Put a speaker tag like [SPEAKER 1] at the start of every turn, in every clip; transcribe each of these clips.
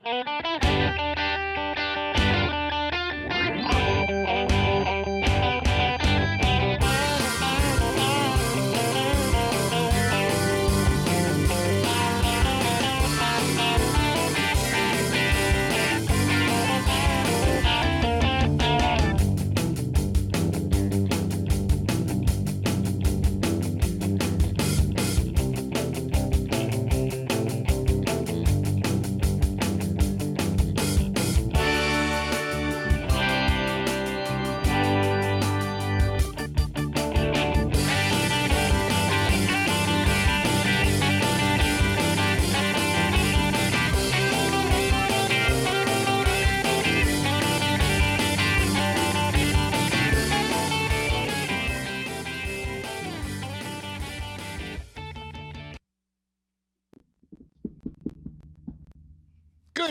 [SPEAKER 1] Good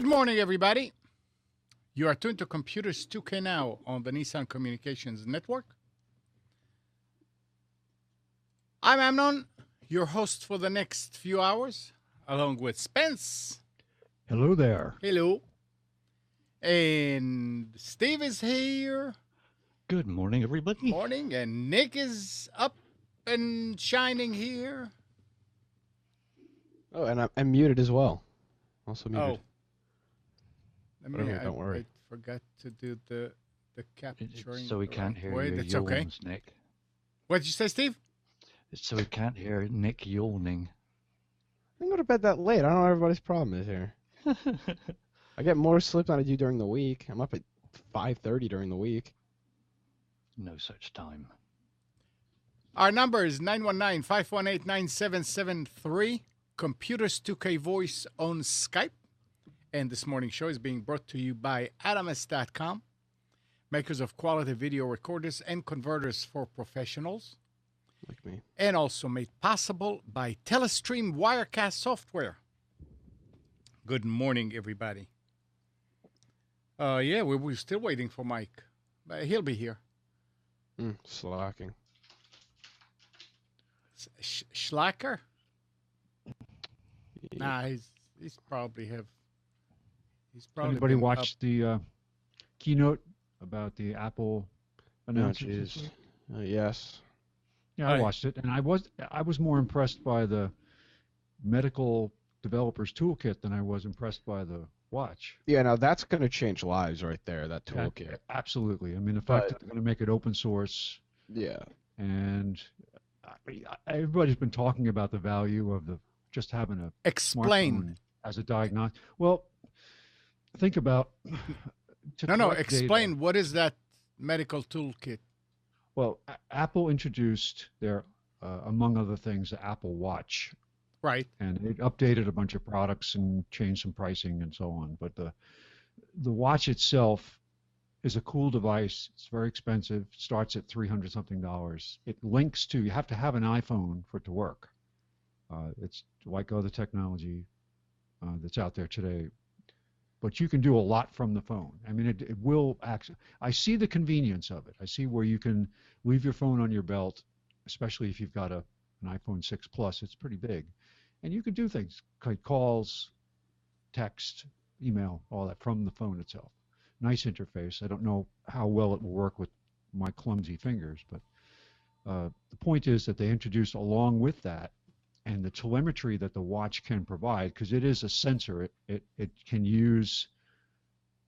[SPEAKER 1] morning, everybody. You are tuned to Computers 2K Now on the Nissan Communications Network. I'm Amnon, your host for the next few hours, along with Spence.
[SPEAKER 2] Hello there.
[SPEAKER 1] Hello. And Steve is here.
[SPEAKER 2] Good morning, everybody.
[SPEAKER 1] Morning. And Nick is up and shining here.
[SPEAKER 3] Oh, and I'm muted as well. Also muted.
[SPEAKER 1] Oh.
[SPEAKER 3] Don't worry.
[SPEAKER 1] I forgot to do the capturing.
[SPEAKER 2] So we can't hear
[SPEAKER 1] way.
[SPEAKER 2] your
[SPEAKER 1] That's
[SPEAKER 2] yawns,
[SPEAKER 1] okay.
[SPEAKER 2] Nick.
[SPEAKER 1] What did you say, Steve?
[SPEAKER 2] So we can't hear Nick yawning.
[SPEAKER 3] I didn't go to bed that late. I don't know what everybody's problem is here. I get more sleep than I do during the week. I'm up at 5:30 during the week.
[SPEAKER 2] No such time.
[SPEAKER 1] Our number is 919-518-9773. Computers 2K Voice on Skype. And this morning's show is being brought to you by Adamas.com, makers of quality video recorders and converters for professionals.
[SPEAKER 3] Like me.
[SPEAKER 1] And also made possible by Telestream Wirecast software. Good morning, everybody. Yeah, we're still waiting for Mike. But he'll be here.
[SPEAKER 3] Slacking.
[SPEAKER 1] Schlacker?
[SPEAKER 3] Yeah.
[SPEAKER 1] Nah, he's probably have. He's probably.
[SPEAKER 4] Anybody
[SPEAKER 1] been
[SPEAKER 4] watched
[SPEAKER 1] up.
[SPEAKER 4] the keynote about the Apple announcements?
[SPEAKER 3] jeez. Yes.
[SPEAKER 4] Yeah, I watched it, and I was more impressed by the medical developers toolkit than I was impressed by the watch.
[SPEAKER 3] Yeah, now that's going to change lives right there, that toolkit.
[SPEAKER 4] Absolutely. I mean, the fact that they're going to make it open source.
[SPEAKER 3] Yeah.
[SPEAKER 4] And everybody's been talking about the value of just having a
[SPEAKER 1] Explain
[SPEAKER 4] smartphone as a diagnostic. Well, think about.
[SPEAKER 1] Explain what is that medical toolkit?
[SPEAKER 4] Well, Apple introduced their, among other things, the Apple Watch.
[SPEAKER 1] Right.
[SPEAKER 4] And it updated a bunch of products and changed some pricing and so on. But the watch itself is a cool device. It's very expensive. It starts at $300-something. It links to, you have to have an iPhone for it to work. It's like other technology that's out there today. But you can do a lot from the phone. I mean, it will actually. I see the convenience of it. I see where you can leave your phone on your belt, especially if you've got an iPhone 6 Plus. It's pretty big. And you can do things like calls, text, email, all that from the phone itself. Nice interface. I don't know how well it will work with my clumsy fingers, but the point is that they introduced along with that and the telemetry that the watch can provide, because it is a sensor. It can use.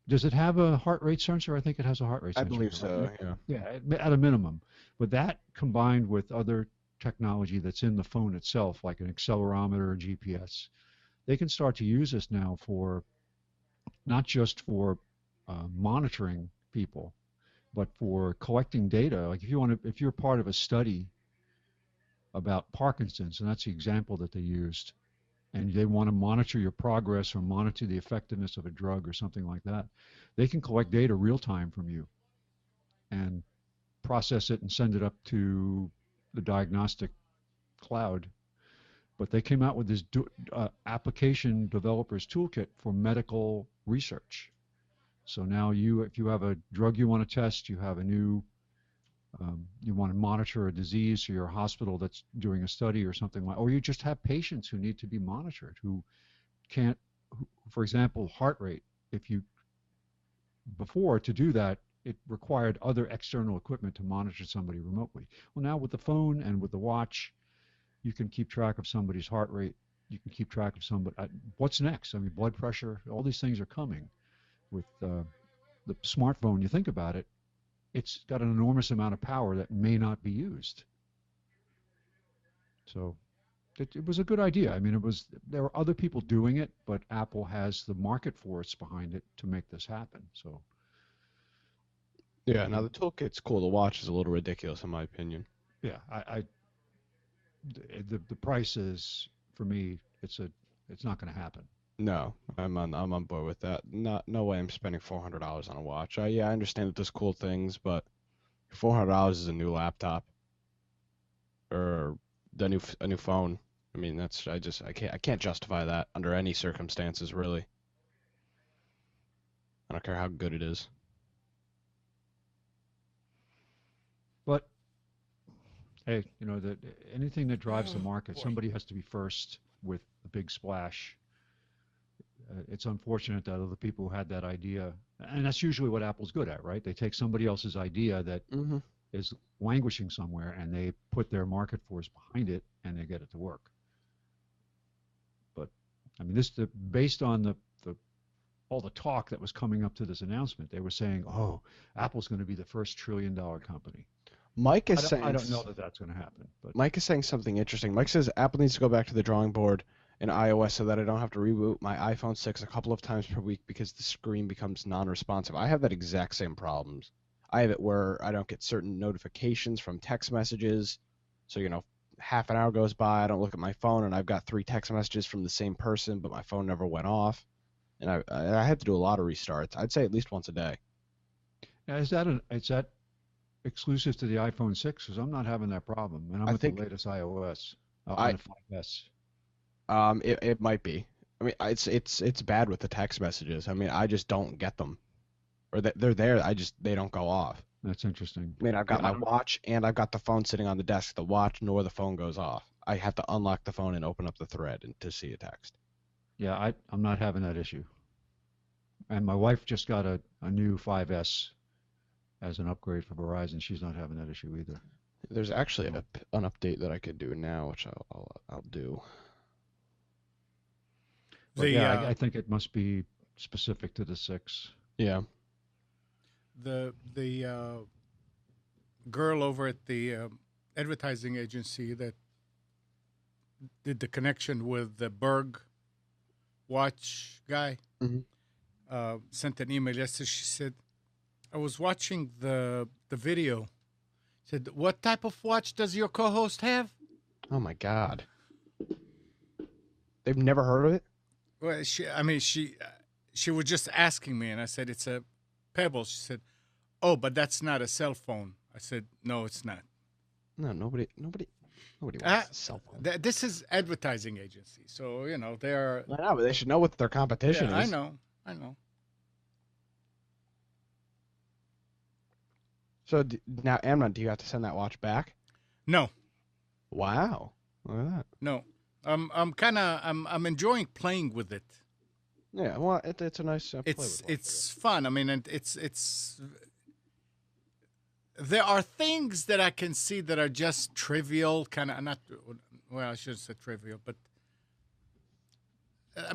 [SPEAKER 4] Does it have a heart rate sensor? I think it has a heart rate sensor.
[SPEAKER 3] I believe so, yeah.
[SPEAKER 4] Yeah, at a minimum. But that combined with other technology that's in the phone itself, like an accelerometer or GPS, they can start to use this now for not just for monitoring people, but for collecting data. Like if you're part of a study about Parkinson's, and that's the example that they used, and they want to monitor your progress or monitor the effectiveness of a drug or something like that, they can collect data real time from you and process it and send it up to the diagnostic cloud. But they came out with this application developers toolkit for medical research. So now if you have a drug you want to test, you have a new you want to monitor a disease, or you're a hospital that's doing a study or something like, or you just have patients who need to be monitored, who can't for example, heart rate. If you before to do that, it required other external equipment to monitor somebody remotely. Well, now with the phone and with the watch, you can keep track of somebody's heart rate. You can keep track of somebody. What's next? I mean, blood pressure. All these things are coming with the smartphone. You think about it, it's got an enormous amount of power that may not be used. So it was a good idea. I mean, there were other people doing it, but Apple has the market force behind it to make this happen. So
[SPEAKER 3] Yeah, now the toolkit's cool. The watch is a little ridiculous in my opinion.
[SPEAKER 4] yeah, the price is, for me, it's not going to happen.
[SPEAKER 3] No, I'm on board with that. No way I'm spending $400 on a watch. Yeah, I understand that there's cool things, but $400 is a new laptop or a new phone. I mean, I can't justify that under any circumstances, really. I don't care how good it is.
[SPEAKER 4] But hey, anything that drives the market,
[SPEAKER 1] Boy.
[SPEAKER 4] somebody has to be first with the big splash. It's unfortunate that other people who had that idea, and that's usually what Apple's good at, right? They take somebody else's idea that
[SPEAKER 3] Mm-hmm.
[SPEAKER 4] is languishing somewhere, and they put their market force behind it, and they get it to work. But I mean, based on all the talk that was coming up to this announcement, they were saying, "Oh, Apple's going to be the first $1 trillion company."
[SPEAKER 3] Mike is saying
[SPEAKER 4] I don't know that that's going to happen, but
[SPEAKER 3] Mike is saying something interesting. Mike says Apple needs to go back to the drawing board in iOS so that I don't have to reboot my iPhone 6 a couple of times per week because the screen becomes non-responsive. I have that exact same problems. I have it where I don't get certain notifications from text messages. So, half an hour goes by, I don't look at my phone, and I've got 3 text messages from the same person, but my phone never went off. And I had to do a lot of restarts. I'd say at least once a day.
[SPEAKER 4] now, is that exclusive to the iPhone 6? Because I'm not having that problem, and I'm
[SPEAKER 3] I
[SPEAKER 4] with
[SPEAKER 3] think-
[SPEAKER 4] the latest iOS
[SPEAKER 3] I-
[SPEAKER 4] on the 5S.
[SPEAKER 3] It might be. I mean, it's bad with the text messages. I mean, I just don't get them, or they're there. They don't go off.
[SPEAKER 4] That's interesting.
[SPEAKER 3] I mean, I've got
[SPEAKER 4] Yeah, I
[SPEAKER 3] my
[SPEAKER 4] don't-
[SPEAKER 3] watch and I've got the phone sitting on the desk. The watch nor the phone goes off. I have to unlock the phone and open up the thread to see a text.
[SPEAKER 4] Yeah, I'm not having that issue. And my wife just got a new 5S as an upgrade for Verizon. She's not having that issue either.
[SPEAKER 3] There's actually an update that I could do now, which I'll do.
[SPEAKER 4] But yeah, I think it must be specific to the 6.
[SPEAKER 3] Yeah.
[SPEAKER 1] the girl over at the advertising agency that did the connection with the Berg watch guy
[SPEAKER 3] Mhm.
[SPEAKER 1] sent an email yesterday. She said, I was watching the video. Said, what type of watch does your co-host have?
[SPEAKER 3] Oh my God. They've never heard of it?
[SPEAKER 1] Well, she was just asking me, and I said, it's a Pebble. She said, oh, but that's not a cell phone. I said, no, it's not.
[SPEAKER 3] No, nobody wants a cell phone.
[SPEAKER 1] This is advertising agency, so they're.
[SPEAKER 3] I know, but they should know what their competition
[SPEAKER 1] Yeah,
[SPEAKER 3] is.
[SPEAKER 1] I know.
[SPEAKER 3] So now, Amnon, do you have to send that watch back?
[SPEAKER 1] No,
[SPEAKER 3] Wow. Look at that.
[SPEAKER 1] no. I'm enjoying playing with it.
[SPEAKER 3] Yeah, well, it's a nice play with watch, I
[SPEAKER 1] It's fun. I mean, and it's. There are things that I can see that are just trivial, kind of not. Well, I shouldn't say trivial, but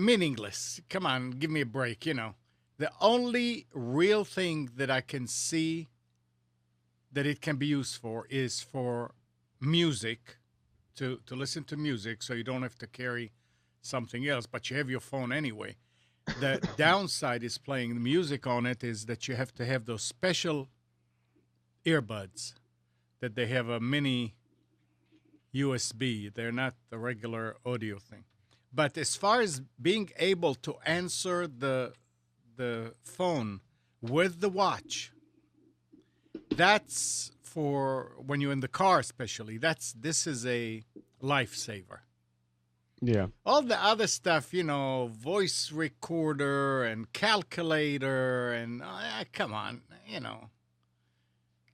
[SPEAKER 1] meaningless. Come on, give me a break. The only real thing that I can see that it can be used for is for music, to listen to music, so you don't have to carry something else, but you have your phone anyway. The downside is playing the music on it is that you have to have those special earbuds that they have a mini USB. They're not the regular audio thing. But as far as being able to answer the phone with the watch, that's for when you're in the car especially. This is a lifesaver.
[SPEAKER 3] Yeah.
[SPEAKER 1] All the other stuff, voice recorder and calculator and come on,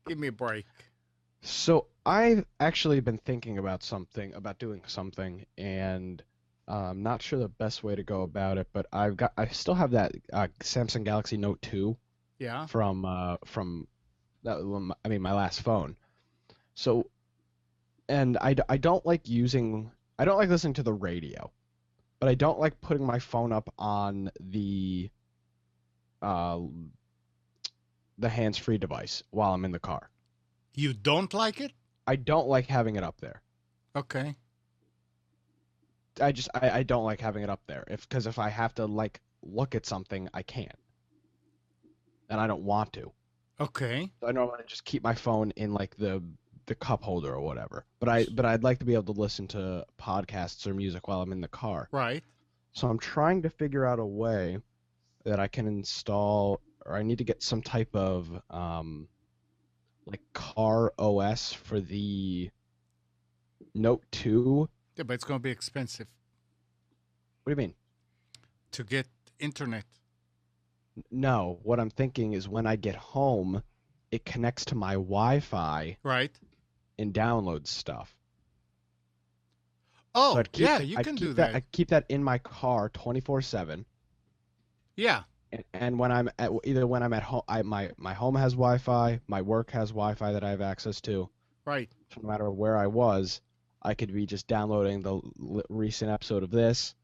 [SPEAKER 1] give me a break.
[SPEAKER 3] So I've actually been thinking about doing something, and I'm not sure the best way to go about it, but I still have that Samsung Galaxy Note 2
[SPEAKER 1] Yeah.
[SPEAKER 3] from I mean my last phone. So, and I don't like I don't like listening to the radio, but I don't like putting my phone up on uh the hands-free device while I'm in the car.
[SPEAKER 1] You don't like it?
[SPEAKER 3] I don't like having it up there.
[SPEAKER 1] Okay.
[SPEAKER 3] I don't like having it up there because if I have to like look at something, I can't, and I don't want to.
[SPEAKER 1] Okay.
[SPEAKER 3] So I normally just keep my phone in like the cup holder or whatever. But I'd like to be able to listen to podcasts or music while I'm in the car.
[SPEAKER 1] Right.
[SPEAKER 3] So I'm trying to figure out a way that I can install, or I need to get some type of like car OS for the Note 2.
[SPEAKER 1] Yeah, but it's going to be expensive
[SPEAKER 3] What do you mean?
[SPEAKER 1] to get internet.
[SPEAKER 3] No, what I'm thinking is when I get home, it connects to my Wi-Fi
[SPEAKER 1] Right.
[SPEAKER 3] and downloads stuff.
[SPEAKER 1] Oh,
[SPEAKER 3] So
[SPEAKER 1] yeah, you can do that.
[SPEAKER 3] I keep that in my car 24/7.
[SPEAKER 1] Yeah.
[SPEAKER 3] And when I'm at either when I'm at home, my home has Wi-Fi, my work has Wi-Fi that I have access to.
[SPEAKER 1] Right.
[SPEAKER 3] So no matter where I was, I could be just downloading the recent episode of this,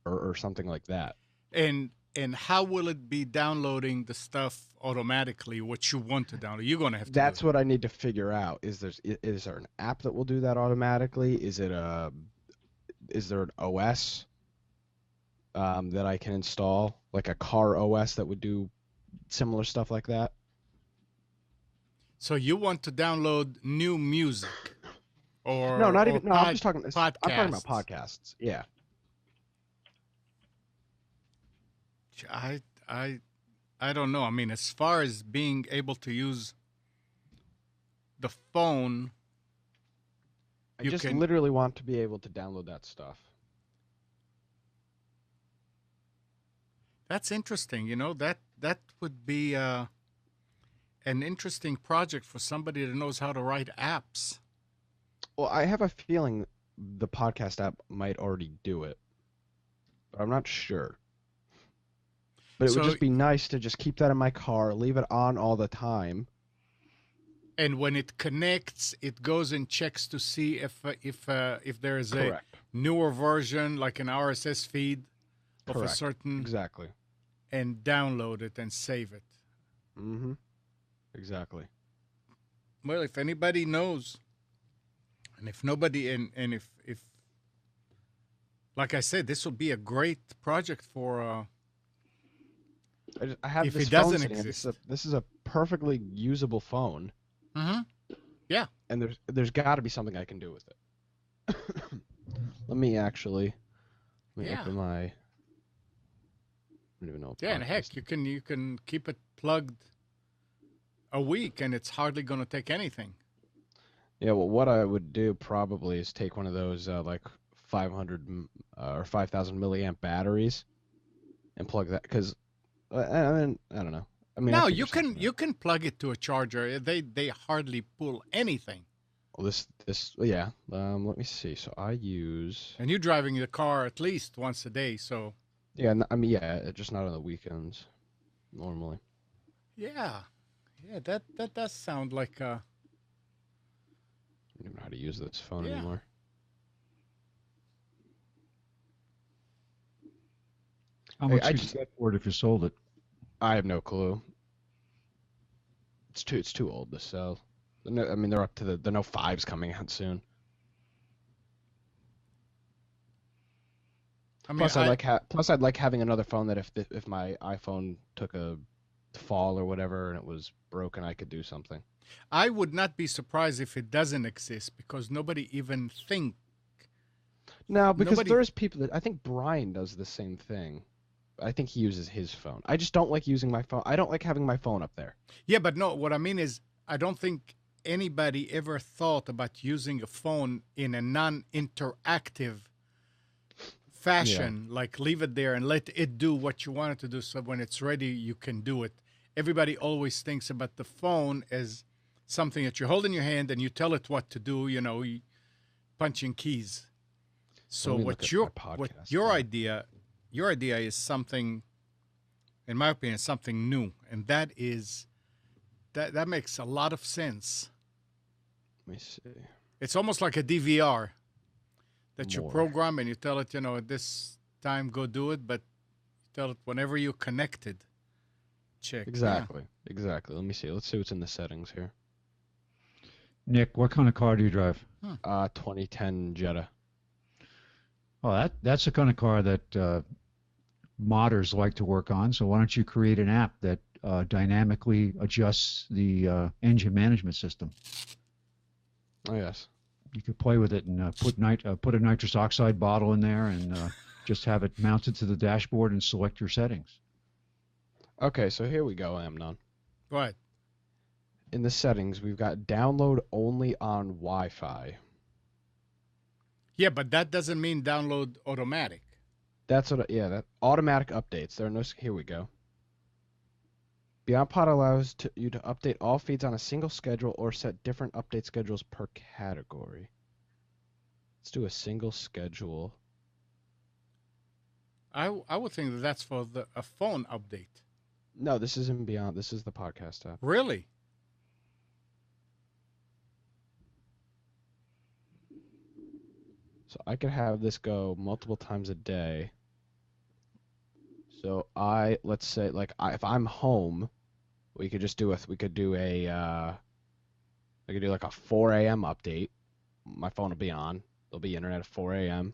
[SPEAKER 3] or something like that.
[SPEAKER 1] And how will it be downloading the stuff automatically? What you want to download? You're going to have to.
[SPEAKER 3] That's
[SPEAKER 1] do
[SPEAKER 3] what I need to figure out. Is there an app that will do that automatically? Is there an OS that I can install, like a car OS that would do similar stuff like that?
[SPEAKER 1] So you want to download new music, or
[SPEAKER 3] No, not
[SPEAKER 1] or
[SPEAKER 3] even. No, I'm just talking. I'm talking about
[SPEAKER 1] podcasts.
[SPEAKER 3] podcasts. Yeah.
[SPEAKER 1] I I I don't know. I mean, as far as being able to use the phone,
[SPEAKER 3] I
[SPEAKER 1] you
[SPEAKER 3] just
[SPEAKER 1] can.
[SPEAKER 3] literally want to be able to download that stuff.
[SPEAKER 1] That's interesting. That would be an interesting project for somebody that knows how to write apps.
[SPEAKER 3] Well, I have a feeling the podcast app might already do it, but I'm not sure. But it would
[SPEAKER 1] So,
[SPEAKER 3] just be nice to just keep that in my car, leave it on all the time.
[SPEAKER 1] and when it connects, it goes and checks to see if there is a
[SPEAKER 3] Correct.
[SPEAKER 1] newer version, like an RSS feed of a
[SPEAKER 3] Correct.
[SPEAKER 1] certain,
[SPEAKER 3] Exactly.
[SPEAKER 1] and download it and save it.
[SPEAKER 3] Mm-hmm. Exactly.
[SPEAKER 1] Well, if anybody knows, and if nobody, and if like I said, this will be a great project for.
[SPEAKER 3] I have
[SPEAKER 1] If
[SPEAKER 3] this
[SPEAKER 1] it
[SPEAKER 3] phone
[SPEAKER 1] doesn't
[SPEAKER 3] sitting here. This is a perfectly usable phone,
[SPEAKER 1] Mm-hmm.
[SPEAKER 3] and there's got to be something I can do with it. Let me
[SPEAKER 1] Yeah.
[SPEAKER 3] open my. I don't even know. What
[SPEAKER 1] Yeah, and heck,
[SPEAKER 3] podcast-
[SPEAKER 1] you can keep it plugged a week, and it's hardly going to take anything.
[SPEAKER 3] Yeah, well, what I would do probably is take one of those like 500 or 5,000 milliamp batteries and plug that because I mean I don't know. I mean, I
[SPEAKER 1] No,
[SPEAKER 3] figure
[SPEAKER 1] you
[SPEAKER 3] something
[SPEAKER 1] can
[SPEAKER 3] out.
[SPEAKER 1] you can plug it to a charger. They hardly pull anything.
[SPEAKER 3] Well, yeah. Let me see. So I use
[SPEAKER 1] And you're driving the car at least once a day, so
[SPEAKER 3] yeah. I mean yeah, just not on the weekends normally.
[SPEAKER 1] yeah, that does sound like
[SPEAKER 3] I don't even know how to use this phone
[SPEAKER 1] Yeah.
[SPEAKER 3] anymore.
[SPEAKER 4] How
[SPEAKER 3] Hey,
[SPEAKER 4] much
[SPEAKER 3] I
[SPEAKER 4] would
[SPEAKER 3] just-
[SPEAKER 4] you get for it if you sold it?
[SPEAKER 3] I have no clue. It's too old to sell. I mean, they're up to the No 5's coming out soon.
[SPEAKER 1] I mean,
[SPEAKER 3] Plus, I'd like having another phone that if my iPhone took a fall or whatever and it was broken, I could do something.
[SPEAKER 1] I would not be surprised if it doesn't exist because nobody even think.
[SPEAKER 3] No, because
[SPEAKER 1] Nobody-
[SPEAKER 3] there's people that I think Brian does the same thing. I think he uses his phone. I just don't like using my phone. I don't like having my phone up there.
[SPEAKER 1] Yeah, but no, what I mean is I don't think anybody ever thought about using a phone in a non-interactive fashion, like leave it there and let it do what you want it to do, so when it's ready you can do it. Everybody always thinks about the phone as something that you hold in your hand and you tell it what to do, punching keys. So
[SPEAKER 3] Let me
[SPEAKER 1] what
[SPEAKER 3] look at
[SPEAKER 1] your
[SPEAKER 3] my
[SPEAKER 1] what
[SPEAKER 3] podcast
[SPEAKER 1] your
[SPEAKER 3] app.
[SPEAKER 1] idea is something, in my opinion, something new, and that is that makes a lot of sense.
[SPEAKER 3] Let me see.
[SPEAKER 1] It's almost like a DVR that you
[SPEAKER 3] More.
[SPEAKER 1] program and you tell it, at this time go do it, but you tell it whenever you're connected. Check.
[SPEAKER 3] Exactly. Exactly. Let me see. Let's see what's in the settings here.
[SPEAKER 4] Nick, what kind of car do you drive?
[SPEAKER 3] 2010 Jetta.
[SPEAKER 4] Well, that's the kind of car that modders like to work on. So why don't you create an app that dynamically adjusts the engine management system?
[SPEAKER 3] Oh yes.
[SPEAKER 4] You could play with it and put a nitrous oxide bottle in there and just have it mounted to the dashboard and select your settings.
[SPEAKER 3] Okay, so here we go, Amnon.
[SPEAKER 1] What?
[SPEAKER 3] In the settings, we've got download only on Wi-Fi.
[SPEAKER 1] Yeah, but that doesn't mean download automatic.
[SPEAKER 3] That's what. Yeah, that automatic updates. There are no. Here we go. BeyondPod allows you to update all feeds on a single schedule or set different update schedules per category. Let's do a single schedule.
[SPEAKER 1] I would think that that's for a phone update.
[SPEAKER 3] No, this isn't Beyond. This is the podcast app.
[SPEAKER 1] Really?
[SPEAKER 3] So I could have this go multiple times a day. So let's say if I'm home, we could just do a we could do like a 4 a.m. update. My phone will be on. There'll be internet at 4 a.m.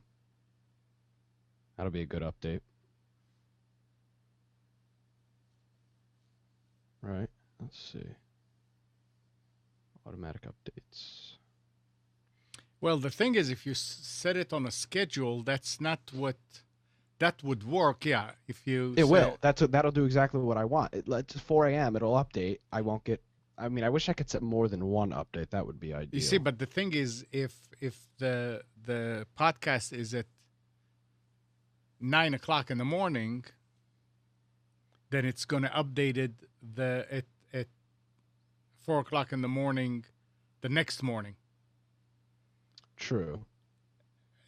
[SPEAKER 3] That'll be a good update. Right. Let's see. Automatic updates.
[SPEAKER 1] Well, the thing is, if you set it on a schedule, that's not what that would work. Yeah, if you
[SPEAKER 3] It
[SPEAKER 1] set
[SPEAKER 3] will. That'll do exactly what I want. It's 4 a.m. It'll update. I won't get. I mean, I wish I could set more than one update. That would be ideal.
[SPEAKER 1] You see, but the thing is, if the podcast is at 9 o'clock in the morning, then it's going to update it at 4 o'clock in the morning, the next morning.
[SPEAKER 3] True.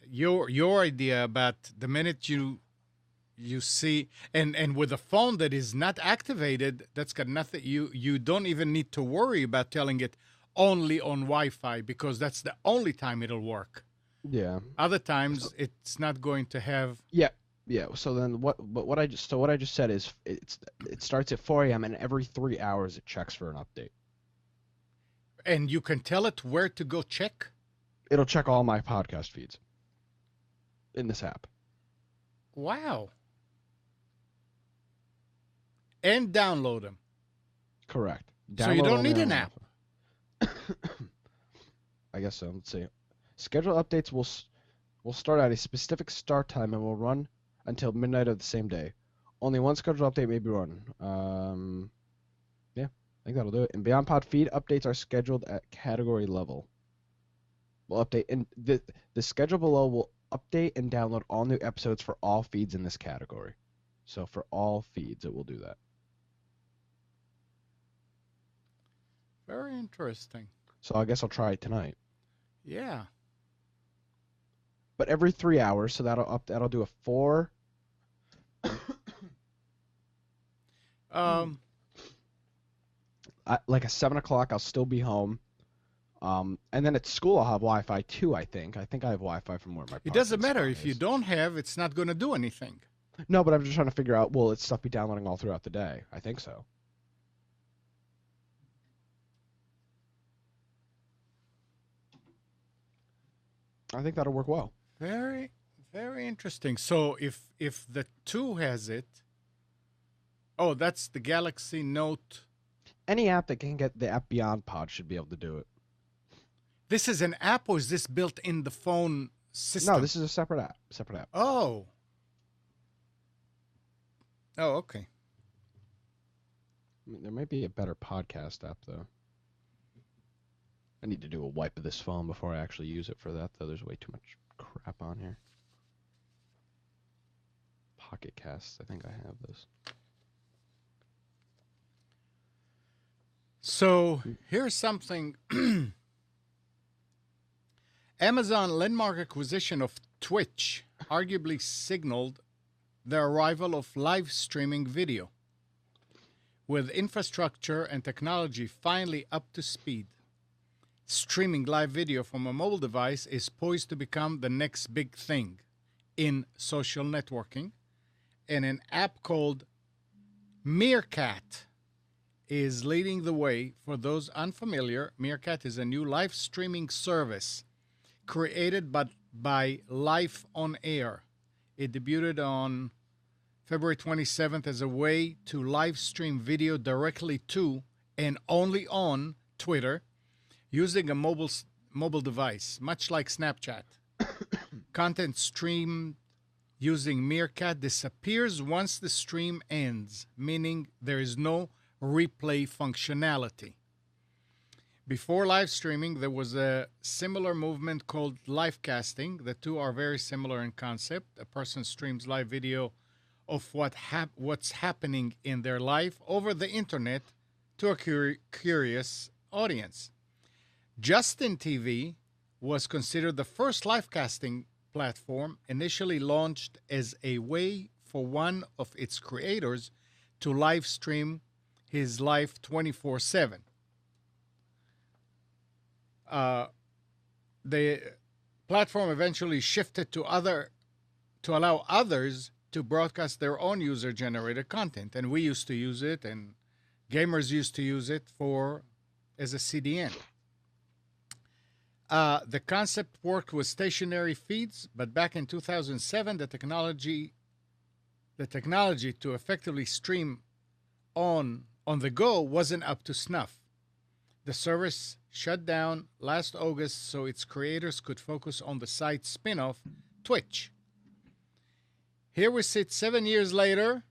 [SPEAKER 1] Your idea about the minute you see and with a phone that is not activated, that's got nothing. You don't even need to worry about telling it only on Wi-Fi because that's the only time it'll work.
[SPEAKER 3] Yeah.
[SPEAKER 1] Other times it's not going to have.
[SPEAKER 3] Yeah. Yeah. So then what I just said is it starts at 4 a.m. and every 3 hours it checks for an update.
[SPEAKER 1] And you can tell it where to go check.
[SPEAKER 3] It'll check all my podcast feeds in this app.
[SPEAKER 1] Wow. And download them.
[SPEAKER 3] Correct.
[SPEAKER 1] So you
[SPEAKER 3] Download
[SPEAKER 1] don't
[SPEAKER 3] only
[SPEAKER 1] need
[SPEAKER 3] on
[SPEAKER 1] an app.
[SPEAKER 3] I guess so. Let's see. Schedule updates will start at a specific start time and will run until midnight of the same day. Only one schedule update may be run. Yeah, I think that'll do it. And BeyondPod feed updates are scheduled at category level. We'll update, and the schedule below will update and download all new episodes for all feeds in this category. So for all feeds, it will do that.
[SPEAKER 1] Very interesting.
[SPEAKER 3] So I guess I'll try it tonight.
[SPEAKER 1] Yeah.
[SPEAKER 3] But every 3 hours, so that'll do a 4. Like a 7 o'clock, I'll still be home. And then at school, I'll have Wi-Fi too. I think I have Wi-Fi from where my.
[SPEAKER 1] It doesn't
[SPEAKER 3] parking
[SPEAKER 1] matter
[SPEAKER 3] spot
[SPEAKER 1] if you
[SPEAKER 3] is.
[SPEAKER 1] don't have. It's not going to do anything.
[SPEAKER 3] No, but I'm just trying to figure out. Will its stuff be downloading all throughout the day? I think so. I think that'll work well.
[SPEAKER 1] Very, very interesting. So if the 2 has it, oh, that's the Galaxy Note.
[SPEAKER 3] Any app that can get the app BeyondPod should be able to do it.
[SPEAKER 1] This is an app, or is this built in the phone system?
[SPEAKER 3] No, this is a separate app.
[SPEAKER 1] Oh. Oh, okay.
[SPEAKER 3] I mean, there might be a better podcast app though. I need to do a wipe of this phone before I actually use it for that, though. There's way too much crap on here. Pocket Casts. I think I have this.
[SPEAKER 1] So here's something. Amazon landmark acquisition of Twitch arguably signaled the arrival of live streaming video. With infrastructure and technology finally up to speed, streaming live video from a mobile device is poised to become the next big thing in social networking, and an app called Meerkat is leading the way. For those unfamiliar, Meerkat is a new live streaming service created by Life on Air. It debuted on February 27th as a way to live stream video directly to and only on Twitter using a mobile device, much like Snapchat. Content streamed using Meerkat disappears once the stream ends, meaning there is no replay functionality. Before live streaming, there was a similar movement called live casting. The two are very similar in concept. A person streams live video of what's happening in their life over the internet to a curious audience. Justin TV was considered the first live casting platform, initially launched as a way for one of its creators to live stream his life 24/7. The platform eventually shifted to allow others to broadcast their own user-generated content, and we used to use it, and gamers used to use it as a CDN. The concept worked with stationary feeds, but back in 2007, the technology to effectively stream on the go wasn't up to snuff. The service shut down last August so its creators could focus on the site's spin-off, Twitch. Here we sit 7 years later,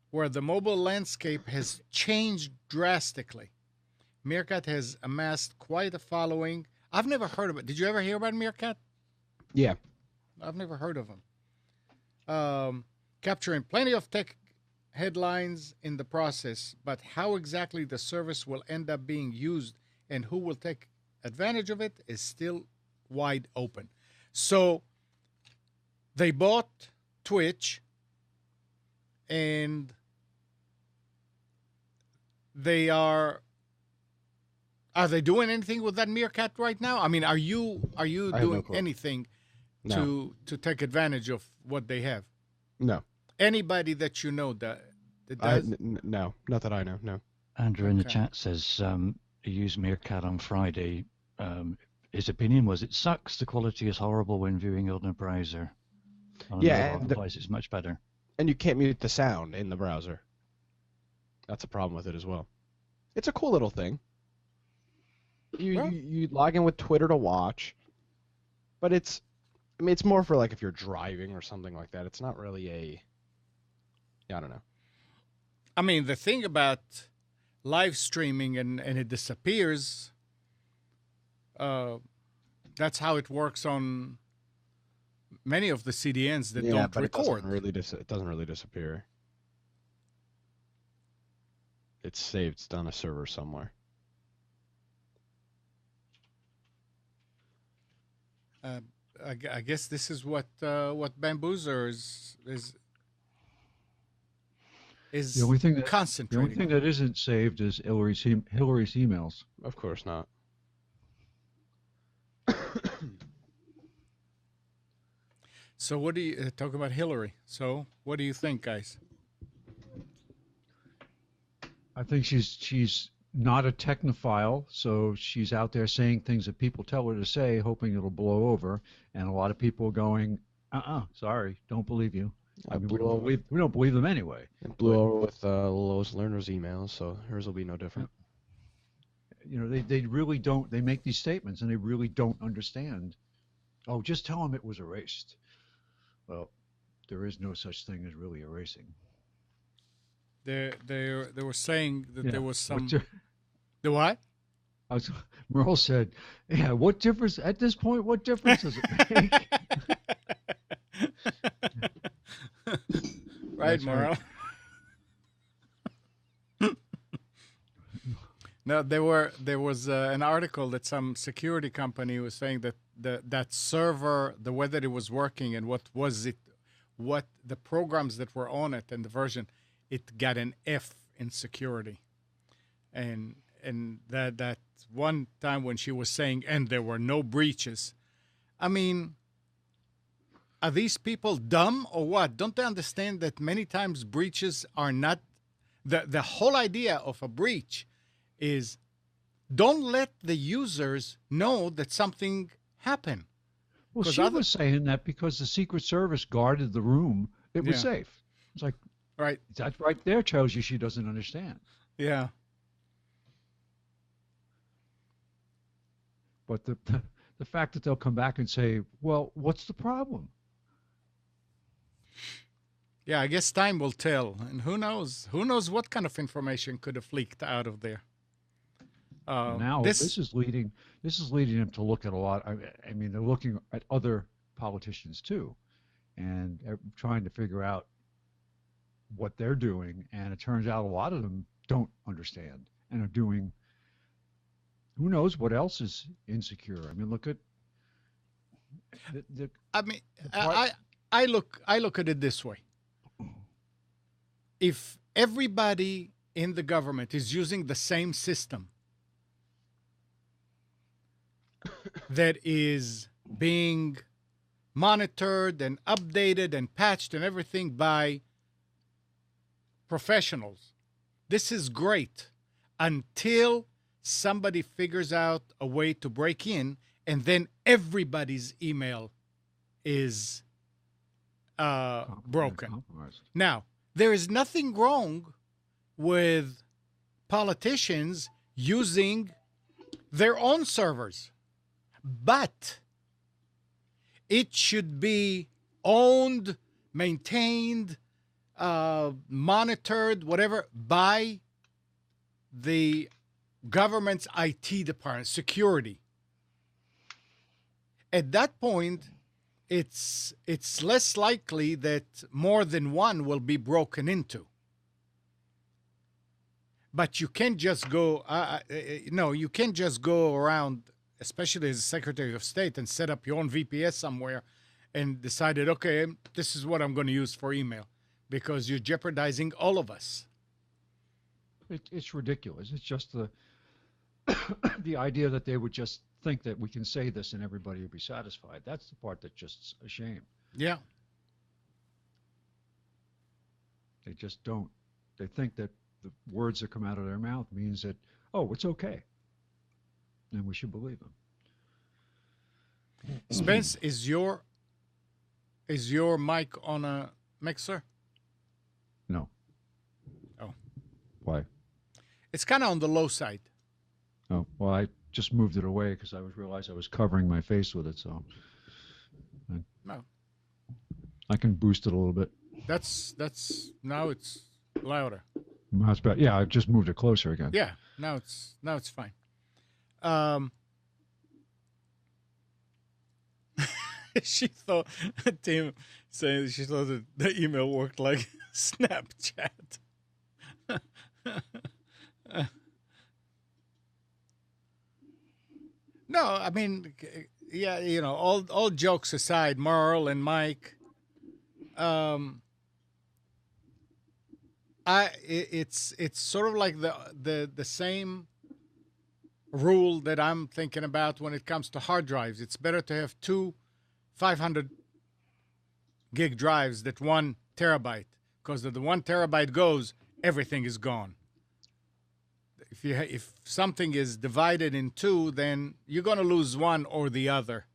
[SPEAKER 1] where the mobile landscape has changed drastically. Meerkat has amassed quite a following. I've never heard of it. Did you ever hear about Meerkat?
[SPEAKER 3] Yeah.
[SPEAKER 1] I've never heard of him. Capturing plenty of tech headlines in the process, but how exactly the service will end up being used and who will take advantage of it is still wide open. So they bought Twitch, and they are they doing anything with that Meerkat right now? I mean, are you doing anything to take advantage of what they have?
[SPEAKER 3] No.
[SPEAKER 1] Anybody that you know that does?
[SPEAKER 3] No, not that I know. No.
[SPEAKER 2] Andrew in the
[SPEAKER 1] Okay.
[SPEAKER 2] chat says he used Meerkat on Friday. His opinion was it sucks. The quality is horrible when viewing on a browser. On a
[SPEAKER 3] Yeah,
[SPEAKER 2] mobile
[SPEAKER 3] and
[SPEAKER 2] device, it's much better.
[SPEAKER 3] And you can't mute the sound in the browser. That's a problem with it as well. It's a cool little thing. You log in with Twitter to watch, but it's more for like if you're driving or something like that. It's not really I don't know.
[SPEAKER 1] I mean, the thing about live streaming and it disappears, that's how it works on many of the CDNs that don't
[SPEAKER 3] but
[SPEAKER 1] record.
[SPEAKER 3] it doesn't really disappear. It's saved. It's on a server somewhere.
[SPEAKER 1] I guess this is what Bamboozer is
[SPEAKER 4] The only thing
[SPEAKER 1] concentrating.
[SPEAKER 4] that isn't saved is Hillary's emails.
[SPEAKER 3] Of course not.
[SPEAKER 1] So what do you talk about Hillary? So what do you think, guys?
[SPEAKER 4] I think she's not a technophile, so she's out there saying things that people tell her to say, hoping it'll blow over. And a lot of people are going, sorry, don't believe you. I mean, we don't believe them anyway.
[SPEAKER 3] It blew over with Lois Lerner's emails, so hers will be no different.
[SPEAKER 4] You know, they really don't. They make these statements and they really don't understand. Oh, just tell them it was erased. Well, there is no such thing as really erasing.
[SPEAKER 1] They were saying that there was some.
[SPEAKER 4] What's
[SPEAKER 1] The what?
[SPEAKER 4] Merle said, "Yeah, what difference at this point? What difference does it make?"
[SPEAKER 1] Right,
[SPEAKER 4] That's
[SPEAKER 1] Merle. No, there was an article that some security company was saying that that server, the way that it was working, and what the programs that were on it and the version, it got an F in security. And that one time when she was saying, and there were no breaches, I mean, are these people dumb or what? Don't they understand that many times breaches are not the whole idea of a breach is don't let the users know that something happened.
[SPEAKER 4] Well, she was saying that because the Secret Service guarded the room, it was safe. It's like,
[SPEAKER 1] right.
[SPEAKER 4] That right there tells you she doesn't understand.
[SPEAKER 1] Yeah.
[SPEAKER 4] But the fact that they'll come back and say, well, what's the problem?
[SPEAKER 1] Yeah, I guess time will tell. And who knows? Who knows what kind of information could have leaked out of there?
[SPEAKER 4] Now this is leading them to look at a lot. I mean, they're looking at other politicians too, and trying to figure out what they're doing. And it turns out a lot of them don't understand and are doing. Who knows what else is insecure? I mean, look at.
[SPEAKER 1] I look at it this way. If everybody in the government is using the same system that is being monitored and updated and patched and everything by professionals, this is great until somebody figures out a way to break in, and then everybody's email is broken. Now, there is nothing wrong with politicians using their own servers, but it should be owned, maintained, monitored, whatever, by the government's IT department, security. At that point, it's less likely that more than one will be broken into. But you can't just go, you can't just go around, especially as Secretary of State, and set up your own VPS somewhere and decided, okay, this is what I'm going to use for email, because you're jeopardizing all of us.
[SPEAKER 4] It's ridiculous. It's just the idea that they would just think that we can say this and everybody will be satisfied. That's the part that's just a shame.
[SPEAKER 1] Yeah.
[SPEAKER 4] They just don't. They think that the words that come out of their mouth means that, oh, it's okay. And we should believe them.
[SPEAKER 1] Spence, is your mic on a mixer?
[SPEAKER 4] No.
[SPEAKER 1] Oh.
[SPEAKER 4] Why?
[SPEAKER 1] It's kind of on the low side.
[SPEAKER 4] Oh, well, I just moved it away because I realized I was covering my face with it, so
[SPEAKER 1] no.
[SPEAKER 4] I can boost it a little bit.
[SPEAKER 1] That's now it's louder.
[SPEAKER 4] That's better. Yeah, I just moved it closer again.
[SPEAKER 1] Yeah, now it's fine. She thought, Tim saying she thought that the email worked like Snapchat. No, I mean, yeah, all jokes aside, Merle and Mike, it's sort of like the same rule that I'm thinking about when it comes to hard drives. It's better to have two 500 gig drives than 1 terabyte, because if the 1 terabyte goes, everything is gone. If something is divided in two, then you're going to lose one or the other.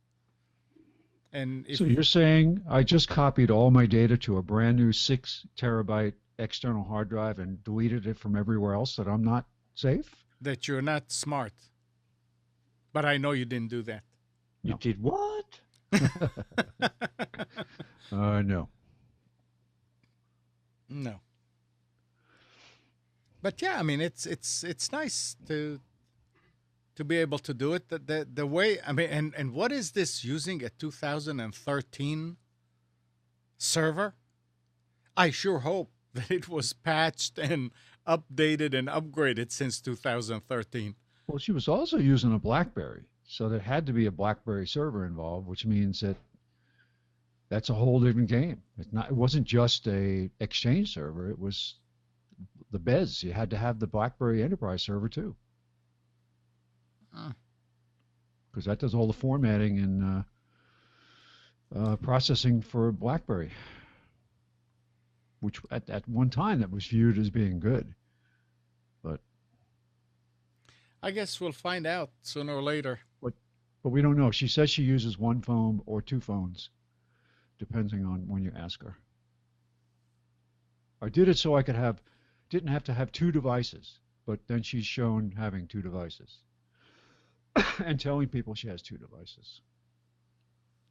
[SPEAKER 1] And
[SPEAKER 4] so you're saying I just copied all my data to a brand new 6 terabyte external hard drive and deleted it from everywhere else, that I'm not safe?
[SPEAKER 1] That you're not smart. But I know you didn't do that.
[SPEAKER 2] You did what?
[SPEAKER 4] No.
[SPEAKER 1] No. But yeah, I mean, it's nice to be able to do it the way, I mean, and what is this, using a 2013 server? I sure hope that it was patched and updated and upgraded since 2013.
[SPEAKER 4] Well, she was also using a BlackBerry, So there had to be a BlackBerry server involved, which means that that's a whole different game. It wasn't just a Exchange server. It was the Bez. You had to have the BlackBerry Enterprise server too,
[SPEAKER 1] Hmm.
[SPEAKER 4] because that does all the formatting and processing for BlackBerry, which at one time that was viewed as being good. But
[SPEAKER 1] I guess we'll find out sooner or later.
[SPEAKER 4] but we don't know. She says she uses one phone or two phones, depending on when you ask her. I did it so I didn't have to have two devices, but then she's shown having two devices and telling people she has two devices.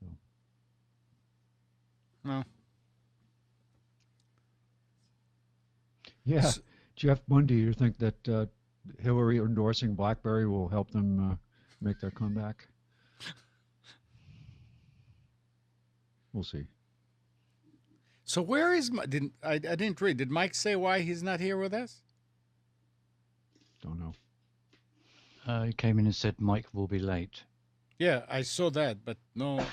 [SPEAKER 4] So,
[SPEAKER 1] No.
[SPEAKER 4] yeah,
[SPEAKER 1] S-
[SPEAKER 4] Jeff Bundy, you think that Hillary endorsing BlackBerry will help them make their comeback? We'll see.
[SPEAKER 1] So where is I didn't read. Did Mike say why he's not here with us?
[SPEAKER 4] Don't know.
[SPEAKER 2] He came in and said Mike will be late.
[SPEAKER 1] Yeah, I saw that, but no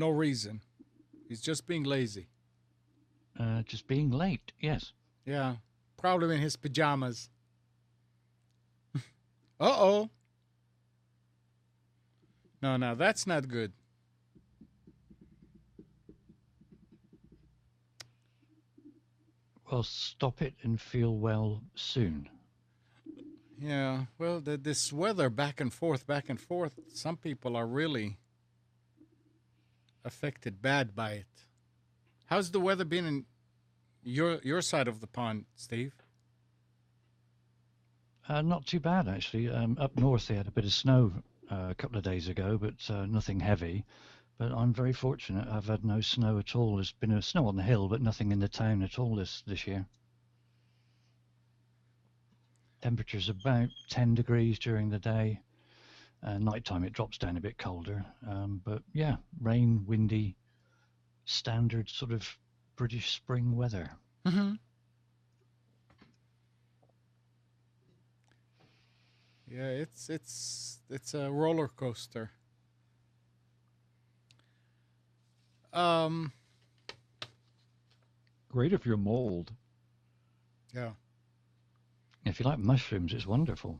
[SPEAKER 1] reason. He's just being lazy.
[SPEAKER 2] Just being late, yes.
[SPEAKER 1] Yeah, probably in his pajamas. Uh-oh. No, that's not good.
[SPEAKER 2] Well, stop it and feel well soon.
[SPEAKER 1] Yeah, well, this weather back and forth, some people are really affected bad by it. How's the weather been in your side of the pond, Steve?
[SPEAKER 2] Not too bad, actually. Up north, they had a bit of snow a couple of days ago, but nothing heavy. But I'm very fortunate. I've had no snow at all. There's been snow on the hill, but nothing in the town at all this year. Temperature's about 10 degrees during the day. Nighttime, it drops down a bit colder. But yeah, rain, windy, standard sort of British spring weather.
[SPEAKER 1] Mm-hmm. Yeah, it's a roller coaster. Um,
[SPEAKER 4] Great if you're mold.
[SPEAKER 1] yeah.
[SPEAKER 2] If you like mushrooms, it's wonderful.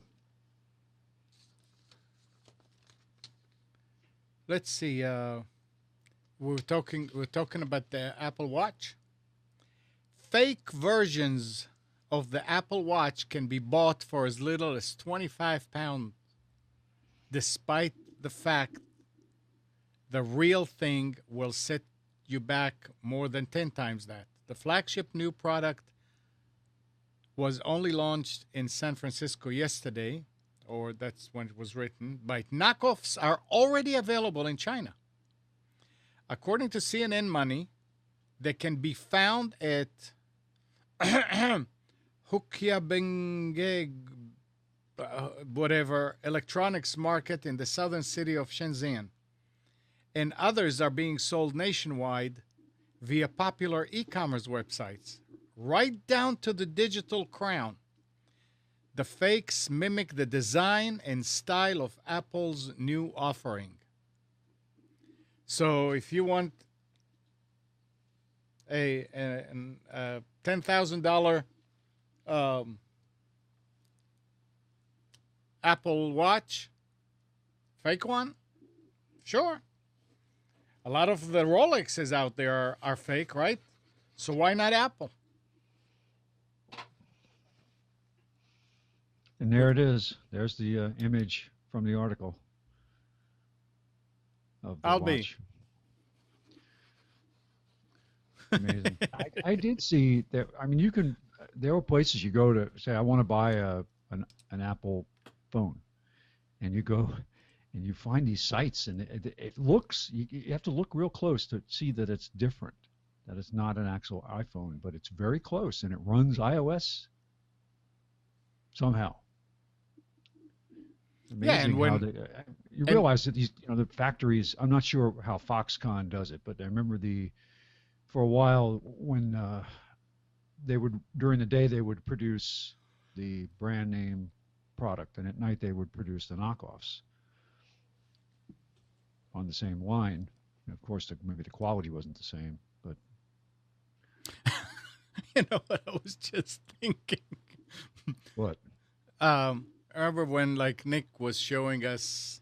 [SPEAKER 1] Let's see. We're talking about the Apple Watch. Fake versions of the Apple Watch can be bought for as little as £25, despite the fact the real thing will set you back more than 10 times that. The flagship new product was only launched in San Francisco yesterday, or that's when it was written, but knockoffs are already available in China. According to CNN Money, they can be found at Huqiabingge, whatever, electronics market in the southern city of Shenzhen. And others are being sold nationwide via popular e-commerce websites, right down to the Digital Crown. The fakes mimic the design and style of Apple's new offering. So if you want a $10,000 Apple Watch, fake one, sure. A lot of the Rolexes out there are fake, right? So why not Apple?
[SPEAKER 4] And there it is. There's the image from the article of the
[SPEAKER 1] I'll be.
[SPEAKER 4] watch. Amazing. I did see there. I mean, there are places you go to say, I want to buy an Apple phone, and you go and you find these sites, and it looks. You have to look real close to see that it's different, that it's not an actual iPhone, but it's very close, and it runs iOS somehow. Amazing
[SPEAKER 1] Yeah, and when
[SPEAKER 4] you realize that these, the factories. I'm not sure how Foxconn does it, but I remember for a while when they would, during the day, they would produce the brand name product, and at night they would produce the knockoffs on the same line. And of course, maybe the quality wasn't the same, but
[SPEAKER 1] You know what I was just thinking?
[SPEAKER 4] what?
[SPEAKER 1] I remember when like Nick was showing us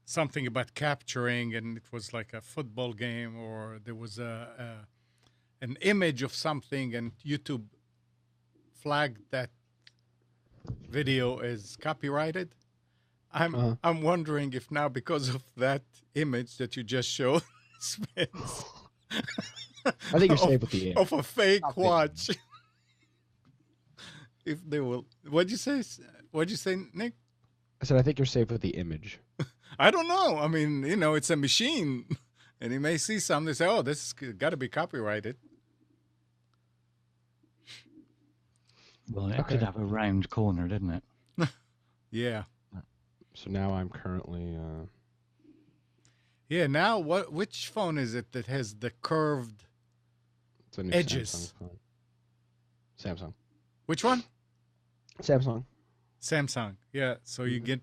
[SPEAKER 1] something about capturing, and it was like a football game, or there was an image of something, and YouTube flagged that video as copyrighted. I'm wondering if now, because of that image that you just showed, Spence,
[SPEAKER 3] I think you're safe with the
[SPEAKER 1] of a fake
[SPEAKER 3] Stop
[SPEAKER 1] watch. If they will, what'd you say? What'd you say, Nick?
[SPEAKER 3] I said I think you're safe with the image.
[SPEAKER 1] I don't know. I mean, you know, it's a machine, and he may see something and say, "Oh, this has got to be copyrighted."
[SPEAKER 2] Well, it could have a round corner, didn't it?
[SPEAKER 1] Yeah,
[SPEAKER 3] So now I'm currently.
[SPEAKER 1] yeah. Now, which phone is it that has the curved
[SPEAKER 3] It's a new
[SPEAKER 1] edges?
[SPEAKER 3] Samsung phone. Samsung.
[SPEAKER 1] Which one?
[SPEAKER 3] Samsung.
[SPEAKER 1] Samsung. Yeah. So you get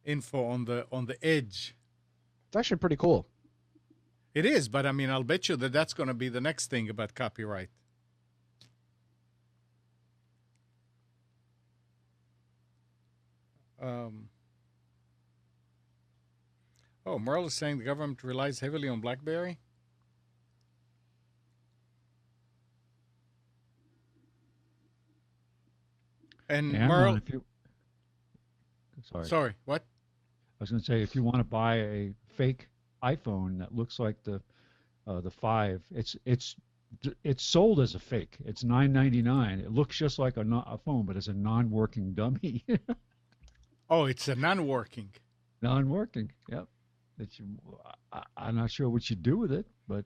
[SPEAKER 1] info on the edge.
[SPEAKER 3] It's actually pretty cool.
[SPEAKER 1] It is, but I mean, I'll bet you that that's going to be the next thing about copyright. Oh, Merle is saying the government relies heavily on BlackBerry. And
[SPEAKER 4] Amazon,
[SPEAKER 1] Merle,
[SPEAKER 4] if you,
[SPEAKER 1] sorry, what?
[SPEAKER 4] I was going to say, if you want to buy a fake iPhone that looks like the 5, it's sold as a fake. It's $9.99. It looks just like a phone, but it's a non-working dummy.
[SPEAKER 1] Oh, it's a non-working.
[SPEAKER 4] Non-working. Yep. I'm not sure what you do with it, but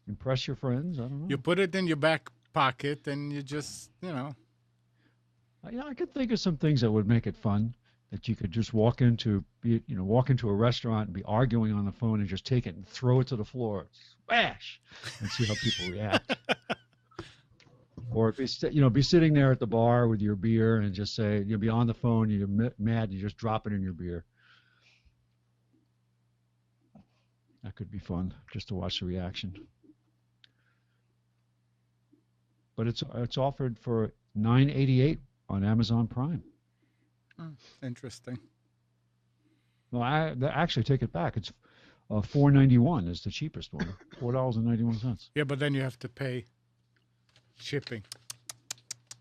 [SPEAKER 4] impress your friends. I don't know.
[SPEAKER 1] You put it in your back pocket, and you just,
[SPEAKER 4] I could think of some things that would make it fun. That you could just walk into a restaurant and be arguing on the phone and just take it and throw it to the floor, smash, and see how people react. Or be sitting there at the bar with your beer and just say, you'll be on the phone, you're mad, you just drop it in your beer. That could be fun, just to watch the reaction. But it's offered for $9.88 on Amazon Prime.
[SPEAKER 1] Interesting.
[SPEAKER 4] No, I actually take it back. It's $4.91 is the cheapest one. $4.91.
[SPEAKER 1] Yeah, but then you have to pay shipping.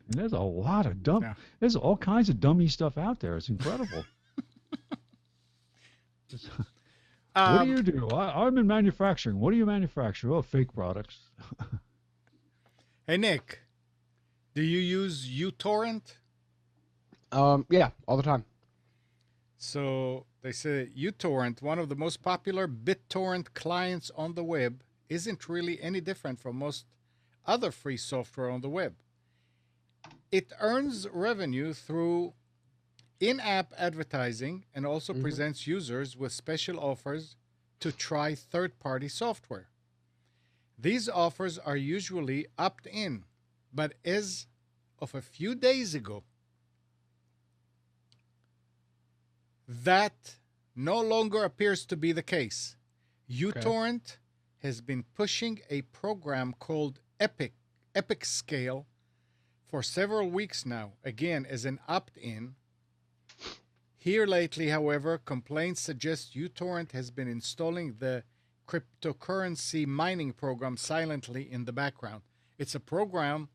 [SPEAKER 4] And there's a lot of
[SPEAKER 1] Yeah.
[SPEAKER 4] There's all kinds of dummy stuff out there. It's incredible. What do you do? I'm in manufacturing. What do you manufacture? Oh, fake products.
[SPEAKER 1] Hey, Nick, do you use uTorrent?
[SPEAKER 3] Yeah, all the time.
[SPEAKER 1] So they say uTorrent, one of the most popular BitTorrent clients on the web, isn't really any different from most other free software on the web. It earns revenue through in-app advertising and also presents users with special offers to try third-party software. These offers are usually opt-in, but as of a few days ago, that no longer appears to be the case. uTorrent has been pushing a program called Epic Scale for several weeks now, again as an opt-in. Here lately, however, complaints suggest uTorrent has been installing the cryptocurrency mining program silently in the background. It's a program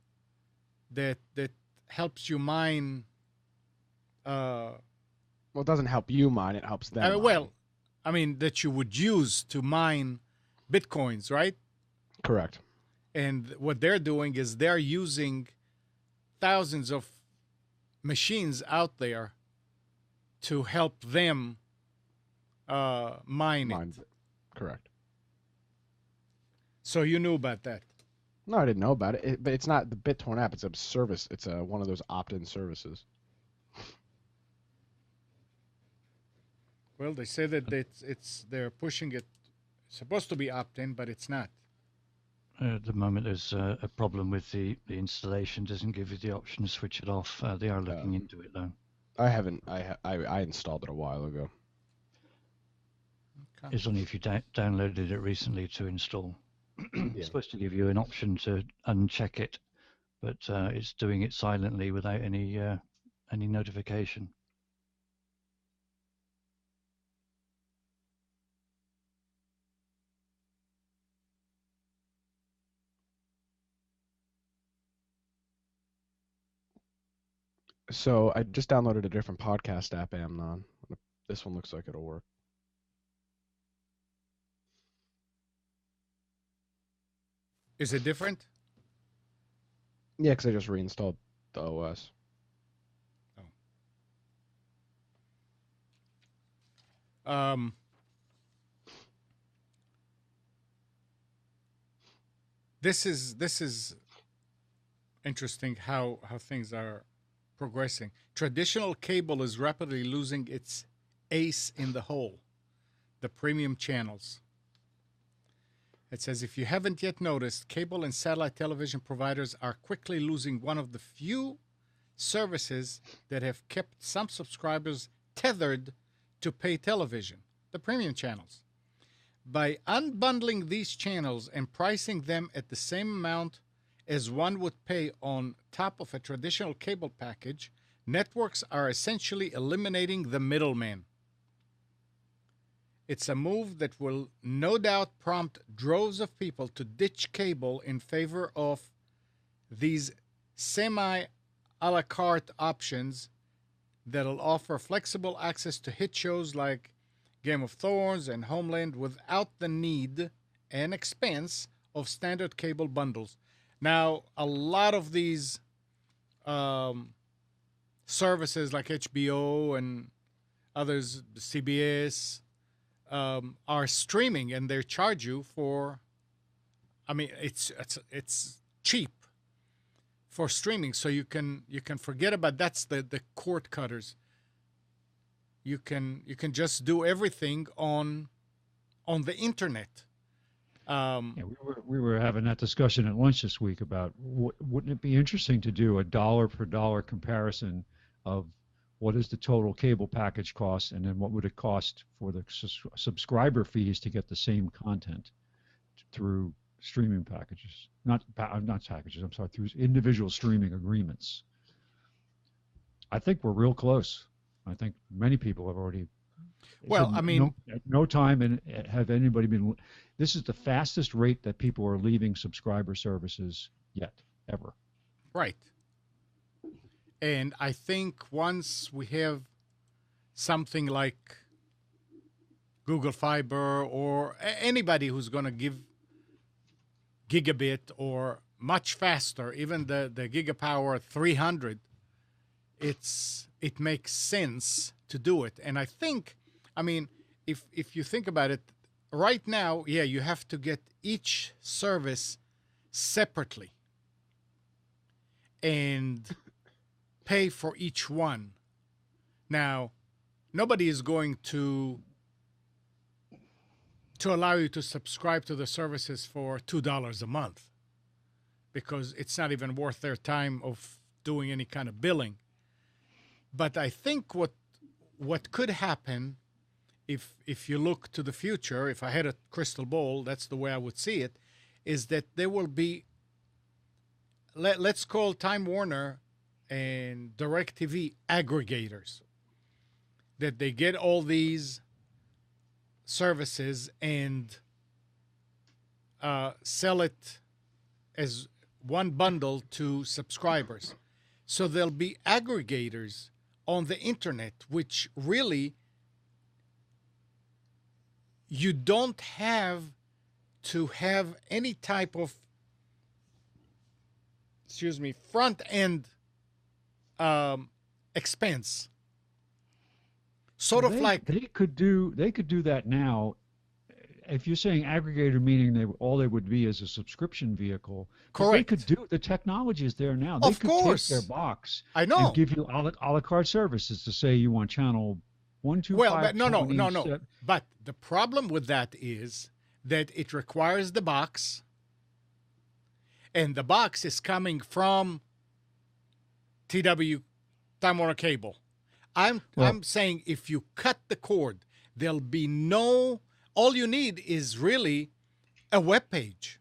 [SPEAKER 1] that helps you mine.
[SPEAKER 3] Well, it doesn't help you mine; it helps them. mine.
[SPEAKER 1] Well, I mean that you would use to mine bitcoins, right?
[SPEAKER 3] Correct.
[SPEAKER 1] And what they're doing is they're using thousands of machines out there to help them mine it.
[SPEAKER 3] Correct.
[SPEAKER 1] So you knew about that.
[SPEAKER 3] No, I didn't know about it. But it's not the BitTorrent app. It's a service. It's one of those opt-in services.
[SPEAKER 1] Well, they say that they're pushing it. It's supposed to be opt-in, but it's not.
[SPEAKER 2] At the moment, there's a problem with the installation. Doesn't give you the option to switch it off. They are looking into it though.
[SPEAKER 3] I haven't. I installed it a while ago.
[SPEAKER 1] Okay.
[SPEAKER 2] It's only if you downloaded it recently to install. It's supposed to give you an option to uncheck it, but it's doing it silently without any notification.
[SPEAKER 3] So I just downloaded a different podcast app, Amnon. This one looks like it'll work.
[SPEAKER 1] Is it different?
[SPEAKER 3] Yeah, because I just reinstalled the OS.
[SPEAKER 1] This is interesting how things are progressing. Traditional cable is rapidly losing its ace in the hole, the premium channels. It says, if you haven't yet noticed, cable and satellite television providers are quickly losing one of the few services that have kept some subscribers tethered to pay television, the premium channels. By unbundling these channels and pricing them at the same amount as one would pay on top of a traditional cable package, networks are essentially eliminating the middleman. It's a move that will no doubt prompt droves of people to ditch cable in favor of these semi-a la carte options that'll offer flexible access to hit shows like Game of Thrones and Homeland without the need and expense of standard cable bundles. Now, a lot of these services like HBO and others, CBS, are streaming, and they charge you for. I mean, it's cheap for streaming, so you can forget about that's the cord cutters. You can just do everything on the internet.
[SPEAKER 4] Yeah, we were having that discussion at lunch this week about wouldn't it be interesting to do a dollar per dollar comparison of what is the total cable package cost, and then what would it cost for the subscriber fees to get the same content through streaming packages, not packages. I'm sorry, through individual streaming agreements. I think we're real close. I think many people have already.
[SPEAKER 1] Well, I mean,
[SPEAKER 4] no time and have anybody been. This is the fastest rate that people are leaving subscriber services yet, ever.
[SPEAKER 1] Right. And I think once we have something like Google Fiber or anybody who's going to give gigabit or much faster, even the Gigapower 300, it makes sense to do it. And I think, I mean, if you think about it, right now, yeah, you have to get each service separately and pay for each one. Now, nobody is going to allow you to subscribe to the services for $2 a month because it's not even worth their time of doing any kind of billing. But I think what could happen if you look to the future, if I had a crystal ball, that's the way I would see it, is that there will be, let's call Time Warner and DirecTV aggregators, that they get all these services and sell it as one bundle to subscribers. So there'll be aggregators on the internet, which really you don't have to have any type of, front end expense. Sort of like
[SPEAKER 4] they could do that now. If you're saying aggregator, meaning all they would be is a subscription vehicle.
[SPEAKER 1] Correct.
[SPEAKER 4] They could do, the technology is there now. They
[SPEAKER 1] Of
[SPEAKER 4] could
[SPEAKER 1] course.
[SPEAKER 4] take their box
[SPEAKER 1] I know.
[SPEAKER 4] and give you a la carte services to say you want channel 1, 2,
[SPEAKER 1] Well,
[SPEAKER 4] 5,
[SPEAKER 1] but no.
[SPEAKER 4] 27.
[SPEAKER 1] But the problem with that is that it requires the box, and the box is coming from TW, Time Warner Cable. I'm saying if you cut the cord, there'll be no. All you need is really a web page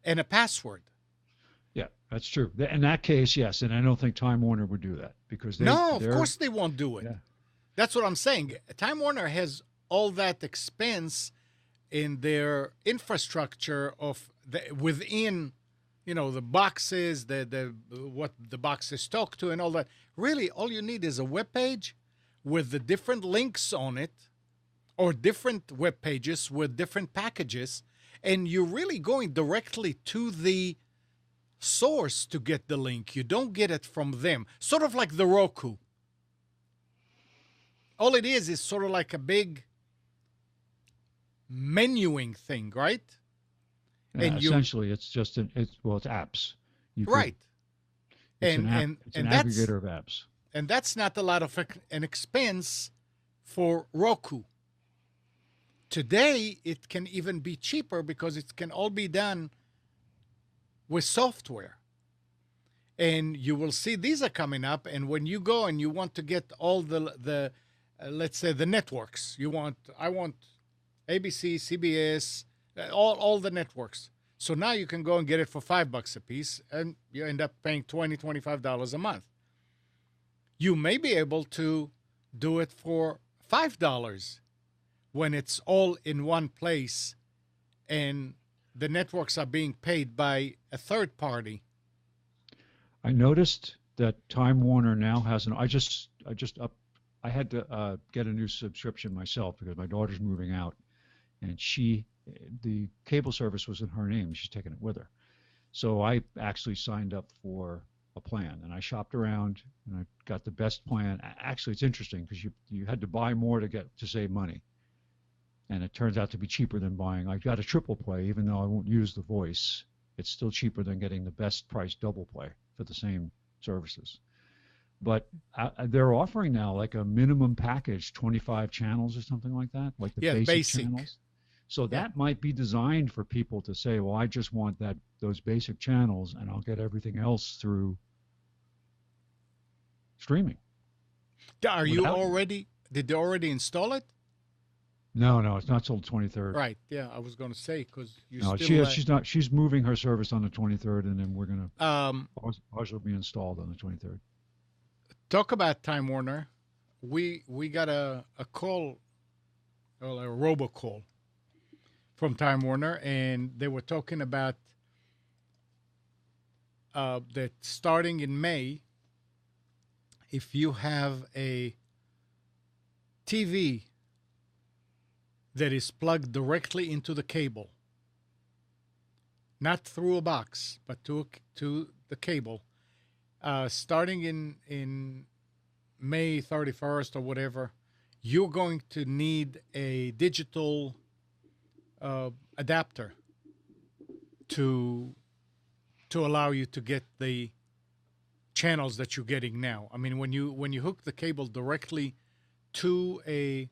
[SPEAKER 1] and a password.
[SPEAKER 4] Yeah, that's true. In that case, yes, and I don't think Time Warner would do that because
[SPEAKER 1] of course they won't do it.
[SPEAKER 4] Yeah.
[SPEAKER 1] That's what I'm saying. Time Warner has all that expense in their infrastructure within, the boxes, the what the boxes talk to, and all that. Really, all you need is a web page with the different links on it, or different web pages with different packages, and you're really going directly to the source to get the link. You don't get it from them. Sort of like the Roku. All it is sort of like a big menuing thing, right?
[SPEAKER 4] Yeah, and essentially, it's just it's apps.
[SPEAKER 1] Right.
[SPEAKER 4] It's an aggregator of apps.
[SPEAKER 1] And that's not a lot of an expense for Roku. Today, it can even be cheaper because it can all be done with software. And you will see these are coming up. And when you go and you want to get all the let's say the networks, I want ABC, CBS, all the networks. So now you can go and get it for $5 a piece, and you end up paying $20, $25 a month. You may be able to do it for $5 when it's all in one place and the networks are being paid by a third party.
[SPEAKER 4] I noticed that Time Warner now has I had to get a new subscription myself because my daughter's moving out, and the cable service was in her name. She's taking it with her. So I actually signed up for a plan, and I shopped around and I got the best plan. Actually, it's interesting because you had to buy more to save money. And it turns out to be cheaper than buying. I got a triple play, even though I won't use the voice. It's still cheaper than getting the best price double play for the same services. But they're offering now like a minimum package, 25 channels or something like that, like the basic channels. So that might be designed for people to say, well, I just want those basic channels, and I'll get everything else through streaming.
[SPEAKER 1] Did they already install it?
[SPEAKER 4] No, it's not till the 23rd.
[SPEAKER 1] Right. Yeah, I was going to say because
[SPEAKER 4] she's not. She's moving her service on the 23rd, and then we're going to ours will be installed on the 23rd.
[SPEAKER 1] Talk about Time Warner. We got a call, a robocall from Time Warner, and they were talking about that starting in May, if you have a TV that is plugged directly into the cable, not through a box, but to the cable, starting in May 31st or whatever, you're going to need a digital adapter to allow you to get the channels that you're getting now. I mean, when you hook the cable directly to a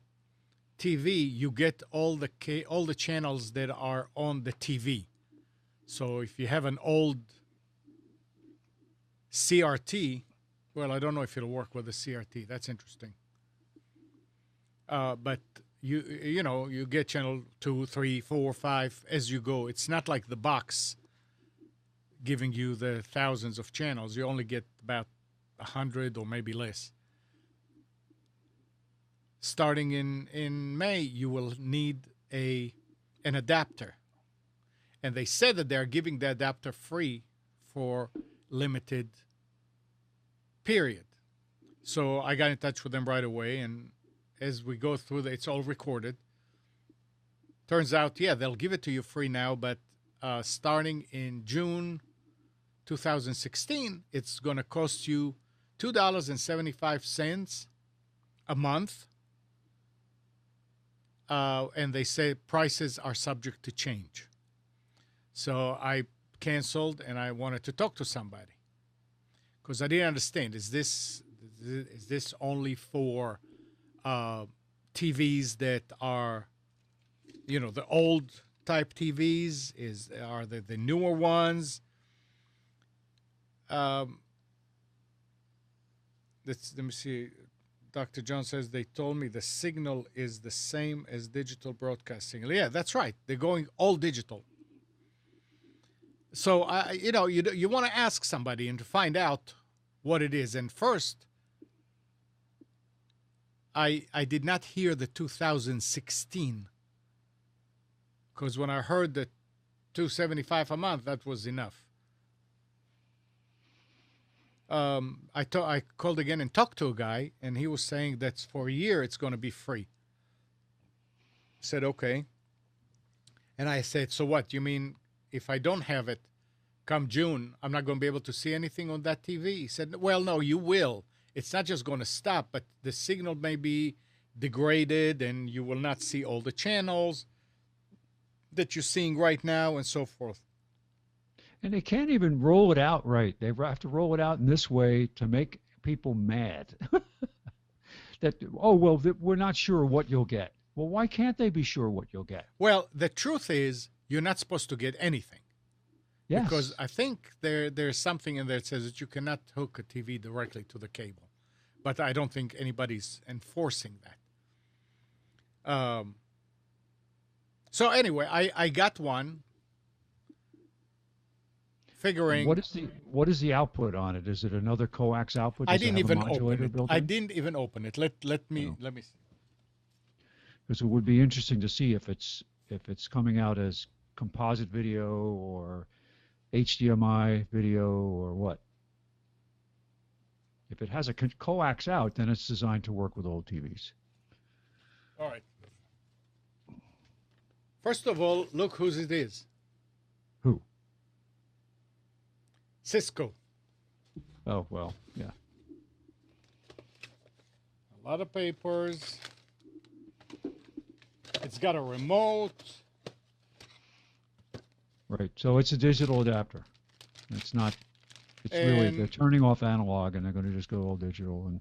[SPEAKER 1] TV, you get all the channels that are on the TV. So if you have an old CRT, well, I don't know if it'll work with a CRT. That's interesting. But you get channel 2, 3, 4, 5 as you go. It's not like the box giving you the thousands of channels. You only get about 100 or maybe less. Starting in May, you will need an adapter. And they said that they're giving the adapter free for limited period. So I got in touch with them right away, and as we go through it's all recorded. Turns out, they'll give it to you free now, but starting in June 2016, it's going to cost you $2.75 a month. And they say prices are subject to change. So I canceled, and I wanted to talk to somebody because I didn't understand. Is this only for TVs that are, the old type TVs? Are they the newer ones? Let me see. Dr. John says they told me the signal is the same as digital broadcast signal. Yeah, that's right. They're going all digital. So you want to ask somebody and to find out what it is. And first, I did not hear the 2016, because when I heard the $275 a month, that was enough. I called again and talked to a guy, and he was saying that for a year it's going to be free. I said, okay. And I said, so what? You mean if I don't have it come June, I'm not going to be able to see anything on that TV? He said, well, no, you will. It's not just going to stop, but the signal may be degraded and you will not see all the channels that you're seeing right now and so forth.
[SPEAKER 4] And they can't even roll it out right. They have to roll it out in this way to make people mad. We're not sure what you'll get. Well, why can't they be sure what you'll get?
[SPEAKER 1] Well, the truth is you're not supposed to get anything.
[SPEAKER 4] Yes.
[SPEAKER 1] Because I think there's something in there that says that you cannot hook a TV directly to the cable. But I don't think anybody's enforcing that. So anyway, I got one. Figuring
[SPEAKER 4] what is the output on it? Is it another coax output?
[SPEAKER 1] I didn't even open it. I didn't even open it. Let me see.
[SPEAKER 4] Because it would be interesting to see if it's coming out as composite video or HDMI video or what. If it has a coax out, then it's designed to work with old TVs.
[SPEAKER 1] All right. First of all, look whose it is.
[SPEAKER 4] Who?
[SPEAKER 1] Cisco.
[SPEAKER 4] Oh, well, yeah.
[SPEAKER 1] A lot of papers. It's got a remote.
[SPEAKER 4] Right. So it's a digital adapter. It's not. It's really they're turning off analog and they're going to just go all digital. And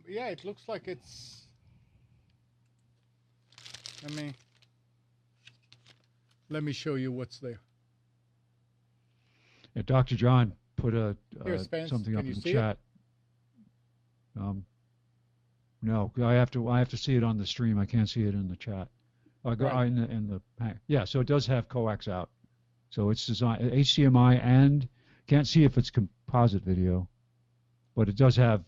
[SPEAKER 1] yeah, it looks like it's. Let me show you what's there.
[SPEAKER 4] Yeah, Dr. John put something up in the chat. No, I have to see it on the stream. I can't see it in the chat. Yeah, so it does have coax out. So it's designed HDMI and can't see if it's composite video, but it does have.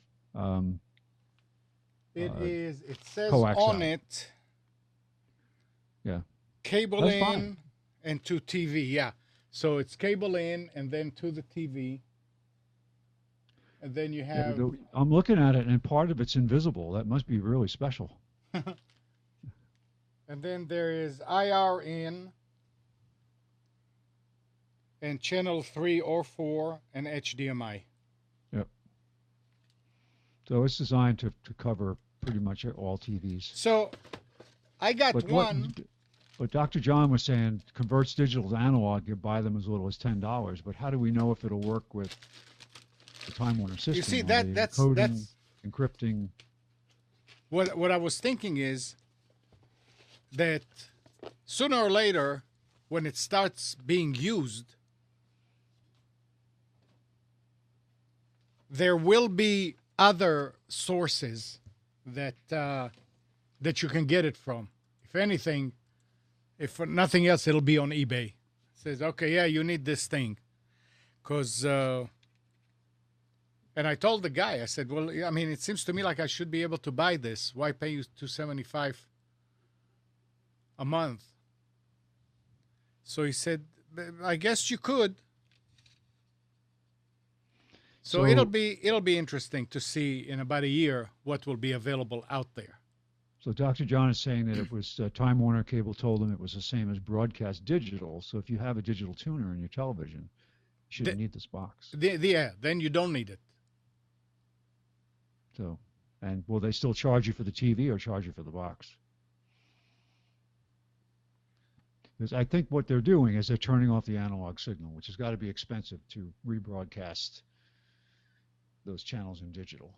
[SPEAKER 1] It says
[SPEAKER 4] coax
[SPEAKER 1] on
[SPEAKER 4] out.
[SPEAKER 1] it.
[SPEAKER 4] Yeah.
[SPEAKER 1] Cable
[SPEAKER 4] That's
[SPEAKER 1] in
[SPEAKER 4] fine.
[SPEAKER 1] and to TV. Yeah. So it's cable in and then to the TV. And then you have.
[SPEAKER 4] Yeah, I'm looking at it, and part of it's invisible. That must be really special.
[SPEAKER 1] And then there is IR in and channel 3 or 4 and HDMI.
[SPEAKER 4] Yep. So it's designed to cover pretty much all TVs.
[SPEAKER 1] So I got one.
[SPEAKER 4] But Dr. John was saying converts digital to analog. You buy them as little as $10. But how do we know if it'll work with the Time Warner system?
[SPEAKER 1] You see,
[SPEAKER 4] that's encrypting.
[SPEAKER 1] What I was thinking is that sooner or later, when it starts being used, there will be other sources that that you can get it from. If anything, if for nothing else, it'll be on eBay. It says, okay, yeah, you need this thing. Because, and I told the guy, I said, well, I mean, it seems to me like I should be able to buy this. Why pay you $275 a month? So he said, I guess you could. So it'll be interesting to see in about a year what will be available out there.
[SPEAKER 4] So Dr. John is saying that it was Time Warner Cable told him it was the same as broadcast digital. So if you have a digital tuner in your television, you shouldn't need this box.
[SPEAKER 1] Yeah, then you don't need it.
[SPEAKER 4] So, and will they still charge you for the TV or charge you for the box? Because I think what they're doing is they're turning off the analog signal, which has got to be expensive to rebroadcast those channels in digital,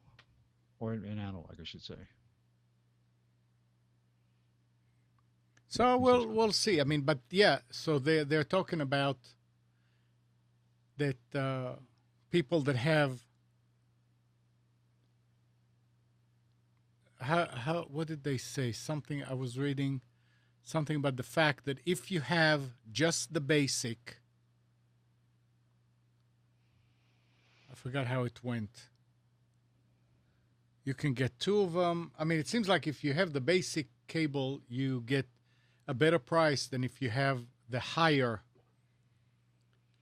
[SPEAKER 4] or in analog, I should say.
[SPEAKER 1] So we'll see. I mean, but yeah. So they're talking about that people that have how what did they say? Something I was reading something about the fact that if you have just the basic, I forgot how it went. You can get two of them. I mean, it seems like if you have the basic cable, you get a better price than if you have the higher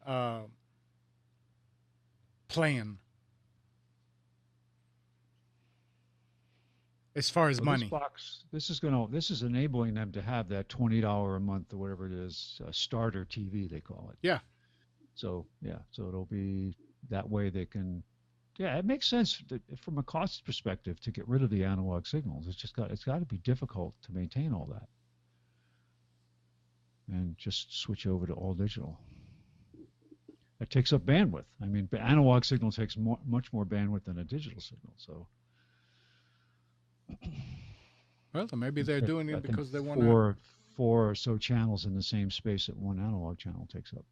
[SPEAKER 1] uh, plan as far as
[SPEAKER 4] So
[SPEAKER 1] money.
[SPEAKER 4] this is enabling them to have that $20 a month or whatever it is, starter TV they call it.
[SPEAKER 1] Yeah.
[SPEAKER 4] So yeah, so it'll be that way they can. Yeah, it makes sense from a cost perspective to get rid of the analog signals. It's got to be difficult to maintain all that, and just switch over to all digital. It takes up bandwidth. I mean, the analog signal takes much more bandwidth than a digital signal. So
[SPEAKER 1] Well, maybe they're doing
[SPEAKER 4] I
[SPEAKER 1] it
[SPEAKER 4] think
[SPEAKER 1] because they want to.
[SPEAKER 4] four or so channels in the same space that one analog channel takes up.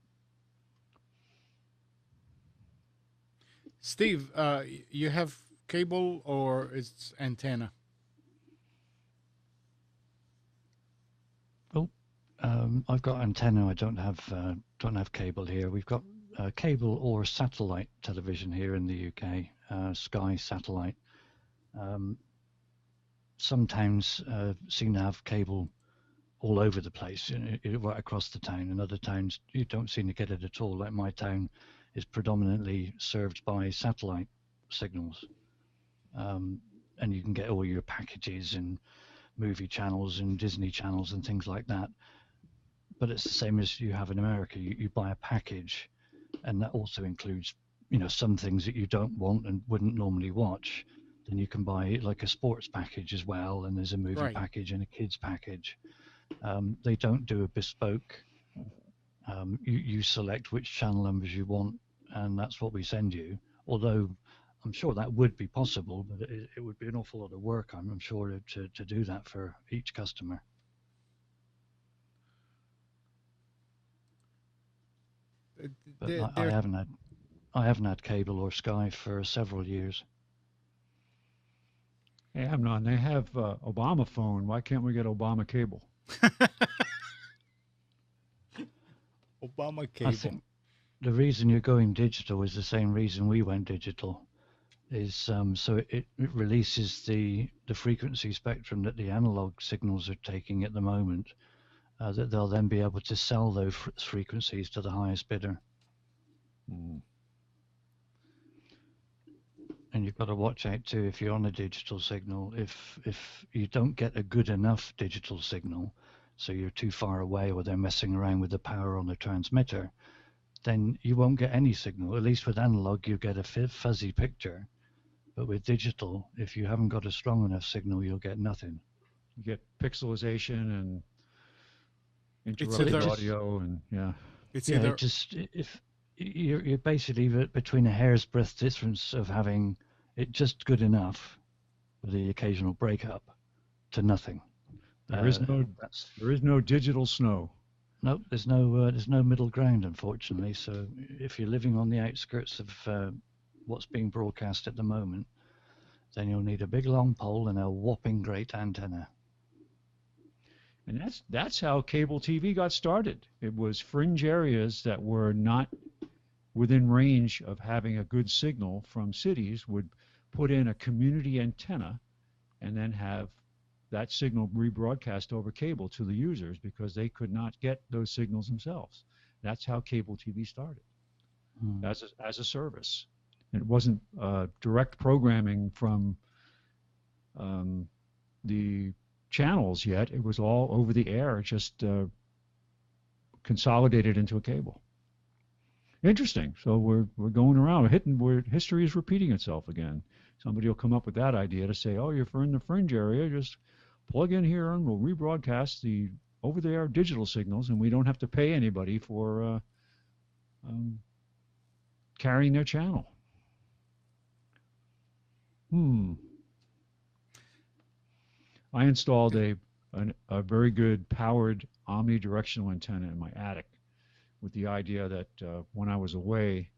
[SPEAKER 1] Steve, you have cable or it's antenna?
[SPEAKER 2] Oh, I've got antenna. I don't have cable here. We've got cable or satellite television here in the UK. Sky satellite. Some towns seem to have cable all over the place, right across the town, and other towns you don't seem to get it at all. Like my town is predominantly served by satellite signals, and you can get all your packages and movie channels and Disney channels and things like that. But it's the same as you have in America. You buy a package, and that also includes, some things that you don't want and wouldn't normally watch. Then you can buy like a sports package as well, and there's a movie
[SPEAKER 1] Right.
[SPEAKER 2] package and a kids package. They don't do a bespoke. You select which channel numbers you want, and that's what we send you. Although I'm sure that would be possible, but it would be an awful lot of work, I'm sure, to do that for each customer. But I haven't had cable or Sky for several years.
[SPEAKER 4] Hey, Amnon, they have Obama phone. Why can't we get Obama cable?
[SPEAKER 1] Obama
[SPEAKER 2] I
[SPEAKER 1] cable.
[SPEAKER 2] think the reason you're going digital is the same reason we went digital. Is so it releases the frequency spectrum that the analog signals are taking at the moment, that they'll then be able to sell those frequencies to the highest bidder. And you've got to watch out too, if you're on a digital signal, if you don't get a good enough digital signal, so you're too far away or they're messing around with the power on the transmitter, then you won't get any signal. At least with analog, you get a fuzzy picture. But with digital, if you haven't got a strong enough signal, you'll get nothing.
[SPEAKER 4] You get pixelization and
[SPEAKER 1] It's
[SPEAKER 4] interrupted
[SPEAKER 1] either-
[SPEAKER 4] audio, and yeah.
[SPEAKER 1] It's
[SPEAKER 2] Yeah,
[SPEAKER 1] either
[SPEAKER 2] if you're basically between a hair's breadth difference of having it just good enough with the occasional breakup to nothing.
[SPEAKER 4] There is no digital snow.
[SPEAKER 2] Nope, there's no middle ground, unfortunately. So if you're living on the outskirts of what's being broadcast at the moment, then you'll need a big long pole and a whopping great antenna.
[SPEAKER 4] And that's how cable TV got started. It was fringe areas that were not within range of having a good signal from cities would put in a community antenna and then have that signal rebroadcast over cable to the users because they could not get those signals themselves. That's how cable TV started, as a service. It wasn't direct programming from the channels yet. It was all over the air, just consolidated into a cable. Interesting. So we're going around, history is repeating itself again. Somebody will come up with that idea to say, oh, you're in the fringe area, just plug in here and we'll rebroadcast the over-the-air digital signals, and we don't have to pay anybody for carrying their channel. I installed a a very good powered omnidirectional antenna in my attic, with the idea that when I was away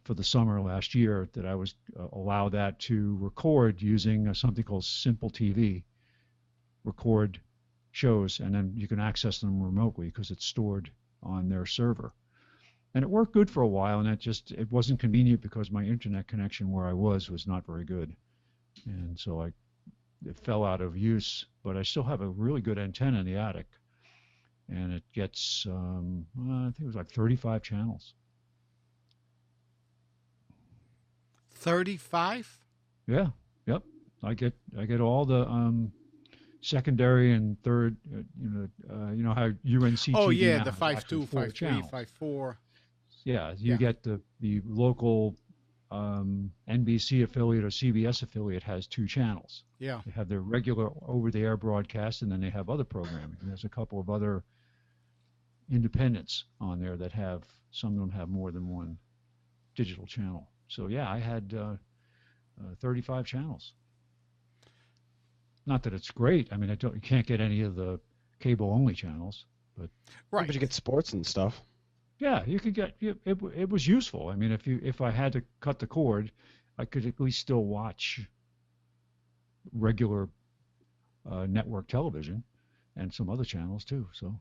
[SPEAKER 4] for the summer last year, that I was allow that to record using something called Simple TV, record shows, and then you can access them remotely because it's stored on their server. And it worked good for a while, and it wasn't convenient because my internet connection where I was not very good. And so it fell out of use, but I still have a really good antenna in the attic. And it gets, I think it was like 35 channels.
[SPEAKER 1] 35?
[SPEAKER 4] Yeah, yep. I get all the secondary and third, you know how UNCTV
[SPEAKER 1] Oh, yeah,
[SPEAKER 4] now
[SPEAKER 1] the
[SPEAKER 4] has actually
[SPEAKER 1] 5.2,
[SPEAKER 4] four
[SPEAKER 1] 5.3,
[SPEAKER 4] channels.
[SPEAKER 1] 5.4.
[SPEAKER 4] Yeah, you
[SPEAKER 1] Yeah.
[SPEAKER 4] get the local NBC affiliate or CBS affiliate has 2 channels.
[SPEAKER 1] Yeah.
[SPEAKER 4] They have their regular over-the-air broadcast, and then they have other programming. And there's a couple of other independents on there that have, some of them have more than one digital channel. So yeah, I had 35 channels. Not that it's great. I mean, you can't get any of the cable-only channels, but
[SPEAKER 1] Right.
[SPEAKER 3] But you get sports and stuff.
[SPEAKER 4] yeah, you could get it was useful. I mean, if I had to cut the cord, I could at least still watch regular network television and some other channels too. So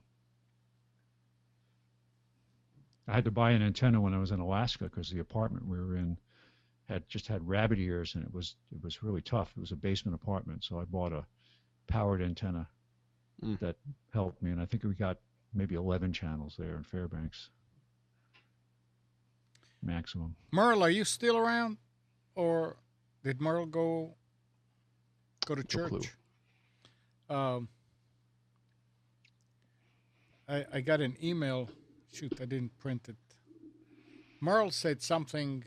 [SPEAKER 4] I had to buy an antenna when I was in Alaska because the apartment we were in had rabbit ears, and it was really tough. It was a basement apartment, so I bought a powered antenna that helped me, and I think we got maybe 11 channels there in Fairbanks maximum.
[SPEAKER 1] Merle, are you still around? Or did Merle go to church? I got an email. Shoot, I didn't print it. Merle said something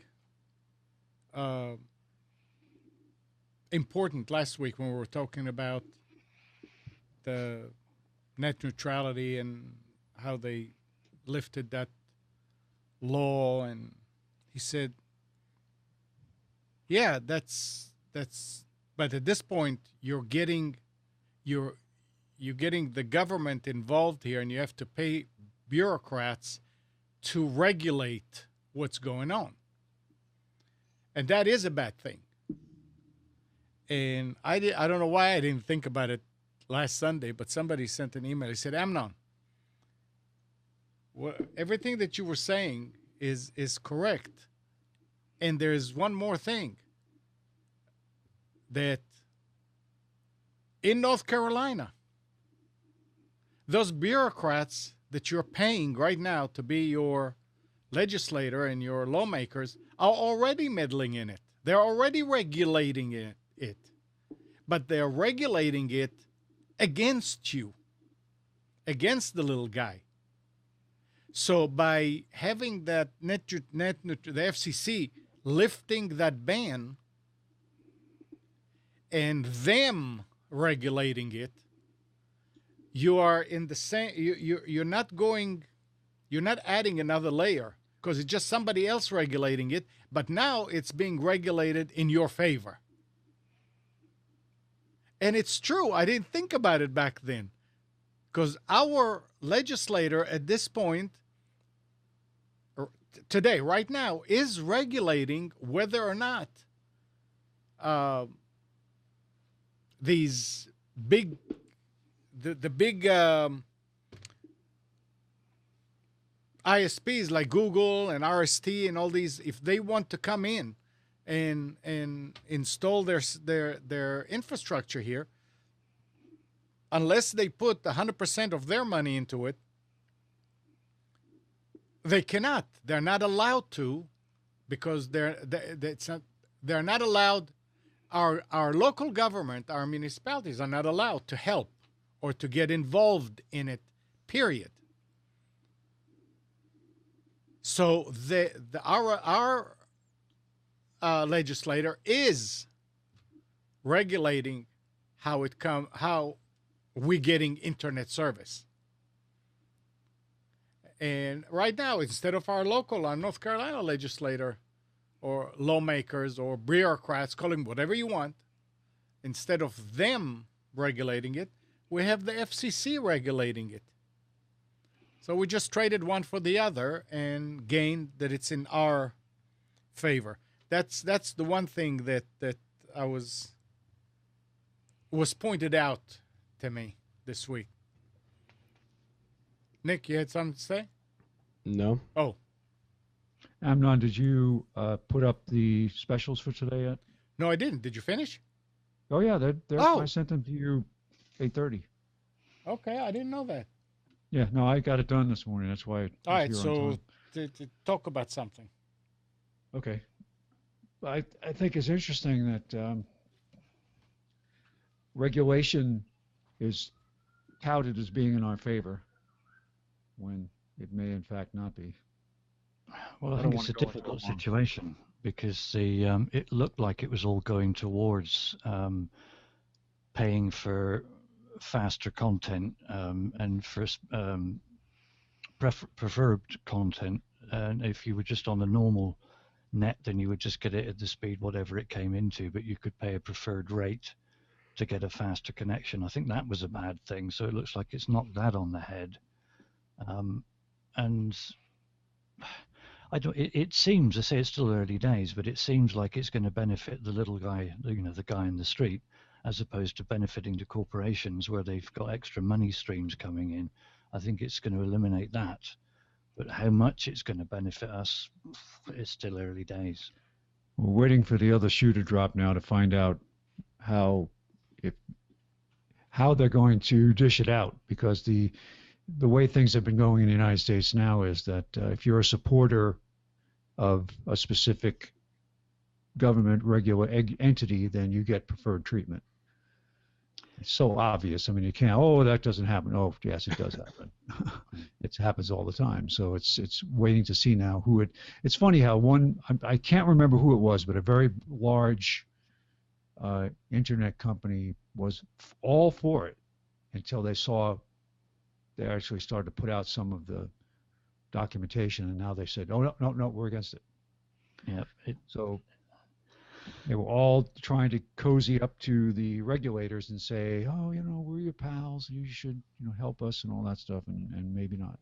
[SPEAKER 1] important last week when we were talking about the net neutrality and how they lifted that law, and he said, yeah, that's but at this point you're getting the government involved here, and you have to pay bureaucrats to regulate what's going on. And that is a bad thing. And I don't know why I didn't think about it last Sunday, but somebody sent an email. He said, Amnon, everything that you were saying is correct. And there's one more thing, that in North Carolina, those bureaucrats that you're paying right now to be your legislator and your lawmakers are already meddling in it. They're already regulating it. But they're regulating it against you, against the little guy. So by having that the FCC lifting that ban and them regulating it, you are in the same. You're not adding another layer, because it's just somebody else regulating it. But now it's being regulated in your favor. And it's true. I didn't think about it back then, because our legislator at this point, today, right now, is regulating whether or not these big, the big ISPs like Google and RST and all these, if they want to come in and install their infrastructure here, unless they put 100% of their money into it, they cannot. They're not allowed to, because they're not allowed. Our local government, our municipalities are not allowed to help or to get involved in it, period. So our legislator is regulating how we getting internet service. And right now, instead of our North Carolina legislator or lawmakers or bureaucrats, call them whatever you want, instead of them regulating it, we have the FCC regulating it. So we just traded one for the other and gained that it's in our favor. That's the one thing that I was pointed out to me this week. Nick, you had something to say?
[SPEAKER 3] No.
[SPEAKER 1] Oh,
[SPEAKER 4] Amnon, did you put up the specials for today yet?
[SPEAKER 1] no, I didn't. Did you finish?
[SPEAKER 4] Oh yeah,
[SPEAKER 1] Oh.
[SPEAKER 4] I sent them to you 8:30.
[SPEAKER 1] Okay, I didn't know that.
[SPEAKER 4] Yeah, no, I got it done this morning. That's why.
[SPEAKER 1] All right,
[SPEAKER 4] here on
[SPEAKER 1] so
[SPEAKER 4] time.
[SPEAKER 1] to talk about something.
[SPEAKER 4] Okay. I think it's interesting that regulation is touted as being in our favor when it may in fact not be.
[SPEAKER 2] Well,
[SPEAKER 4] I
[SPEAKER 2] I
[SPEAKER 4] don't
[SPEAKER 2] think it's
[SPEAKER 4] wanna
[SPEAKER 2] a
[SPEAKER 4] go into
[SPEAKER 2] difficult
[SPEAKER 4] it long.
[SPEAKER 2] situation because it looked like it was all going towards paying for faster content and for preferred content. And if you were just on the normal net, then you would just get it at the speed whatever it came into, but you could pay a preferred rate to get a faster connection. I think that was a bad thing. So it looks like it's knocked that on the head. And I don't. It seems, I say it's still early days, but it seems like it's going to benefit the little guy, the guy in the street, as opposed to benefiting the corporations where they've got extra money streams coming in. I think it's going to eliminate that. But how much it's going to benefit us, it's still early days.
[SPEAKER 4] We're waiting for the other shoe to drop now to find out how they're going to dish it out, because the way things have been going in the United States now is that if you're a supporter of a specific government regular entity, then you get preferred treatment. It's so obvious. I mean, you can't, oh, that doesn't happen. Oh, yes, it does happen. It happens all the time. So it's waiting to see now who it's funny how I can't remember who it was, but a very large internet company was all for it until they actually started to put out some of the documentation, and now they said, oh, no, we're against it.
[SPEAKER 2] Yeah.
[SPEAKER 4] So they were all trying to cozy up to the regulators and say, oh, we're your pals, you should, help us and all that stuff, and maybe not.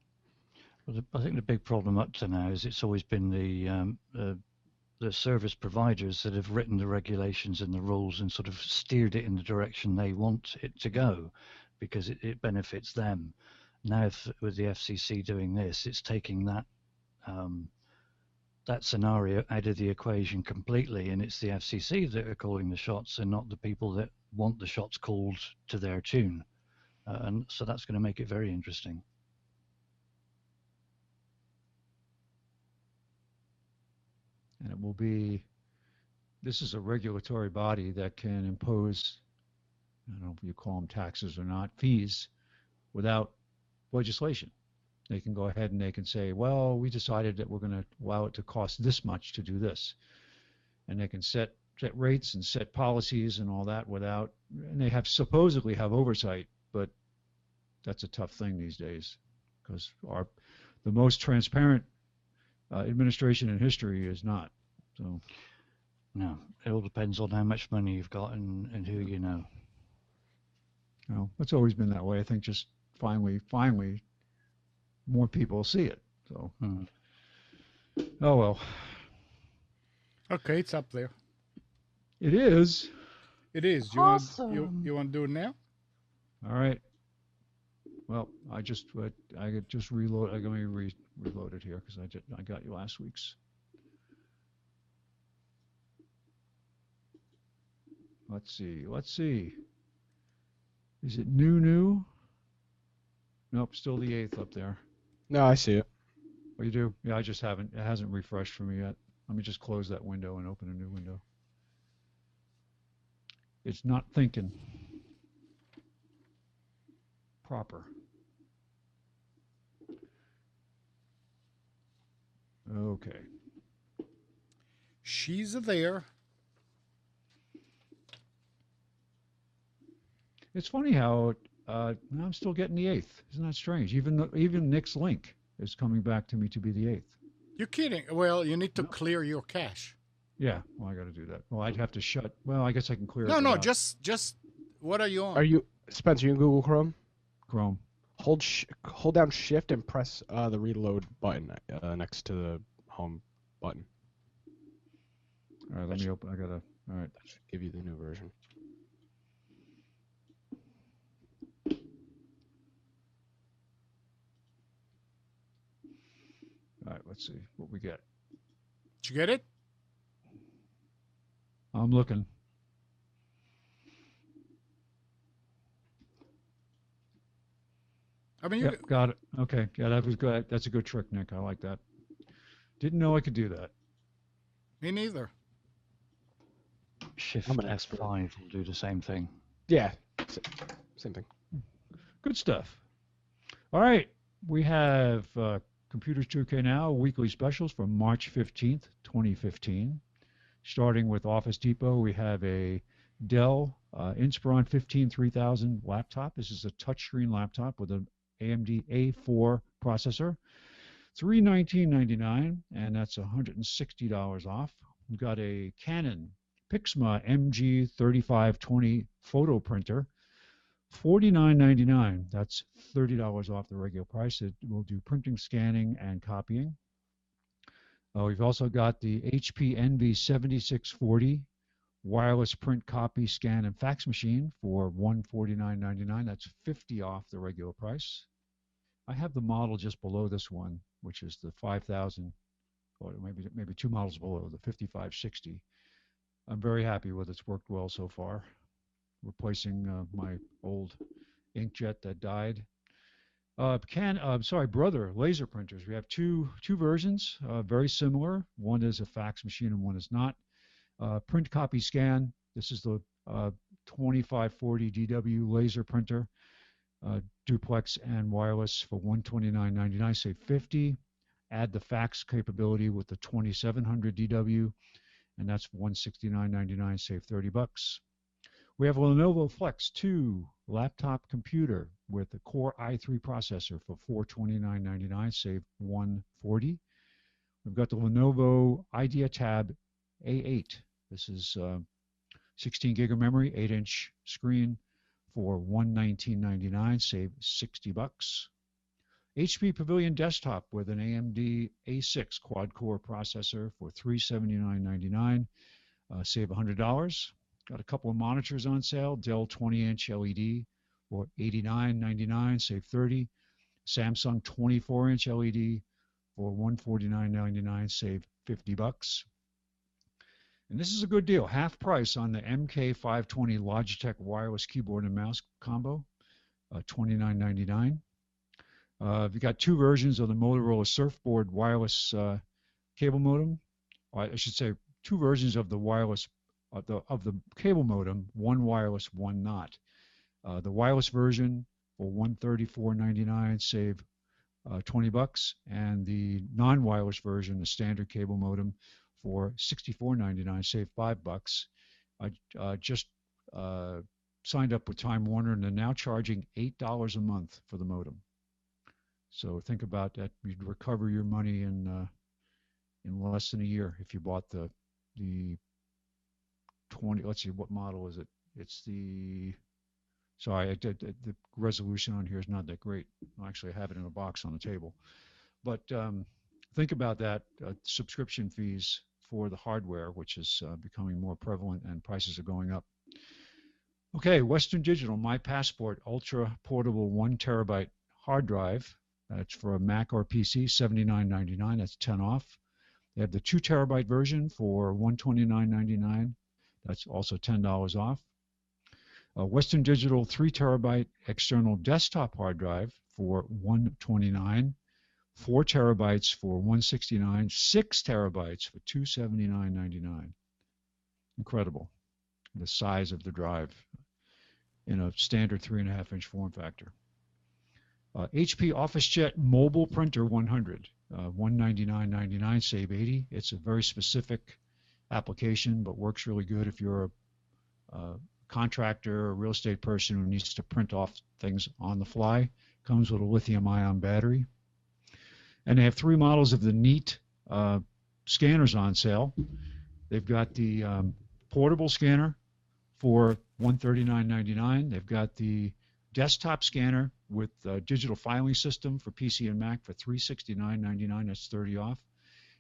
[SPEAKER 2] Well, I think the big problem up to now is it's always been the service providers that have written the regulations and the rules and sort of steered it in the direction they want it to go, because it benefits them. Now, with the FCC doing this, it's taking that that scenario out of the equation completely, and it's the FCC that are calling the shots and not the people that want the shots called to their tune. And so that's going to make it very interesting.
[SPEAKER 4] And it will be, this is a regulatory body that can impose, I don't know if you call them taxes or not, fees without legislation. They can go ahead and they can say, well, we decided that we're going to allow it to cost this much to do this. And they can set rates and set policies and all that without, and they supposedly have oversight, but that's a tough thing these days, because the most transparent administration in history is not. So
[SPEAKER 2] no, it all depends on how much money you've got and who you know.
[SPEAKER 4] It's always been that way. I think just finally more people see it. So oh well.
[SPEAKER 1] Okay, it's up there.
[SPEAKER 4] It is.
[SPEAKER 1] It is. You
[SPEAKER 2] Awesome.
[SPEAKER 1] you want to do it now?
[SPEAKER 4] All right. Well, I could just reload. I'm going to reload it here because I got you last week's. Let's see. Is it new? Nope, still the 8th up there.
[SPEAKER 3] No, I see it.
[SPEAKER 4] Oh, you do? Yeah, it hasn't refreshed for me yet. Let me just close that window and open a new window. It's not thinking proper. Okay.
[SPEAKER 1] She's there.
[SPEAKER 4] It's funny how I'm still getting the 8th. Isn't that strange? Even Nick's link is coming back to me to be the 8th.
[SPEAKER 1] You're kidding. Well, you need to clear your cache.
[SPEAKER 4] Yeah, well, I got to do that. Well, I'd have to shut. Well, I guess I can clear it.
[SPEAKER 1] No,
[SPEAKER 4] without-
[SPEAKER 1] just what are you on?
[SPEAKER 3] Are you Spencer, you in Google Chrome?
[SPEAKER 4] Chrome.
[SPEAKER 3] Hold down Shift and press the reload button next to the home button.
[SPEAKER 4] All right, let me open. I gotta. All right.
[SPEAKER 3] That should give you the new version.
[SPEAKER 4] All right, let's see what we get.
[SPEAKER 1] Did you get it?
[SPEAKER 4] I'm looking.
[SPEAKER 1] I mean,
[SPEAKER 4] Yep, got it. Okay, yeah, that was good. That's a good trick, Nick. I like that. Didn't know I could do that.
[SPEAKER 1] me neither.
[SPEAKER 2] Shift
[SPEAKER 3] I'm an expert.
[SPEAKER 2] F5 will do the same thing.
[SPEAKER 3] Yeah, same thing.
[SPEAKER 4] Good stuff. All right, we have Computers 2K Now weekly specials from March 15th, 2015. Starting with Office Depot, we have a Dell Inspiron 15-3000 laptop. This is a touchscreen laptop with an AMD A4 processor. $319.99, and that's $160 off. We've got a Canon Pixma MG3520 photo printer. $49.99. That's $30 off the regular price. It will do printing, scanning, and copying. We've also got the HP Envy 7640 wireless print, copy, scan, and fax machine for $149.99. That's $50 off the regular price. I have the model just below this one, which is the 5000, or maybe two models below, the 5560. I'm very happy with it. It's worked well so far. Replacing my old inkjet that died. Brother laser printers. We have two versions, very similar. One is a fax machine and one is not. Print, copy, scan. This is the 2540 DW laser printer, duplex and wireless for $129.99. Save $50. Add the fax capability with the 2700 DW, and that's $169.99. Save $30. We have a Lenovo Flex 2 laptop computer with a Core i3 processor for $429.99, save $140. We've got the Lenovo IdeaTab A8. This is 16 gig of memory, 8-inch screen for $119.99, save $60. HP Pavilion Desktop with an AMD A6 quad-core processor for $379.99, save $100. Got a couple of monitors on sale. Dell 20-inch LED for $89.99, save $30. Samsung 24-inch LED for $149.99, save $50. And this is a good deal. Half price on the MK520 Logitech wireless keyboard and mouse combo, $29.99. We've got two versions of the Motorola Surfboard wireless cable modem. I should say two versions of the wireless of the cable modem, one wireless, one not. The wireless version for $134.99, save $20, and the non-wireless version, the standard cable modem, for $64.99, save $5. I just signed up with Time Warner, and they're now charging $8 a month for the modem. So think about that. You'd recover your money in less than a year if you bought the 20. Let's see, what model is it? It's the. Sorry, the resolution on here is not that great. Actually, I have it in a box on the table. But think about that. Subscription fees for the hardware, which is becoming more prevalent, and prices are going up. Okay, Western Digital, My Passport Ultra Portable 1 terabyte hard drive. That's for a Mac or PC, $79.99. That's 10 off. They have the 2 terabyte version for $129.99. That's also $10 off. Western Digital 3 terabyte external desktop hard drive for $129. 4 terabytes for $169. 6 terabytes for $279.99. Incredible. The size of the drive in a standard 3.5-inch form factor. HP OfficeJet Mobile Printer 100, $199.99, save $80. It's a very specific application, but works really good if you're a contractor or real estate person who needs to print off things on the fly. Comes with a lithium-ion battery. And they have 3 models of the Neat scanners on sale. They've got the portable scanner for $139.99. They've got the desktop scanner with digital filing system for PC and Mac for $369.99. That's 30 off.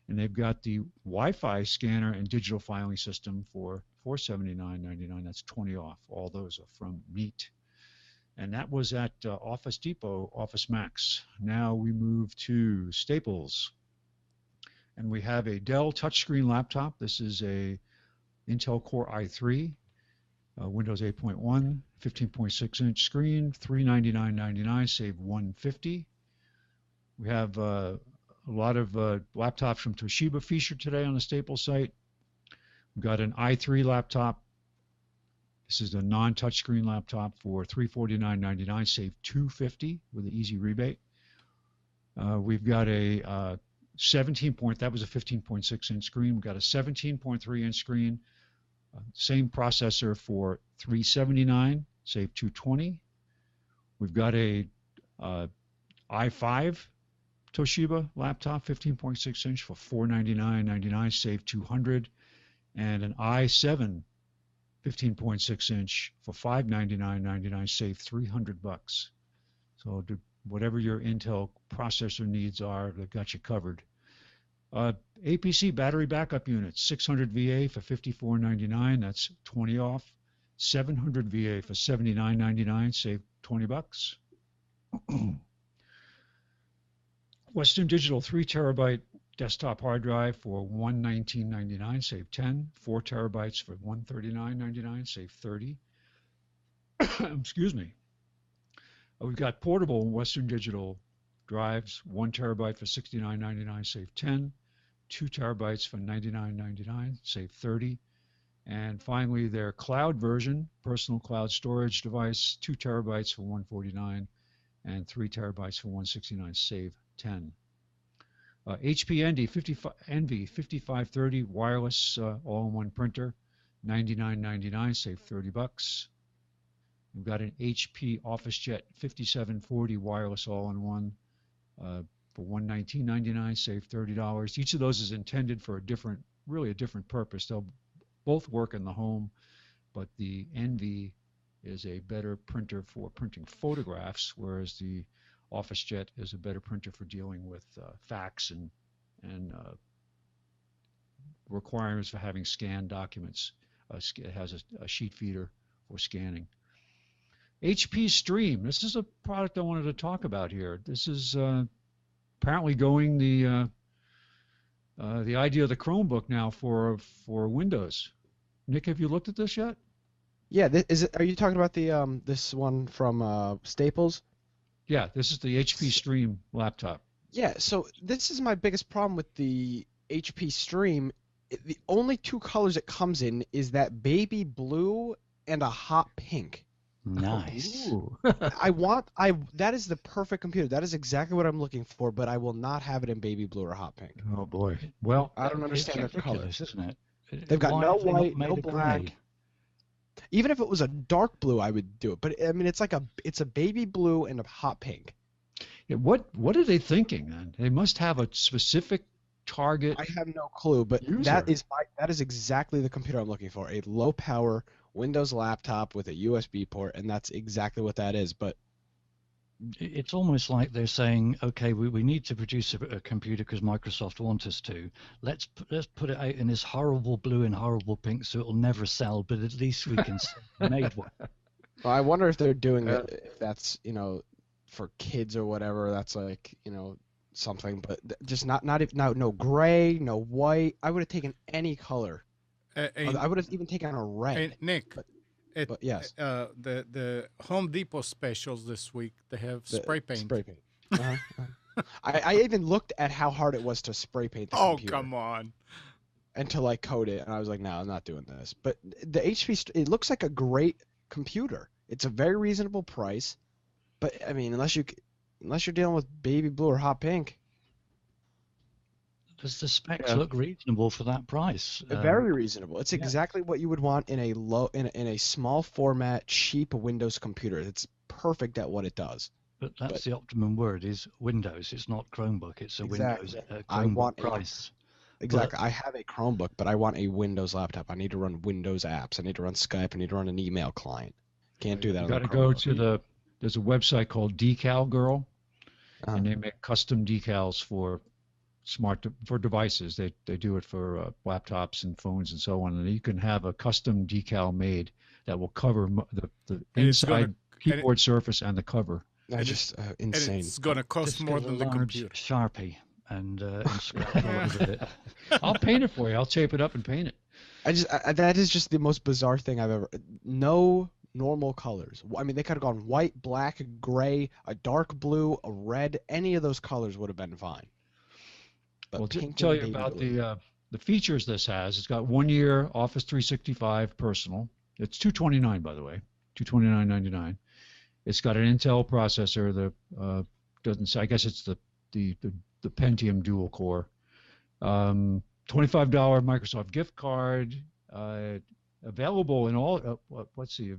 [SPEAKER 4] And they've got the Wi-Fi scanner and digital filing system for $479.99. That's 20 off. All those are from Neat. And that was at Office Depot, Office Max. Now we move to Staples. And we have a Dell touchscreen laptop. This is a Intel Core i3, Windows 8.1, 15.6-inch screen, $399.99, save $150. We have a lot of laptops from Toshiba featured today on the Staples site. We've got an i3 laptop. This is a non-touchscreen laptop for $349.99, save $250 with an easy rebate. We've got a 17 that was a 15.6-inch screen. We've got a 17.3-inch screen. Same processor for $379, save $220. We've got a i5 Toshiba laptop, 15.6-inch for $499.99, save $200, and an i7 15.6-inch for $599.99, save $300. So whatever your Intel processor needs are, they've got you covered. APC battery backup units, 600 VA for $54.99, that's 20 off. 700 VA for $79.99, save $20. Western Digital 3 terabyte desktop hard drive for $119.99, save 10. 4 terabytes for $139.99, save 30. Excuse me. We've got portable Western Digital drives, 1 terabyte for $69.99, save 10. 2 terabytes for $99.99, save 30. And finally, their cloud version, personal cloud storage device, 2 terabytes for $149, and 3 terabytes for $169, save 10. HP Envy 5530 wireless all-in-one printer, $99.99, save $30. We've got an HP OfficeJet 5740 wireless all-in-one for $119.99, save $30. Each of those is intended for a different purpose. They'll both work in the home, but the Envy is a better printer for printing photographs, whereas the OfficeJet is a better printer for dealing with fax and requirements for having scanned documents. It has a sheet feeder for scanning. HP Stream. This is a product I wanted to talk about here. This is apparently going the idea of the Chromebook now for Windows. Nick, have you looked at this yet?
[SPEAKER 3] Yeah, are you talking about the this one from Staples?
[SPEAKER 4] Yeah, this is the HP Stream laptop.
[SPEAKER 3] Yeah, so this is my biggest problem with the HP Stream. The only 2 colors it comes in is that baby blue and a hot pink.
[SPEAKER 2] Nice.
[SPEAKER 3] That is the perfect computer. That is exactly what I'm looking for, but I will not have it in baby blue or hot pink.
[SPEAKER 4] Oh boy. Well,
[SPEAKER 3] I don't understand their colors,
[SPEAKER 2] isn't it?
[SPEAKER 3] They've got no white, no black.
[SPEAKER 2] Gray?
[SPEAKER 3] Even if it was a dark blue, I would do it. But I mean, it's a baby blue and a hot pink.
[SPEAKER 4] Yeah, what are they thinking then? They must have a specific target.
[SPEAKER 3] I have no clue, but
[SPEAKER 4] user.
[SPEAKER 3] that is exactly the computer I'm looking for. A low power Windows laptop with a USB port, and that's exactly what that is. But
[SPEAKER 2] it's almost like they're saying, okay, we need to produce a computer because Microsoft wants us to. Let's put it out in this horrible blue and horrible pink so it'll never sell, but at least we can made one.
[SPEAKER 3] Well, I wonder if they're doing it, if that's, for kids or whatever, that's like, something, but just no gray, no white. I would have taken any color. I would have even taken a red.
[SPEAKER 1] Nick,
[SPEAKER 3] but yes.
[SPEAKER 1] The Home Depot specials this week, they have spray paint.
[SPEAKER 3] Spray paint. I even looked at how hard it was to spray paint the computer.
[SPEAKER 1] Come on.
[SPEAKER 3] And to coat it, and I was like, no, I'm not doing this. But the HP, it looks like a great computer. It's a very reasonable price, but I mean, unless you're dealing with baby blue or hot pink.
[SPEAKER 2] Does the specs look reasonable for that price?
[SPEAKER 3] Very reasonable. It's exactly what you would want in a small format, cheap Windows computer. It's perfect at what it does.
[SPEAKER 2] But that's the optimum word is Windows. It's not Chromebook. It's a Windows
[SPEAKER 3] Chromebook
[SPEAKER 2] price.
[SPEAKER 3] Exactly. I have a Chromebook, but I want a Windows laptop. I need to run Windows apps. I need to run Skype. I need to run an email client. Can't do that.
[SPEAKER 4] You got to go to there's a website called Decal Girl,
[SPEAKER 3] Uh-huh.
[SPEAKER 4] and they make custom decals for for devices. They do it for laptops and phones and so on. And you can have a custom decal made that will cover the
[SPEAKER 1] And it's gonna
[SPEAKER 4] inside keyboard surface and the cover.
[SPEAKER 3] That's just insane.
[SPEAKER 1] And it's gonna cost
[SPEAKER 2] Just
[SPEAKER 1] more
[SPEAKER 2] get a
[SPEAKER 1] than the
[SPEAKER 2] large
[SPEAKER 1] computer.
[SPEAKER 2] Sharpie and scratch all over it.
[SPEAKER 4] I'll paint it for you. I'll tape it up and paint it.
[SPEAKER 3] That is just the most bizarre thing I've ever. No normal colors. I mean, they could have gone white, black, gray, a dark blue, a red. Any of those colors would have been fine. But
[SPEAKER 4] Well, to
[SPEAKER 3] pink
[SPEAKER 4] tell
[SPEAKER 3] and
[SPEAKER 4] you
[SPEAKER 3] baby
[SPEAKER 4] about
[SPEAKER 3] blue.
[SPEAKER 4] the features this has, it's got 1 year Office 365 personal. It's $229, by the way, $229.99. It's got an Intel processor. Doesn't say. I guess it's the Pentium dual core. $25 Microsoft gift card. Available in all. Let's see.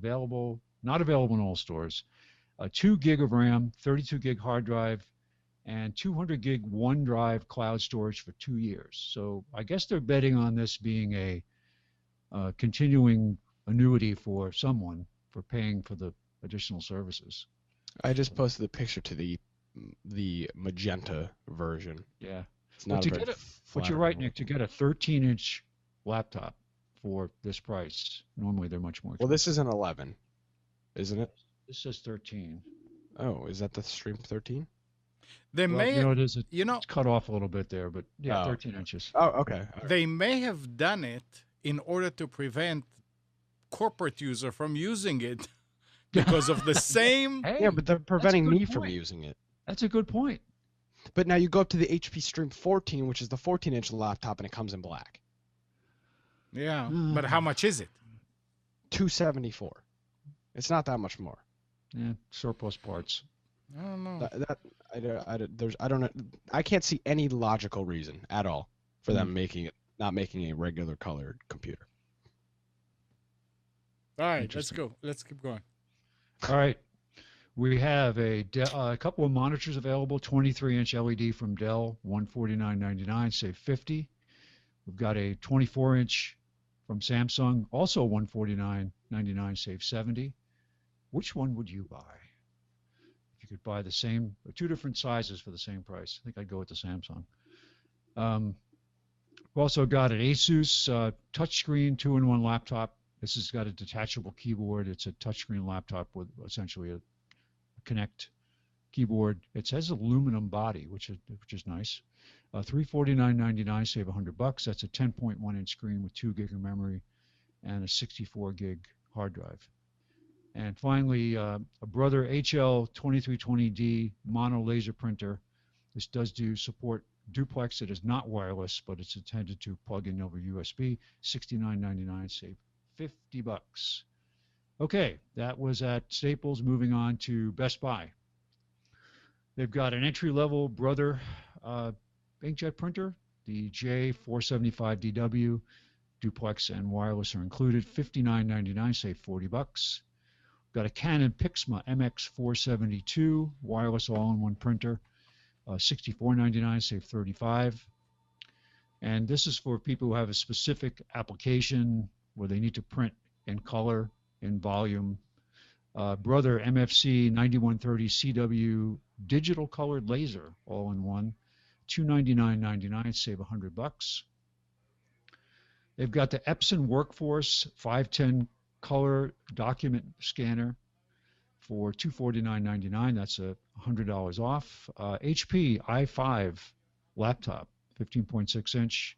[SPEAKER 4] Not available in all stores. 2 gig of RAM, 32 gig hard drive, and 200 gig OneDrive cloud storage for 2 years. So I guess they're betting on this being a continuing annuity for someone for paying for the additional services.
[SPEAKER 3] I just posted the picture to the magenta version.
[SPEAKER 4] Yeah.
[SPEAKER 3] It's not
[SPEAKER 4] But
[SPEAKER 3] a very
[SPEAKER 4] but you're
[SPEAKER 3] flattering
[SPEAKER 4] right,
[SPEAKER 3] one.
[SPEAKER 4] Nick. To get a 13-inch laptop for this price, normally they're much more expensive.
[SPEAKER 3] Well, this is an 11, isn't it?
[SPEAKER 4] This says 13.
[SPEAKER 3] Oh, is that the Stream 13?
[SPEAKER 1] They
[SPEAKER 4] Well,
[SPEAKER 1] may,
[SPEAKER 4] it's cut off a little bit there, but yeah,
[SPEAKER 3] Oh.
[SPEAKER 4] 13 inches.
[SPEAKER 3] Oh, okay. All right.
[SPEAKER 1] they may have done it in order to prevent corporate user from using it because of the same.
[SPEAKER 4] Hey,
[SPEAKER 3] Yeah, but they're preventing
[SPEAKER 4] good
[SPEAKER 3] me from
[SPEAKER 4] point.
[SPEAKER 3] using it.
[SPEAKER 4] That's a good point.
[SPEAKER 3] But now you go up to the HP Stream 14, which is the 14-inch laptop, and it comes in black.
[SPEAKER 1] Yeah, but how much is it?
[SPEAKER 3] $274. It's not that much more.
[SPEAKER 4] Yeah, surplus parts.
[SPEAKER 1] I don't know.
[SPEAKER 3] I don't know. I can't see any logical reason at all for them not making a regular colored computer.
[SPEAKER 1] All right, let's
[SPEAKER 4] Interesting.
[SPEAKER 1] go. Let's keep going.
[SPEAKER 4] All right. We have a couple of monitors available, 23-inch LED from Dell, $149.99, save $50. We've got a 24-inch from Samsung, also $149.99, save $70. Which one would you buy? If you could buy the same, 2 different sizes for the same price, I think I'd go with the Samsung. We've also got an Asus touchscreen 2-in-1 laptop. This has got a detachable keyboard. It's a touchscreen laptop with essentially a Connect keyboard. It says aluminum body, which is nice. $349.99, save $100. That's a 10.1-inch screen with 2 gig of memory and a 64 gig hard drive. And finally, a Brother HL2320D mono laser printer. This does support duplex. It is not wireless, but it's intended to plug in over USB. $69.99, save $50. Okay, that was at Staples. Moving on to Best Buy. They've got an entry-level Brother inkjet printer, the J475DW. Duplex and wireless are included. $59.99, save $40. Got a Canon Pixma MX472 wireless all-in-one printer. $64.99, save $35. And this is for people who have a specific application where they need to print in color, in volume. Brother MFC 9130 CW digital colored laser all-in-one. $299.99, save $100. They've got the Epson Workforce 510 color document scanner for $249.99. That's $100 off. HP i5 laptop, 15.6 inch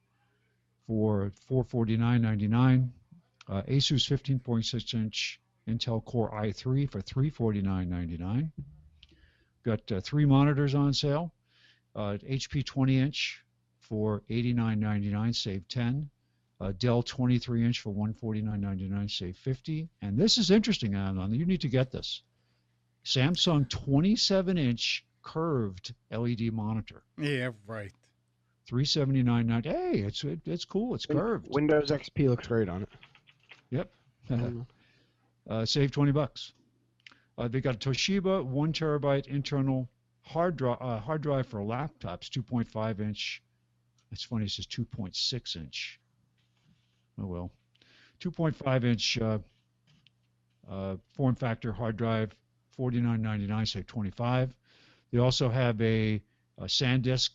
[SPEAKER 4] for $449.99. Asus 15.6 inch Intel Core i3 for $349.99. Got 3 monitors on sale. HP 20 inch for $89.99, save $10. Dell 23 inch for $149.99, save $50. And this is interesting, Alan. You need to get this. Samsung 27 inch curved LED monitor.
[SPEAKER 1] Yeah, right.
[SPEAKER 4] $379.99. Hey, it's cool. It's curved.
[SPEAKER 3] Windows XP looks great on it.
[SPEAKER 4] Yep.
[SPEAKER 3] Mhm.
[SPEAKER 4] Save $20. They got a Toshiba 1 terabyte internal hard drive for laptops, 2.5 inch. It's funny, it says 2.6 inch. Oh well. 2.5 inch form factor hard drive $49.99, save 25. They also have a SanDisk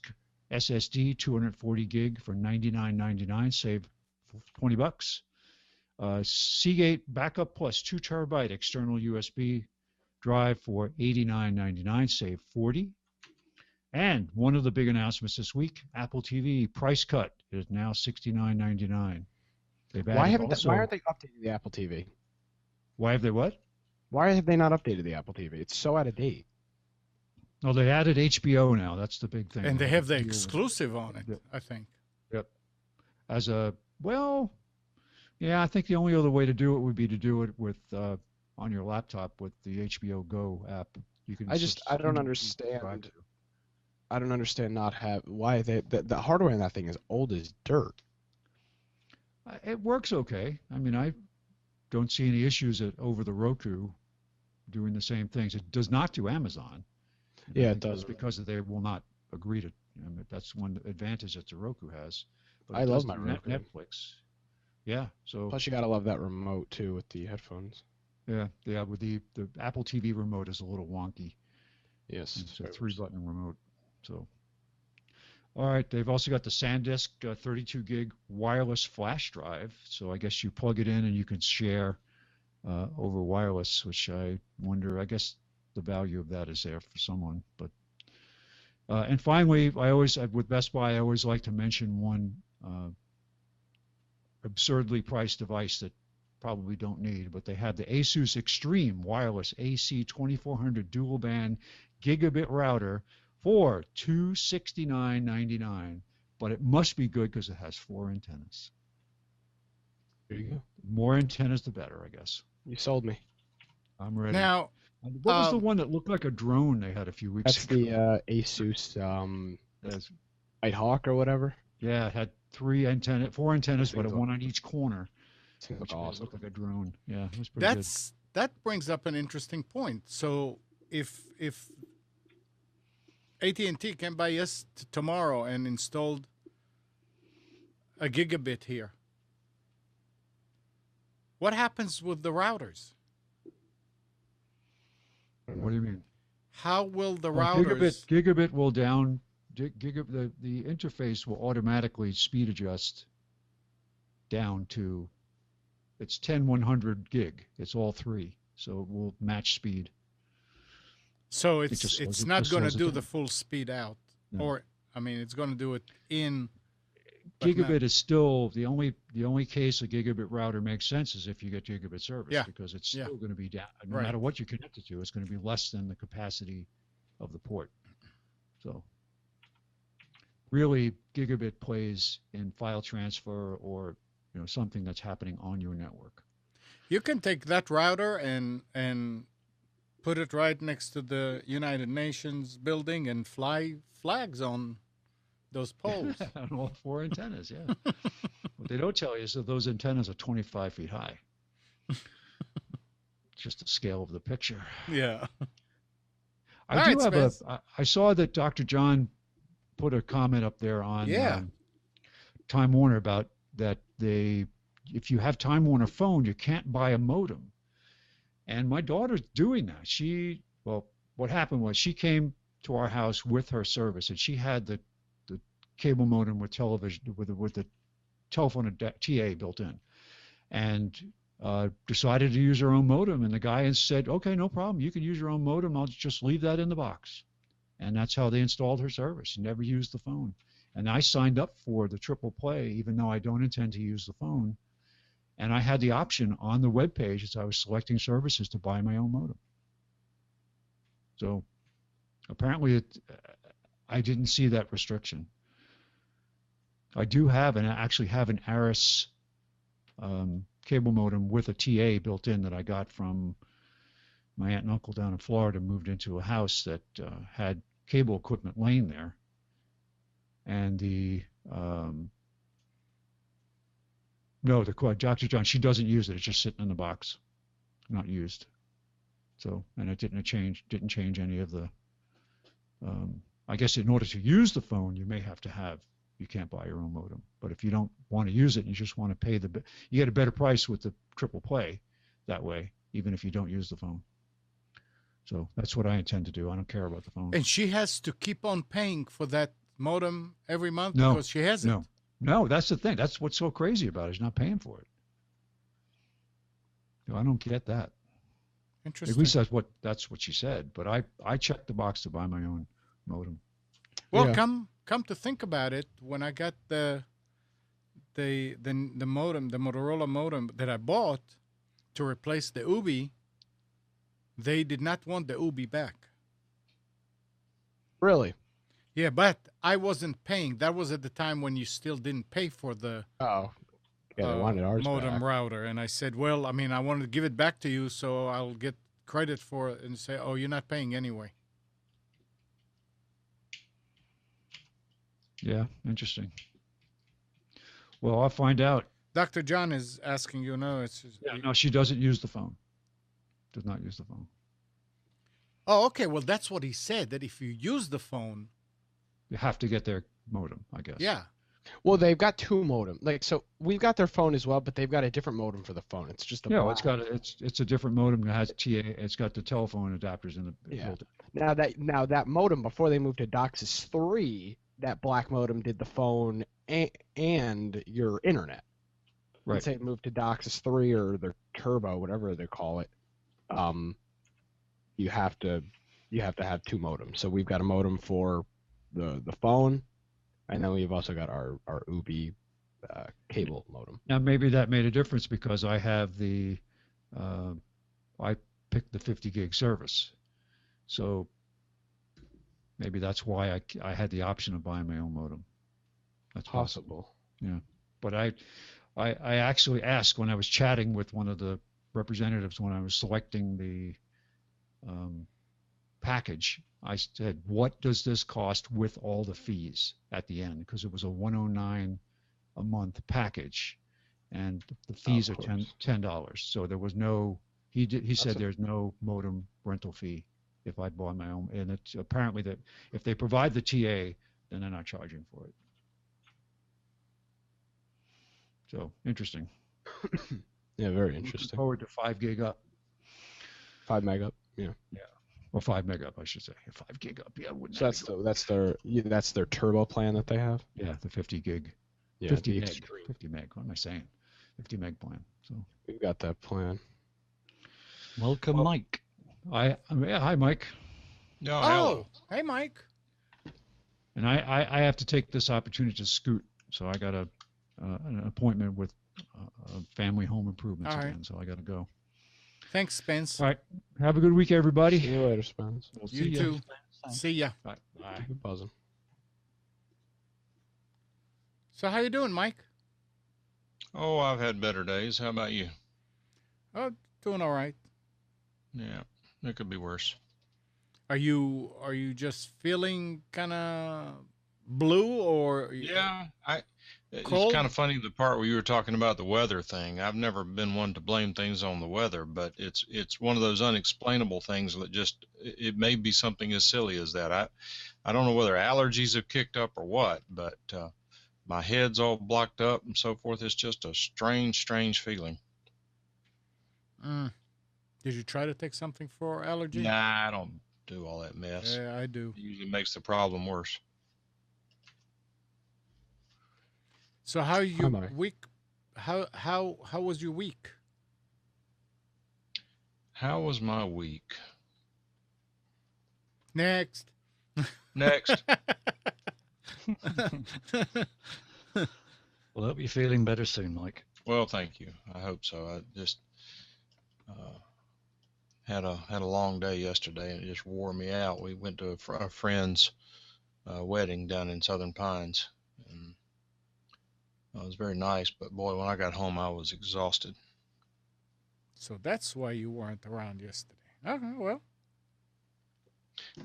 [SPEAKER 4] SSD 240 gig for $99.99, save 20 bucks. Seagate Backup Plus 2 terabyte external USB drive for $89.99, save 40. And one of the big announcements this week, Apple TV price cut is now $69.99.
[SPEAKER 3] Why aren't they updating the Apple TV?
[SPEAKER 4] Why have they what?
[SPEAKER 3] Why have they not updated the Apple TV? It's so out of date.
[SPEAKER 4] Oh, they added HBO now. That's the big thing.
[SPEAKER 1] And they have the exclusive on it,
[SPEAKER 4] Yep.
[SPEAKER 1] I think.
[SPEAKER 4] Yep. Yeah, I think the only other way to do it would be to do it with on your laptop with the HBO Go app. You can.
[SPEAKER 3] I don't understand. I don't understand why the hardware in that thing is old as dirt.
[SPEAKER 4] It works okay. I mean, I don't see any issues over the Roku doing the same things. It does not do Amazon.
[SPEAKER 3] Yeah, it does.
[SPEAKER 4] Because they will not agree to. I mean, that's one advantage that the Roku has. But
[SPEAKER 3] I love my Roku.
[SPEAKER 4] Netflix. Yeah. So.
[SPEAKER 3] Plus, you gotta love that remote too with the headphones.
[SPEAKER 4] Yeah. With the Apple TV remote is a little wonky.
[SPEAKER 3] Yes.
[SPEAKER 4] It's a 3-button remote. So. All right. They've also got the SanDisk 32 gig wireless flash drive. So I guess you plug it in and you can share over wireless, which I wonder. I guess the value of that is there for someone. But and finally, with Best Buy, I always like to mention one absurdly priced device that probably don't need, but they have the Asus Extreme Wireless AC 2400 dual band gigabit router for $269.99, but it must be good because it has 4 antennas.
[SPEAKER 3] There you go.
[SPEAKER 4] More antennas, the better, I guess.
[SPEAKER 3] You sold me.
[SPEAKER 4] I'm ready.
[SPEAKER 1] Now,
[SPEAKER 4] what was the one that looked like a drone they had a few weeks ago?
[SPEAKER 3] That's the Asus Nighthawk or whatever.
[SPEAKER 4] Yeah, it had 4 antennas, but one on each corner.
[SPEAKER 3] Seems
[SPEAKER 4] Which
[SPEAKER 3] awesome.
[SPEAKER 4] looked like a drone. Yeah, it was pretty good.
[SPEAKER 1] that brings up an interesting point. So if AT&T can buy us tomorrow and installed a gigabit here, what happens with the routers?
[SPEAKER 4] What do you mean?
[SPEAKER 1] How will the routers?
[SPEAKER 4] Gigabit will the interface will automatically speed adjust down to it's 10/100 gig. It's all 3, so it will match speed.
[SPEAKER 1] So it's not going to do the full speed out,
[SPEAKER 4] No.
[SPEAKER 1] or I mean, it's going to do it in.
[SPEAKER 4] Gigabit is still the only case a gigabit router makes sense is if you get gigabit service,
[SPEAKER 1] Yeah.
[SPEAKER 4] because it's still going to be down. No
[SPEAKER 1] Right.
[SPEAKER 4] matter what you connect it to, it's going to be less than the capacity of the port. So really, gigabit plays in file transfer or something that's happening on your network.
[SPEAKER 1] You can take that router and put it right next to the United Nations building and fly flags on those poles.
[SPEAKER 4] On all 4 antennas, yeah. What they don't tell you is that those antennas are 25 feet high. Just the scale of the picture.
[SPEAKER 1] Yeah.
[SPEAKER 4] I saw that Dr. John put a comment up there on Time Warner about that if you have Time Warner phone, you can't buy a modem. And my daughter's doing that. What happened was she came to our house with her service, and she had the cable modem with television with the telephone TA built in, and decided to use her own modem. And the guy said, "Okay, no problem. You can use your own modem. I'll just leave that in the box." And that's how they installed her service. She never used the phone. And I signed up for the triple play, even though I don't intend to use the phone. And I had the option on the web page as I was selecting services to buy my own modem. So apparently I didn't see that restriction. I do actually have an Aris cable modem with a TA built in that I got from my aunt and uncle down in Florida. Moved into a house that had cable equipment laying there. And Dr. John, she doesn't use it. It's just sitting in the box, not used. So, and it didn't change any of the, I guess in order to use the phone, you can't buy your own modem. But if you don't want to use it, and you just want to pay you get a better price with the triple play that way, even if you don't use the phone. So that's what I intend to do. I don't care about the phone.
[SPEAKER 1] And she has to keep on paying for that modem every month
[SPEAKER 4] No,
[SPEAKER 1] because she has it.
[SPEAKER 4] No, that's the thing. That's what's so crazy about it. She's not paying for it. I don't get that.
[SPEAKER 1] Interesting.
[SPEAKER 4] At least that's what she said. But I checked the box to buy my own modem.
[SPEAKER 1] Well,
[SPEAKER 3] Yeah.
[SPEAKER 1] come to think about it, when I got the modem, the Motorola modem that I bought to replace the Ubi, they did not want the Ubi back.
[SPEAKER 3] Really?
[SPEAKER 1] Yeah, but I wasn't paying. That was at the time when you still didn't pay for the
[SPEAKER 3] Oh. Yeah, they wanted ours
[SPEAKER 1] modem
[SPEAKER 3] back.
[SPEAKER 1] router. And I said, well, I mean, I wanted to give it back to you, so I'll get credit for it, and say, oh, you're not paying anyway.
[SPEAKER 4] Yeah, interesting. Well, I'll find out.
[SPEAKER 1] Dr. John is asking you, no,
[SPEAKER 4] No, she doesn't use the phone. Does not use the phone.
[SPEAKER 1] Oh, okay. Well, that's what he said, that if you use the phone,
[SPEAKER 4] You have to get their modem, I guess.
[SPEAKER 1] yeah.
[SPEAKER 3] Well, they've got two modem. Like, so we've got their phone as well, but they've got a different modem for the phone. It's just a
[SPEAKER 4] Yeah, well,
[SPEAKER 3] black.
[SPEAKER 4] it's a different modem that has TA. It's got the telephone adapters in the
[SPEAKER 3] Yeah.
[SPEAKER 4] built in.
[SPEAKER 3] Now that modem, before they moved to DOCSIS 3, that black modem did the phone and your internet.
[SPEAKER 4] Right.
[SPEAKER 3] Let's say it moved to DOCSIS 3 or their Turbo, whatever they call it. You have to have two modems. So we've got a modem for the phone, and then we've also got our Ubi cable modem.
[SPEAKER 4] Now maybe that made a difference because I have I picked the 50 gig service, so maybe that's why I had the option of buying my own modem. That's possible. Yeah, but I actually asked when I was chatting with one of the representatives when I was selecting the package. I said, "What does this cost with all the fees at the end?" Because it was a $109 a month package, and the fees are $10. So there was no. He said there's no modem rental fee if I bought my own, and it's apparently that if they provide the TA, then they're not charging for it. So interesting.
[SPEAKER 3] Yeah, very
[SPEAKER 4] Looking
[SPEAKER 3] interesting.
[SPEAKER 4] forward to 5 gig up.
[SPEAKER 3] 5 meg up. Yeah.
[SPEAKER 4] Or 5 meg up, I should say. 5 gig up. Yeah, wouldn't
[SPEAKER 3] So that's their turbo plan that they have.
[SPEAKER 4] Yeah, the 50 gig.
[SPEAKER 3] Yeah,
[SPEAKER 4] 50
[SPEAKER 3] the
[SPEAKER 4] meg.
[SPEAKER 3] extreme.
[SPEAKER 4] 50 meg. What am I saying? 50 meg plan. So
[SPEAKER 3] We've got that plan.
[SPEAKER 2] Welcome,
[SPEAKER 4] Well,
[SPEAKER 2] Mike.
[SPEAKER 4] hi Mike.
[SPEAKER 5] No,
[SPEAKER 1] Oh, hey, Mike.
[SPEAKER 4] And I have to take this opportunity to scoot. So I got an appointment with family home improvements
[SPEAKER 1] All right.
[SPEAKER 4] again. So I got to go.
[SPEAKER 1] Thanks, Spence.
[SPEAKER 4] All right. Have a good week, everybody.
[SPEAKER 3] See you later, Spence.
[SPEAKER 4] We'll
[SPEAKER 1] You
[SPEAKER 4] see ya.
[SPEAKER 1] too. See ya.
[SPEAKER 4] Bye. Bye.
[SPEAKER 3] Keep it buzzing.
[SPEAKER 1] So how you doing, Mike?
[SPEAKER 5] Oh, I've had better days. How about you?
[SPEAKER 1] Oh, doing all right.
[SPEAKER 5] Yeah, it could be worse.
[SPEAKER 1] Are you just feeling kind of blue, or
[SPEAKER 5] Yeah, it's
[SPEAKER 1] Cold?
[SPEAKER 5] kind of funny the part where you were talking about the weather thing. I've never been one to blame things on the weather, but it's one of those unexplainable things that just it may be something as silly as that. I don't know whether allergies have kicked up or what, but my head's all blocked up and so forth. It's just a strange feeling.
[SPEAKER 1] Did you try to take something for allergy?
[SPEAKER 5] Nah, I don't do all that mess.
[SPEAKER 1] Yeah, I do.
[SPEAKER 5] It usually makes the problem worse.
[SPEAKER 1] So how you
[SPEAKER 3] Mike.
[SPEAKER 1] week? How was your week?
[SPEAKER 5] How was my week?
[SPEAKER 1] Next.
[SPEAKER 5] Next.
[SPEAKER 2] Well, hope you're feeling better soon, Mike.
[SPEAKER 5] Well, thank you. I hope so. I just had a long day yesterday, and it just wore me out. We went to a friend's wedding down in Southern Pines, and it was very nice. But boy, when I got home, I was exhausted.
[SPEAKER 1] So that's why you weren't around yesterday. Okay, well.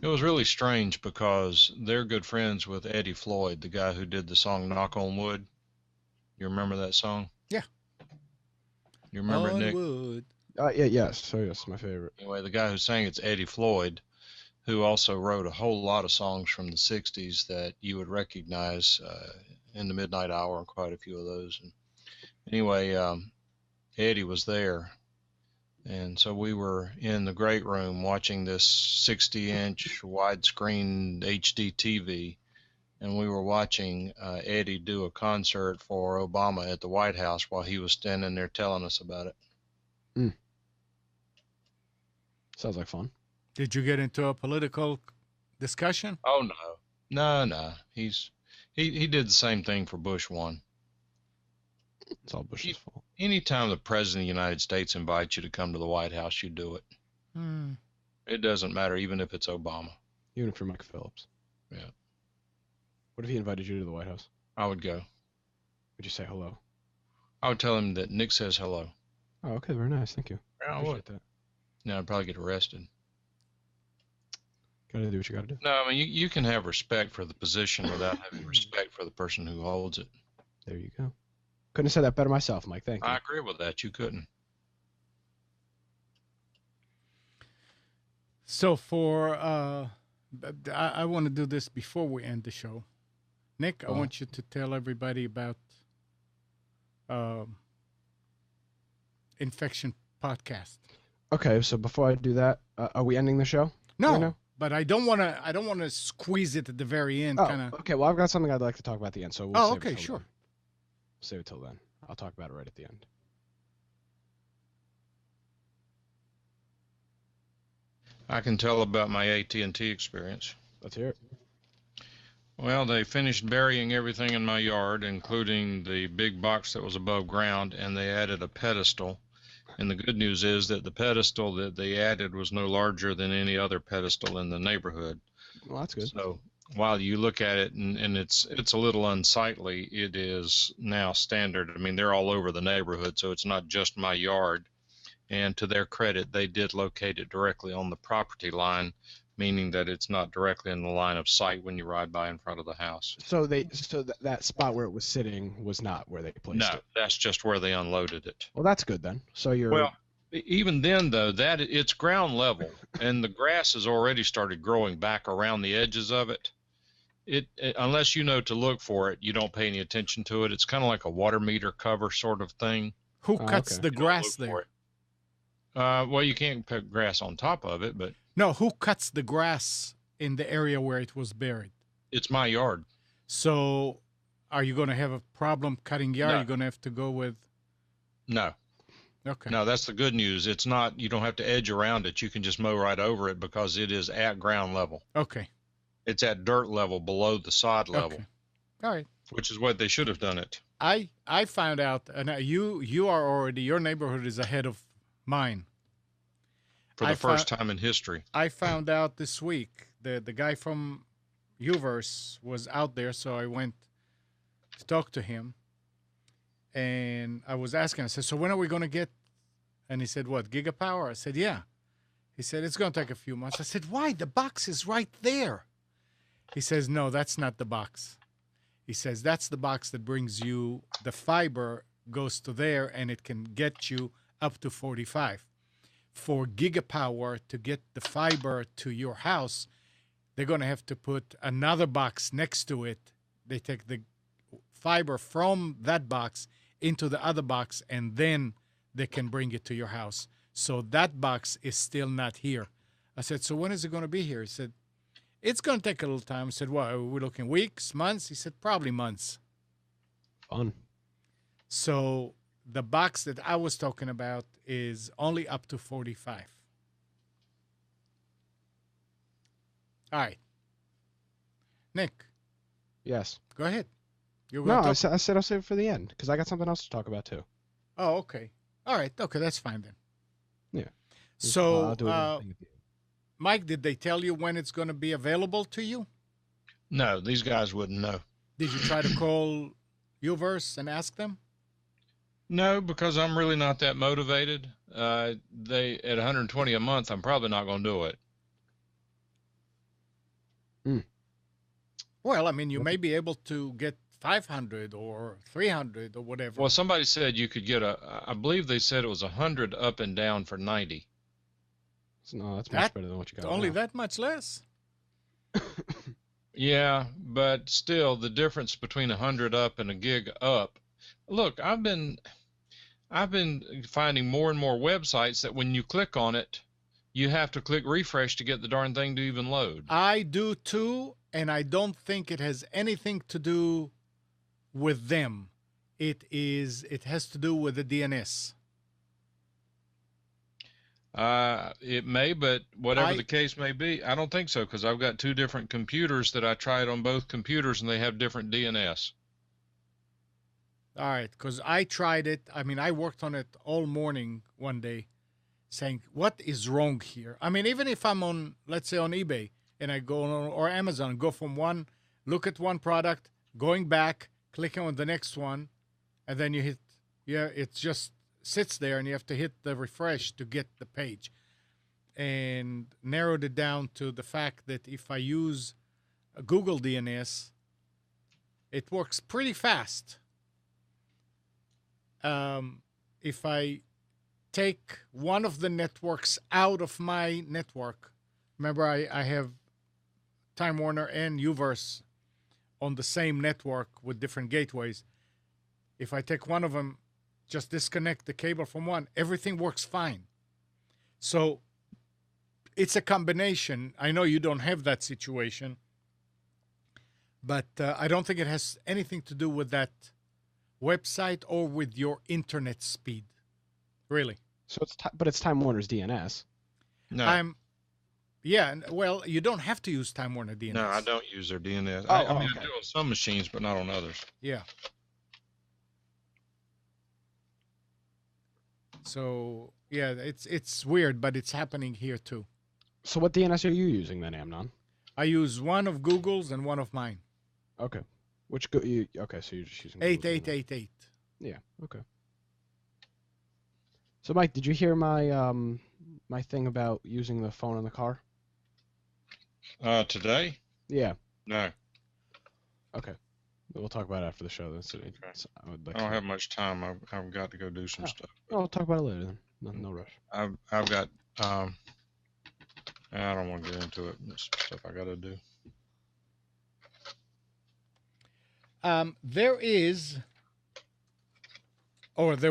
[SPEAKER 5] It was really strange because they're good friends with Eddie Floyd, the guy who did the song "Knock on Wood." You remember that song?
[SPEAKER 1] Yeah.
[SPEAKER 5] You remember it, Nick?
[SPEAKER 1] Wood.
[SPEAKER 3] Yeah, yes. So yes, my favorite.
[SPEAKER 5] Anyway, the guy who sang it's Eddie Floyd, who also wrote a whole lot of songs from the 60s that you would recognize in the Midnight Hour and quite a few of those. And anyway, Eddie was there, And so we were in the great room watching this 60-inch widescreen HD TV, and we were watching Eddie do a concert for Obama at the White House while he was standing there telling us about it.
[SPEAKER 3] Sounds like fun.
[SPEAKER 1] Did you get into a political discussion?
[SPEAKER 5] Oh no. He did the same thing for Bush 1.
[SPEAKER 3] It's all Bush's fault.
[SPEAKER 5] Anytime the president of the United States invites you to come to the White House, you do it. It doesn't matter, even if it's Obama.
[SPEAKER 3] Even if you're Mike Phillips.
[SPEAKER 5] Yeah.
[SPEAKER 3] What if he invited you to the White House?
[SPEAKER 5] I would go.
[SPEAKER 3] Would you say hello?
[SPEAKER 5] I would tell him that Nick says hello.
[SPEAKER 3] Oh, okay. Very nice. Thank you.
[SPEAKER 5] Yeah, I
[SPEAKER 3] Appreciate
[SPEAKER 5] would.
[SPEAKER 3] that.
[SPEAKER 5] No, I'd probably get arrested.
[SPEAKER 3] Gotta do what you gotta do.
[SPEAKER 5] No, I mean, you can have respect for the position without having respect for the person who holds it.
[SPEAKER 3] There you go. Couldn't have said that better myself, Mike. Thank you.
[SPEAKER 5] I agree with that. You couldn't.
[SPEAKER 1] So I want to do this before we end the show. Nick, I want you to tell everybody about Infection Podcast.
[SPEAKER 3] Okay, so before I do that, are we ending the show?
[SPEAKER 1] No,
[SPEAKER 3] right now?
[SPEAKER 1] but I don't want to squeeze it at the very end.
[SPEAKER 3] Oh,
[SPEAKER 1] Kind of.
[SPEAKER 3] okay. Well, I've got something I'd like to talk about at the end. So we'll
[SPEAKER 1] Oh,
[SPEAKER 3] save it
[SPEAKER 1] okay,
[SPEAKER 3] till
[SPEAKER 1] sure.
[SPEAKER 3] then. Save it till then. I'll talk about it right at the end.
[SPEAKER 5] I can tell about my AT&T experience.
[SPEAKER 3] Let's hear it.
[SPEAKER 5] Well, they finished burying everything in my yard, including the big box that was above ground, and they added a pedestal. And the good news is that the pedestal that they added was no larger than any other pedestal in the neighborhood.
[SPEAKER 3] Well, that's good.
[SPEAKER 5] So while you look at it and it's a little unsightly, it is now standard. I mean, they're all over the neighborhood, so it's not just my yard. And to their credit, they did locate it directly on the property line, meaning that it's not directly in the line of sight when you ride by in front of the house.
[SPEAKER 3] So that spot where it was sitting was not where they placed
[SPEAKER 5] No,
[SPEAKER 3] it.
[SPEAKER 5] that's just where they unloaded it.
[SPEAKER 3] Well, that's good then. So you're
[SPEAKER 5] Well, even then though, that it's ground level, and the grass has already started growing back around the edges of it. It unless you know to look for it, you don't pay any attention to it. It's kind of like a water meter cover sort of thing.
[SPEAKER 1] Who cuts
[SPEAKER 3] okay.
[SPEAKER 1] the
[SPEAKER 5] You don't
[SPEAKER 1] grass
[SPEAKER 5] look
[SPEAKER 1] there?
[SPEAKER 5] for it. Well, you can't put grass on top of it, but
[SPEAKER 1] No, who cuts the grass in the area where it was buried?
[SPEAKER 5] it's my yard.
[SPEAKER 1] So, are you going to have a problem cutting yard?
[SPEAKER 5] No.
[SPEAKER 1] You're going to have to go with.
[SPEAKER 5] No,
[SPEAKER 1] Okay.
[SPEAKER 5] no, that's the good news. It's not. You don't have to edge around it. You can just mow right over it because it is at ground level.
[SPEAKER 1] Okay.
[SPEAKER 5] It's at dirt level below the sod level,
[SPEAKER 1] Okay. All right.
[SPEAKER 5] which is what they should have done it.
[SPEAKER 1] I found out, and you are already, your neighborhood is ahead of mine.
[SPEAKER 5] For
[SPEAKER 1] I
[SPEAKER 5] the first time in history.
[SPEAKER 1] I found out this week the guy from Uverse was out there, so I went to talk to him, and I was asking. I said, "So when are we going to get?" And he said, "What, Gigapower?" I said, "Yeah." He said, "It's going to take a few months." I said, "Why? The box is right there." He says, "No, that's not the box." He says, "That's the box that brings you the fiber goes to there, and it can get you up to 45." For Gigapower to get the fiber to your house, they're going to have to put another box next to it. They take the fiber from that box into the other box, and then they can bring it to your house. So that box is still not here. I said, "So when is it going to be here?" He said, "It's going to take a little time." I said, "What, are we looking weeks, months?" He said, "Probably months."
[SPEAKER 3] fun.
[SPEAKER 1] So the box that I was talking about is only up to 45. All right. Nick,
[SPEAKER 3] Yes.
[SPEAKER 1] go ahead. You're
[SPEAKER 3] No,
[SPEAKER 1] going
[SPEAKER 3] I
[SPEAKER 1] to talk.
[SPEAKER 3] said I'll save it for the end because I got something else to talk about too.
[SPEAKER 1] Oh, okay. All right. Okay, that's fine then.
[SPEAKER 3] Yeah.
[SPEAKER 1] So,
[SPEAKER 3] I'll do it at the end.
[SPEAKER 1] Mike, did they tell you when it's going to be available to you?
[SPEAKER 5] No, these guys wouldn't know.
[SPEAKER 1] Did you try to call Uverse and ask them?
[SPEAKER 5] No, because I'm really not that motivated. They at 120 a month, I'm probably not going to do it.
[SPEAKER 1] Well, I mean, you may be able to get 500 or 300 or whatever.
[SPEAKER 5] Well, somebody said you could get I believe they said it was 100 up and down for 90.
[SPEAKER 3] No, that's
[SPEAKER 1] That-
[SPEAKER 3] much better than what you got.
[SPEAKER 1] Only
[SPEAKER 3] now.
[SPEAKER 1] that much less?
[SPEAKER 5] Yeah, but still, the difference between 100 up and a gig up. Look, I've been I've been finding more and more websites that when you click on it, you have to click refresh to get the darn thing to even load.
[SPEAKER 1] I do too, and I don't think it has anything to do with them. It has to do with the DNS.
[SPEAKER 5] It may, but whatever
[SPEAKER 1] I-
[SPEAKER 5] the case may be, I don't think so, because I've got two different computers that I tried on both computers, and they have different DNS.
[SPEAKER 1] All right, because I tried it. I mean, I worked on it all morning one day, saying, what is wrong here? I mean, even if I'm on, let's say on eBay, and I go on, or Amazon, go from one, look at one product, going back, clicking on the next one, and then you hit, it just sits there, and you have to hit the refresh to get the page. And narrowed it down to the fact that if I use a Google DNS, it works pretty fast. If I take one of the networks out of my network, remember I have Time Warner and Uverse on the same network with different gateways. If I take one of them, just disconnect the cable from one, everything works fine. So it's a combination. I know you don't have that situation, but I don't think it has anything to do with that website or with your internet speed, really.
[SPEAKER 3] So but it's Time Warner's DNS.
[SPEAKER 5] No,
[SPEAKER 1] Well, you don't have to use Time Warner DNS.
[SPEAKER 5] no, I don't use their DNS.
[SPEAKER 3] Oh,
[SPEAKER 5] I mean,
[SPEAKER 3] okay.
[SPEAKER 5] I do on some machines, but not on others.
[SPEAKER 1] Yeah. So yeah, it's weird, but it's happening here too.
[SPEAKER 3] So what DNS are you using then, Amnon?
[SPEAKER 1] I use one of Google's and one of mine.
[SPEAKER 3] Okay. Okay, so you're just using Google's DNS.
[SPEAKER 1] 8888.
[SPEAKER 3] Yeah. Okay. So Mike, did you hear my my thing about using the phone in the car?
[SPEAKER 5] Today?
[SPEAKER 3] Yeah.
[SPEAKER 5] No,
[SPEAKER 3] Okay. We'll talk about it after the show. I would like
[SPEAKER 5] I don't have much time. I've got to go do some
[SPEAKER 3] Oh.
[SPEAKER 5] stuff.
[SPEAKER 3] We'll talk about it later then. No rush.
[SPEAKER 5] I've got I don't want to get into it. There's stuff I got to do.
[SPEAKER 1] There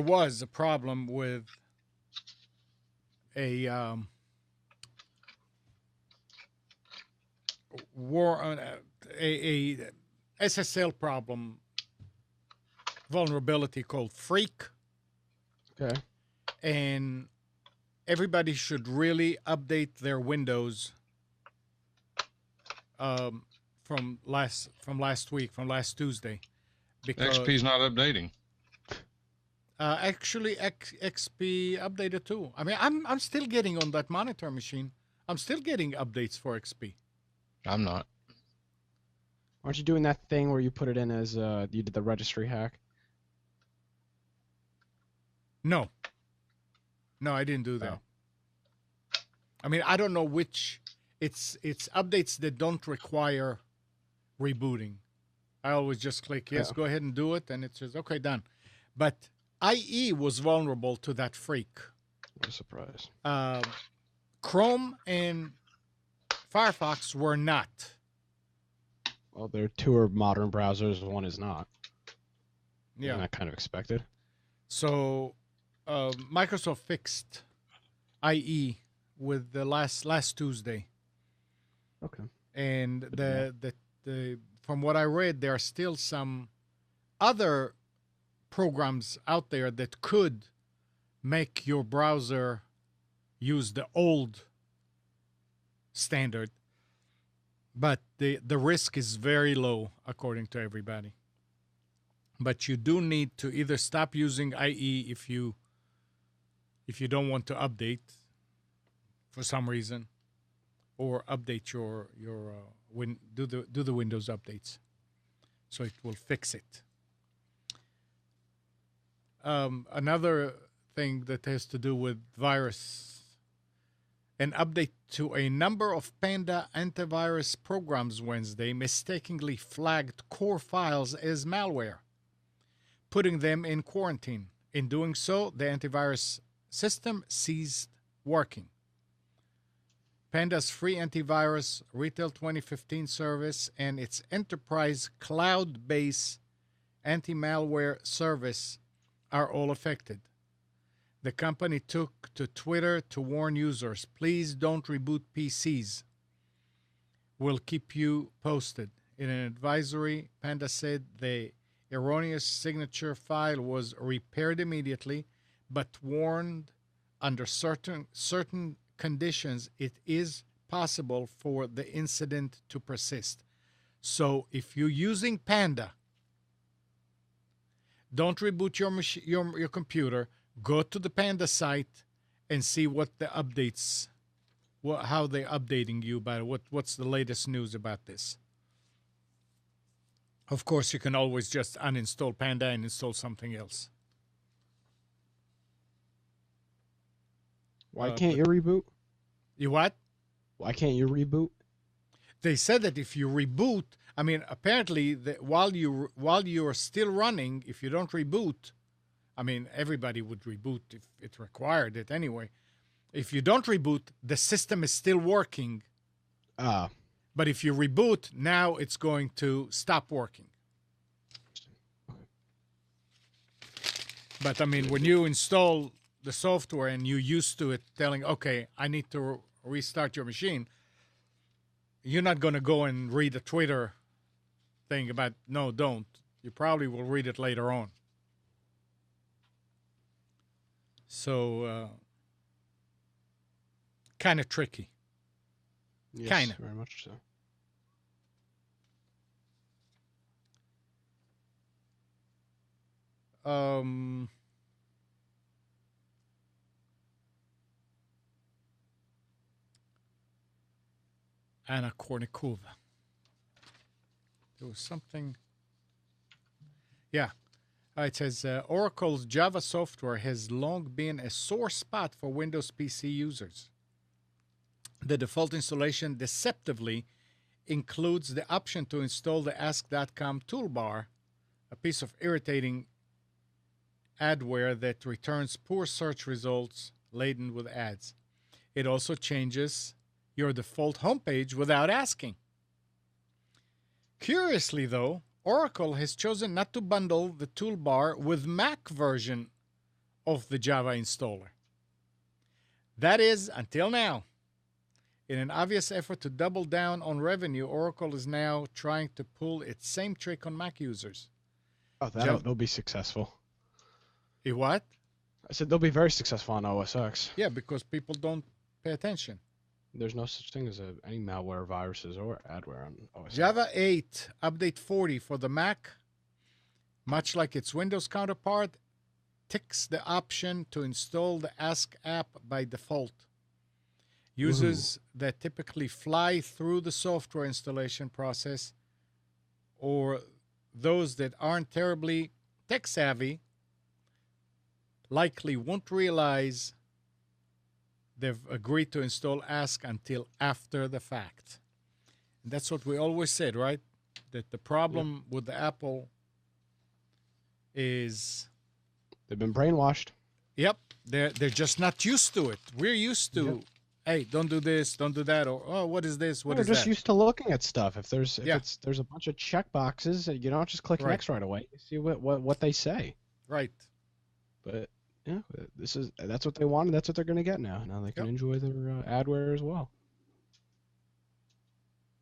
[SPEAKER 1] was a problem with a a SSL problem vulnerability called Freak,
[SPEAKER 3] Okay.
[SPEAKER 1] and everybody should really update their Windows from last week, from last Tuesday, because
[SPEAKER 5] XP's not updating.
[SPEAKER 1] actually XP updated too. I mean, I'm still getting on that monitor machine. I'm still getting updates for XP.
[SPEAKER 5] I'm not.
[SPEAKER 3] Aren't you doing that thing where you put it in as you did the registry hack?
[SPEAKER 1] No, I didn't do that.
[SPEAKER 3] Oh.
[SPEAKER 1] I mean, I don't know which. It's updates that don't require rebooting. I always just click yes,
[SPEAKER 3] Yeah.
[SPEAKER 1] go ahead and do it, and it says okay, done. But IE was vulnerable to that freak.
[SPEAKER 3] What a surprise.
[SPEAKER 1] Chrome and Firefox were not.
[SPEAKER 3] Well, there are two are modern browsers, one is not.
[SPEAKER 1] Yeah.
[SPEAKER 3] Isn't that kind of expected?
[SPEAKER 1] So Microsoft fixed IE with the last Tuesday,
[SPEAKER 3] Okay.
[SPEAKER 1] and
[SPEAKER 3] to
[SPEAKER 1] the from what I read, there are still some other programs out there that could make your browser use the old standard, but the risk is very low according to everybody. But you do need to either stop using IE if you don't want to update for some reason, or update your do the Windows updates, so it will fix it. Another thing that has to do with virus, an update to a number of Panda antivirus programs Wednesday mistakenly flagged core files as malware, putting them in quarantine. In doing so, the antivirus system ceased working. Panda's free antivirus Retail 2015 service and its enterprise cloud-based anti-malware service are all affected. the company took to Twitter to warn users, please don't reboot PCs. We'll keep you posted. In an advisory, Panda said the erroneous signature file was repaired immediately, but warned under certain conditions it is possible for the incident to persist. So if you're using Panda, don't reboot your computer. Go to the Panda site and see what the updates, how they're updating you about it, what's the latest news about this. Of course, you can always just uninstall Panda and install something else.
[SPEAKER 3] Why can't you reboot?
[SPEAKER 1] You what?
[SPEAKER 3] Why can't you reboot?
[SPEAKER 1] They said that if you reboot, I mean, apparently, while you're still running, if you don't reboot, I mean, everybody would reboot if it required it anyway. If you don't reboot, the system is still working. But if you reboot, now it's going to stop working. But I mean, when you install the software and you're used to it telling, okay, I need to restart your machine, you're not going to go and read a Twitter thing about, no, don't. You probably will read it later on. So, kind of tricky.
[SPEAKER 3] Yes,
[SPEAKER 1] Kind of.
[SPEAKER 3] very much so.
[SPEAKER 1] Anna Kournikova. There was something. Yeah. It says Oracle's Java software has long been a sore spot for Windows PC users. The default installation deceptively includes the option to install the Ask.com toolbar, a piece of irritating adware that returns poor search results laden with ads. It also changes your default homepage without asking. Curiously, though, Oracle has chosen not to bundle the toolbar with Mac version of the Java installer. That is, until now. In an obvious effort to double down on revenue, Oracle is now trying to pull its same trick on Mac users.
[SPEAKER 3] Oh, they'll be successful.
[SPEAKER 1] What?
[SPEAKER 3] I said they'll be very successful on OS X.
[SPEAKER 1] Yeah, because people don't pay attention.
[SPEAKER 3] There's no such thing as any malware, viruses, or adware on OS X.
[SPEAKER 1] Java 8 Update 40 for the Mac, much like its Windows counterpart, ticks the option to install the Ask app by default. Users that typically fly through the software installation process, or those that aren't terribly tech savvy, likely won't realize they've agreed to install Ask until after the fact. And that's what we always said, right? That the problem with the Apple is
[SPEAKER 3] they've been brainwashed.
[SPEAKER 1] Yep, they're just not used to it. We're used to, hey, don't do this, don't do that, or oh, what is this? What is that?
[SPEAKER 3] They're just used to looking at stuff. If there's a bunch of check boxes, you don't just click next right away. You see what they say.
[SPEAKER 1] Right.
[SPEAKER 3] But yeah, that's what they wanted. That's what they're going to get now. Now they can enjoy their adware as well.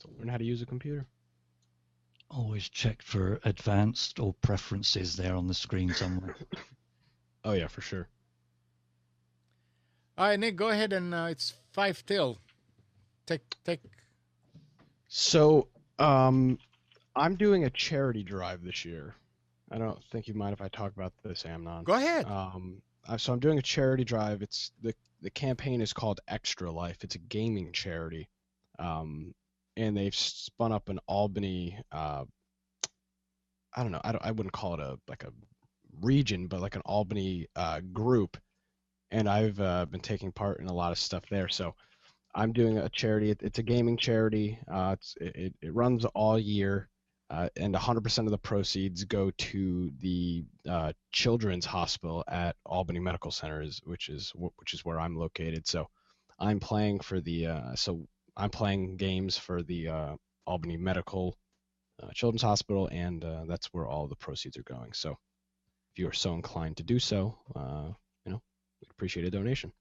[SPEAKER 3] To learn how to use a computer.
[SPEAKER 2] Always check for advanced or preferences there on the screen somewhere.
[SPEAKER 3] Oh yeah, for sure.
[SPEAKER 1] All right, Nick, go ahead and it's 5 till. Take.
[SPEAKER 3] So, I'm doing a charity drive this year. I don't think you mind if I talk about this, Amnon.
[SPEAKER 1] Go ahead.
[SPEAKER 3] So I'm doing a charity drive. It's the campaign is called Extra Life. It's a gaming charity, and they've spun up an Albany. I don't know. I wouldn't call it a region, but like an Albany group, and I've been taking part in a lot of stuff there. So I'm doing a charity. It's a gaming charity. It runs all year. And 100% of the proceeds go to the Children's Hospital at Albany Medical Center, which is where I'm located. So I'm playing for I'm playing games for the Albany Medical Children's Hospital, and that's where all the proceeds are going. So if you are so inclined to do so, we'd appreciate a donation.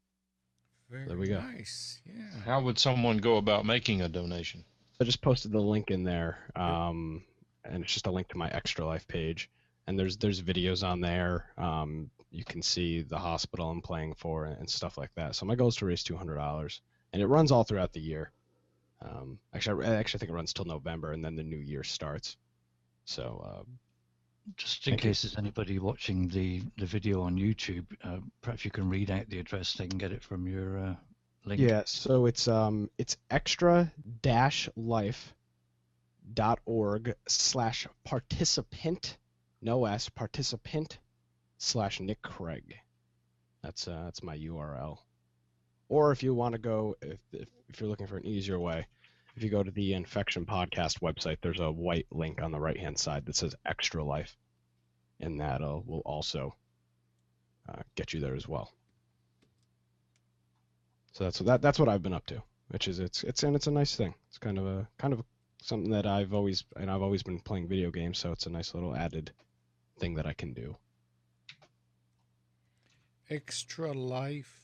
[SPEAKER 1] Very
[SPEAKER 3] There we go.
[SPEAKER 1] nice. Yeah.
[SPEAKER 5] How would someone go about making a donation?
[SPEAKER 3] I just posted the link in there, and it's just a link to my Extra Life page. And there's videos on there. You can see the hospital I'm playing for and stuff like that. So my goal is to raise $200, and it runs all throughout the year. Actually, I think it runs till November, and then the new year starts. So
[SPEAKER 2] Just in
[SPEAKER 3] Thank you.
[SPEAKER 2] case there's anybody watching the video on YouTube, perhaps you can read out the address. They can get it from your link.
[SPEAKER 3] yeah, so it's extra-life.org/participant, no S, participant/Nick Craig. That's my URL. Or if you want to go, if you're looking for an easier way, if you go to the Infection Podcast website, there's a white link on the right-hand side that says Extra Life, and that will also get you there as well. So that's what I've been up to, which is it's a nice thing. It's kind of something that I've always been playing video games, so it's a nice little added thing that I can do.
[SPEAKER 1] Extra Life.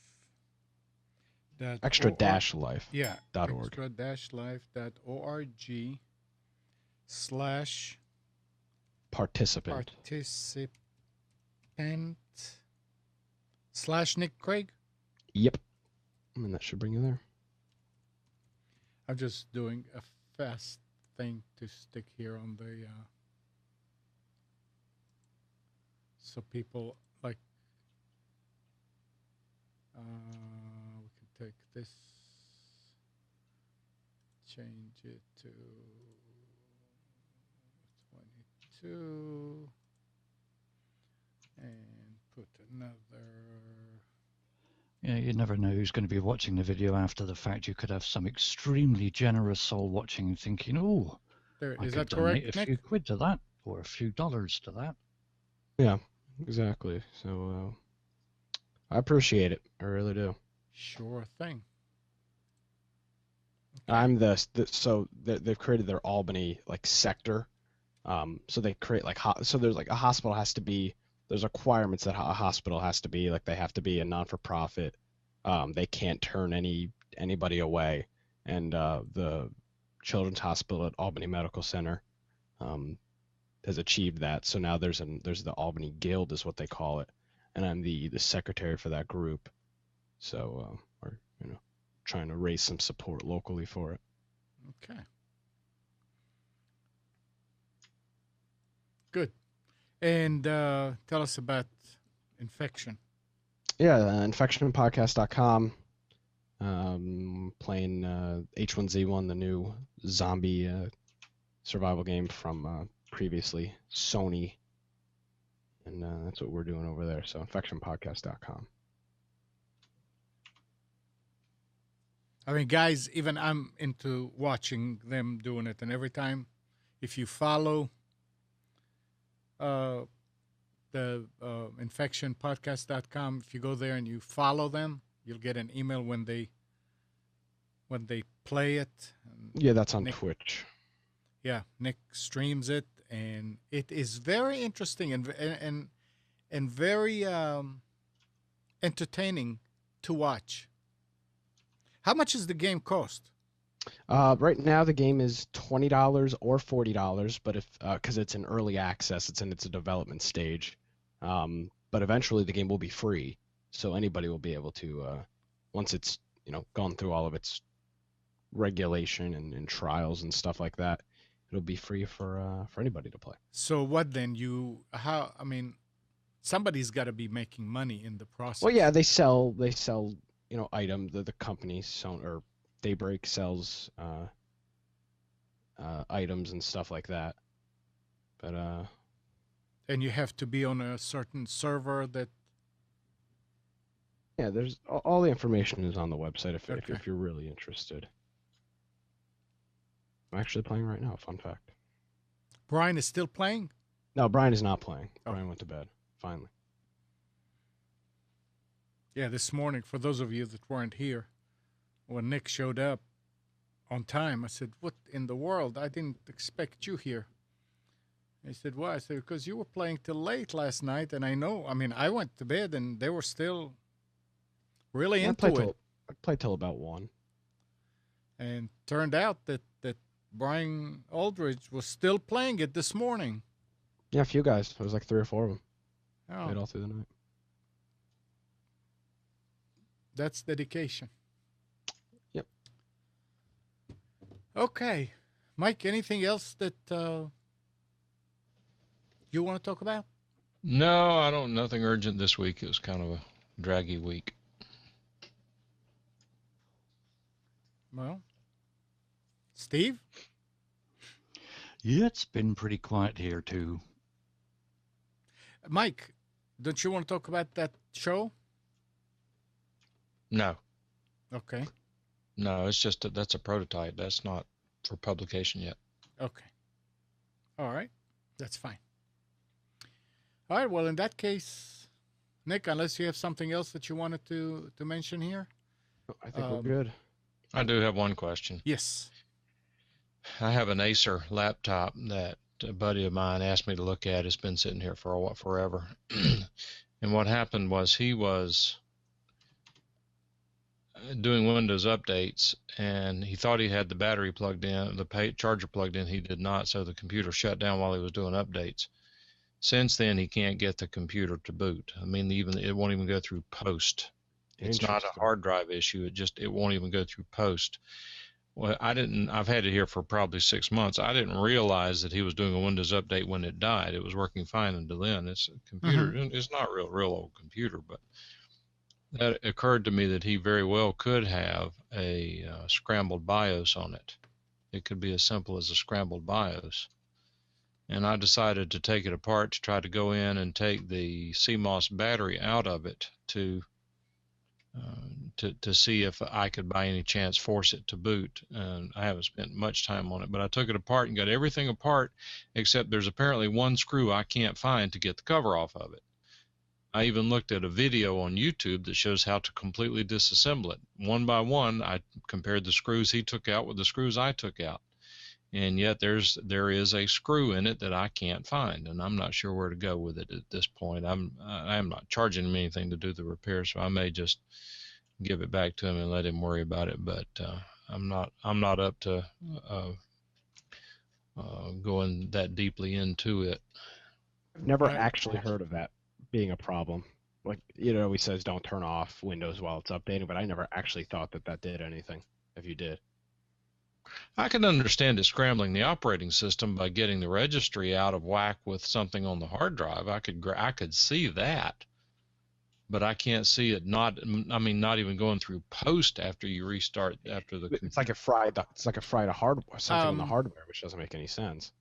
[SPEAKER 3] Extra-life.
[SPEAKER 1] Yeah.
[SPEAKER 3] .org.
[SPEAKER 1] Extra-life.org/participant / Nick Craig.
[SPEAKER 3] Yep. And that should bring you there.
[SPEAKER 1] I'm just doing a fast thing to stick here on the so people like we can take this, change it to 22 and put another.
[SPEAKER 2] Yeah, you never know who's going to be watching the video after the fact. You could have some extremely generous soul watching and thinking, "Oh,
[SPEAKER 1] There
[SPEAKER 2] I
[SPEAKER 1] is
[SPEAKER 2] could
[SPEAKER 1] that
[SPEAKER 2] donate
[SPEAKER 1] correct,
[SPEAKER 2] a
[SPEAKER 1] Nick?
[SPEAKER 2] few quid to that, or a few dollars to that."
[SPEAKER 3] Yeah, exactly. So I appreciate it. I really do.
[SPEAKER 1] Sure thing.
[SPEAKER 3] I'm so they've created their Albany like sector. So they create like so there's like a hospital has to be, there's requirements that a hospital has to be, like they have to be a non-for-profit. They can't turn anybody away, and the Children's Hospital at Albany Medical Center has achieved that. So now there's the Albany Guild is what they call it, and I'm the secretary for that group. So we're trying to raise some support locally for it.
[SPEAKER 1] Okay. Good. And tell us about Infection.
[SPEAKER 3] Yeah, infectionpodcast.com. Playing H1Z1, the new zombie survival game from previously Sony, and that's what we're doing over there. So infectionpodcast.com.
[SPEAKER 1] I mean, guys, even I'm into watching them doing it, and every time, if you follow the infectionpodcast.com, if you go there and you follow them, you'll get an email when they play it. And
[SPEAKER 3] Yeah, that's on
[SPEAKER 1] Nick,
[SPEAKER 3] Twitch.
[SPEAKER 1] yeah, Nick streams it, and it is very interesting and very entertaining to watch. How much does the game cost?
[SPEAKER 3] Right now the game is $20 or $40, but if because it's in early access, it's in its development stage. But eventually the game will be free, so anybody will be able to once it's gone through all of its regulation and trials and stuff like that, it'll be free for anybody to play.
[SPEAKER 1] So what then? I mean, somebody's got to be making money in the process.
[SPEAKER 3] Well, yeah, they sell item, the company or Daybreak sells items and stuff like that. But
[SPEAKER 1] and you have to be on a certain server that.
[SPEAKER 3] yeah, there's all the information is on the website if
[SPEAKER 1] Okay.
[SPEAKER 3] if you're really interested. I'm actually playing right now, fun fact.
[SPEAKER 1] Brian is still playing?
[SPEAKER 3] No, Brian is not playing.
[SPEAKER 1] Oh.
[SPEAKER 3] Brian went to bed, finally.
[SPEAKER 1] Yeah, this morning, for those of you that weren't here, when Nick showed up on time, I said, "What in the world? I didn't expect you here." He said, "Why?" I said, "Because you were playing till late last night, and I know. I mean, I went to bed, and they were still really
[SPEAKER 3] I
[SPEAKER 1] into it.
[SPEAKER 3] played till about 1.
[SPEAKER 1] And turned out that Brian Aldridge was still playing it this morning.
[SPEAKER 3] Yeah, a few guys. It was like 3 or 4 of them. Played
[SPEAKER 1] Oh,
[SPEAKER 3] all through the night.
[SPEAKER 1] that's dedication.
[SPEAKER 3] Yep.
[SPEAKER 1] Okay. Mike, anything else that you want to talk about?
[SPEAKER 5] No, I don't. Nothing urgent this week. It was kind of a draggy week.
[SPEAKER 1] Well, Steve?
[SPEAKER 2] Yeah, it's been pretty quiet here too.
[SPEAKER 1] Mike, don't you want to talk about that show?
[SPEAKER 5] No,
[SPEAKER 1] Okay.
[SPEAKER 5] no, it's just that's a prototype. That's not for publication yet.
[SPEAKER 1] Okay. All right. That's fine. All right. Well, in that case, Nick, unless you have something else that you wanted to mention here.
[SPEAKER 3] I think we're good.
[SPEAKER 5] I do have one question.
[SPEAKER 1] Yes.
[SPEAKER 5] I have an Acer laptop that a buddy of mine asked me to look at. It's been sitting here for forever. And what happened was he was doing Windows updates, and he thought he had the battery plugged in, the charger plugged in. He did not, so the computer shut down while he was doing updates. Since then, he can't get the computer to boot. I mean, it won't even go through post. It's not a
[SPEAKER 3] Interesting.
[SPEAKER 5] hard drive issue. It won't even go through post. Well, I've had it here for probably 6 months. I didn't realize that he was doing a Windows update when it died. It was working fine until then. It's a computer. It's not real old computer, but that occurred to me that he very well could have a scrambled BIOS on it. It could be as simple as a scrambled BIOS. And I decided to take it apart to try to go in and take the CMOS battery out of it to see if I could by any chance force it to boot. And I haven't spent much time on it, but I took it apart and got everything apart except there's apparently one screw I can't find to get the cover off of it. I even looked at a video on YouTube that shows how to completely disassemble it. One by one, I compared the screws he took out with the screws I took out. And yet there is a screw in it that I can't find, and I'm not sure where to go with it at this point. I am not charging him anything to do the repair, so I may just give it back to him and let him worry about it. But I'm not up to going that deeply into it.
[SPEAKER 3] I've never
[SPEAKER 1] Right.
[SPEAKER 3] actually heard of that being a problem. Like, it always says don't turn off Windows while it's updating, but I never actually thought that did anything, if you did.
[SPEAKER 5] I can understand it scrambling the operating system by getting the registry out of whack with something on the hard drive. I could see that, but I can't see it not even going through post after you restart after the.
[SPEAKER 3] It's like a fried hardware, something on the
[SPEAKER 1] Um,
[SPEAKER 3] hardware, which doesn't make any sense.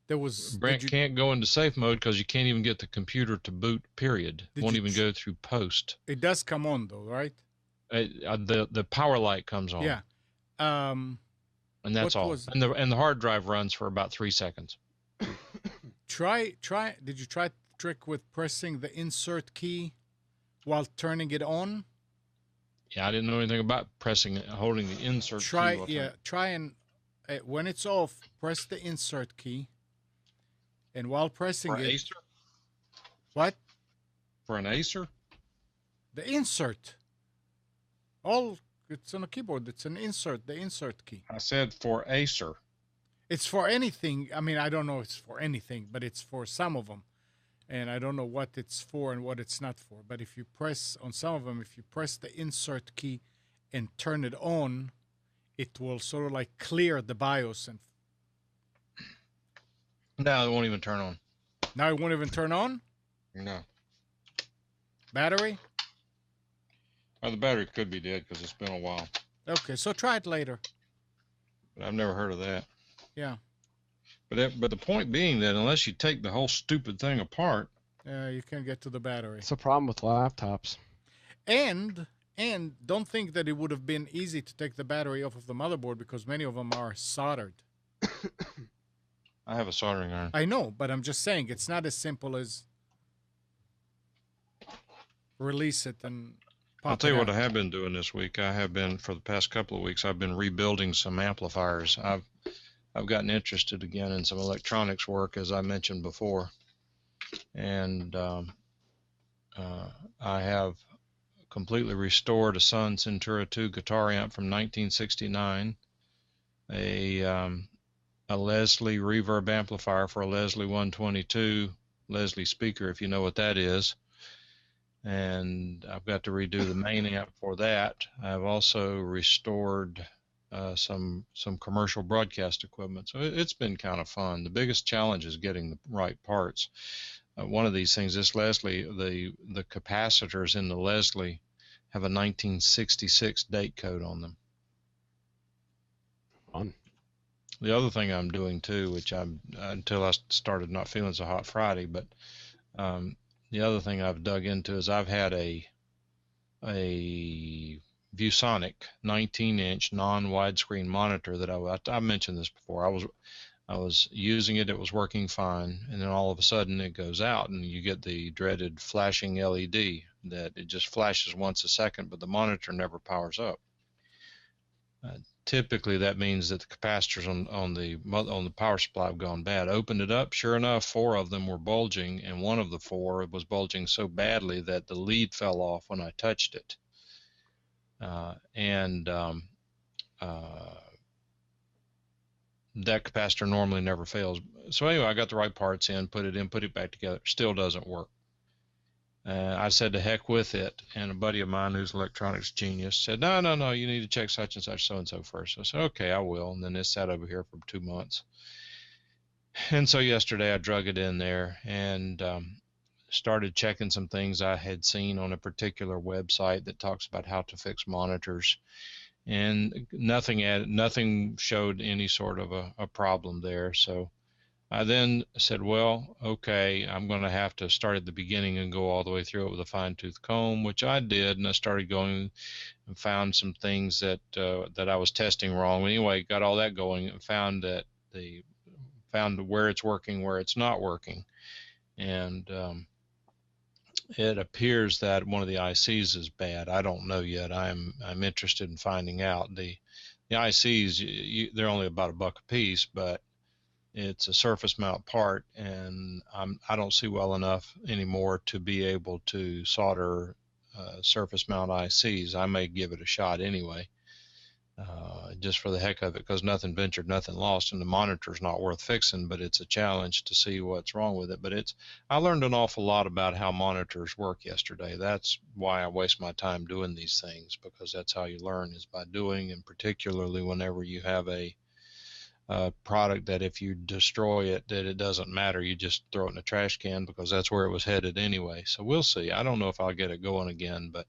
[SPEAKER 1] There was.
[SPEAKER 5] Brent can't go into safe mode because you can't even get the computer to boot. Period.
[SPEAKER 1] Did
[SPEAKER 5] Won't
[SPEAKER 1] you
[SPEAKER 5] even go through post.
[SPEAKER 1] It does come on though, right?
[SPEAKER 5] The power light comes on.
[SPEAKER 1] Yeah.
[SPEAKER 5] And that's
[SPEAKER 1] what
[SPEAKER 5] all.
[SPEAKER 1] was-
[SPEAKER 5] And the hard drive runs for about 3 seconds.
[SPEAKER 1] Try. Did you try the trick with pressing the insert key while turning it on?
[SPEAKER 5] Yeah, I didn't know anything about holding the insert key. while turning-
[SPEAKER 1] Try and when it's off, press the insert key. And while pressing
[SPEAKER 5] For an
[SPEAKER 1] it,
[SPEAKER 5] Acer?
[SPEAKER 1] what?
[SPEAKER 5] For an Acer?
[SPEAKER 1] The insert. It's on a keyboard. It's an insert. The insert key.
[SPEAKER 5] I said for Acer.
[SPEAKER 1] It's for anything. I mean, I don't know if it's for anything, but it's for some of them. And I don't know what it's for and what it's not for. But if you press on some of them, if you press the insert key and turn it on, it will sort of like clear the BIOS. And
[SPEAKER 5] No, it won't even turn on.
[SPEAKER 1] now it won't even turn on.
[SPEAKER 5] No.
[SPEAKER 1] Battery.
[SPEAKER 5] The battery could be dead because it's been a while.
[SPEAKER 1] Okay, so try it later.
[SPEAKER 5] But I've never heard of that.
[SPEAKER 1] Yeah.
[SPEAKER 5] But the point being that unless you take the whole stupid thing apart,
[SPEAKER 1] You can get to the battery.
[SPEAKER 3] It's a problem with laptops.
[SPEAKER 1] And don't think that it would have been easy to take the battery off of the motherboard because many of them are soldered.
[SPEAKER 5] I have a soldering iron.
[SPEAKER 1] I know, but I'm just saying it's not as simple as release it and pop
[SPEAKER 5] I'll tell you
[SPEAKER 1] it
[SPEAKER 5] what
[SPEAKER 1] out.
[SPEAKER 5] I have been doing this week. I have been, for the past couple of weeks, I've been rebuilding some amplifiers. I've gotten interested again in some electronics work, as I mentioned before. And I have completely restored a Sun Centura 2 guitar amp from 1969, a Leslie reverb amplifier for a Leslie 122, Leslie speaker, if you know what that is. And I've got to redo the main amp for that. I've also restored some commercial broadcast equipment. So it's been kind of fun. The biggest challenge is getting the right parts. One of these things, this Leslie, the capacitors in the Leslie have a 1966 date code on them.
[SPEAKER 3] Fun.
[SPEAKER 5] The other thing I'm doing too, which until I started not feeling so hot Friday, but the other thing I've dug into is I've had a ViewSonic 19-inch non-widescreen monitor that I mentioned this before. I was using it, it was working fine, and then all of a sudden it goes out and you get the dreaded flashing LED that it just flashes once a second, but the monitor never powers up. Typically that means that the capacitors on the power supply have gone bad. Opened it up, sure enough, 4 of them were bulging, and one of the 4 was bulging so badly that the lead fell off when I touched it. That capacitor normally never fails. So anyway, I got the right parts in, put it back together. Still doesn't work. I said to heck with it, and a buddy of mine who's an electronics genius said, no, you need to check such and such so-and-so first. I said, okay, I will. And then it sat over here for 2 months. And so yesterday I drug it in there and started checking some things I had seen on a particular website that talks about how to fix monitors. And nothing showed any sort of a problem there. So I then said, well, okay, I'm going to have to start at the beginning and go all the way through it with a fine-tooth comb, which I did, and I started going and found some things that I was testing wrong. Anyway, got all that going and found where it's working, where it's not working, and it appears that one of the ICs is bad. I don't know yet. I'm interested in finding out. The ICs, they're only about $1 a piece, but it's a surface mount part, and I don't see well enough anymore to be able to solder surface mount ICs. I may give it a shot anyway, just for the heck of it, because nothing ventured, nothing lost, and the monitor's not worth fixing, but it's a challenge to see what's wrong with it. But I learned an awful lot about how monitors work yesterday. That's why I waste my time doing these things, because that's how you learn, is by doing, and particularly whenever you have a product that if you destroy it, that it doesn't matter, you just throw it in a trash can, because that's where it was headed anyway. So we'll see. I don't know if I'll get it going again, but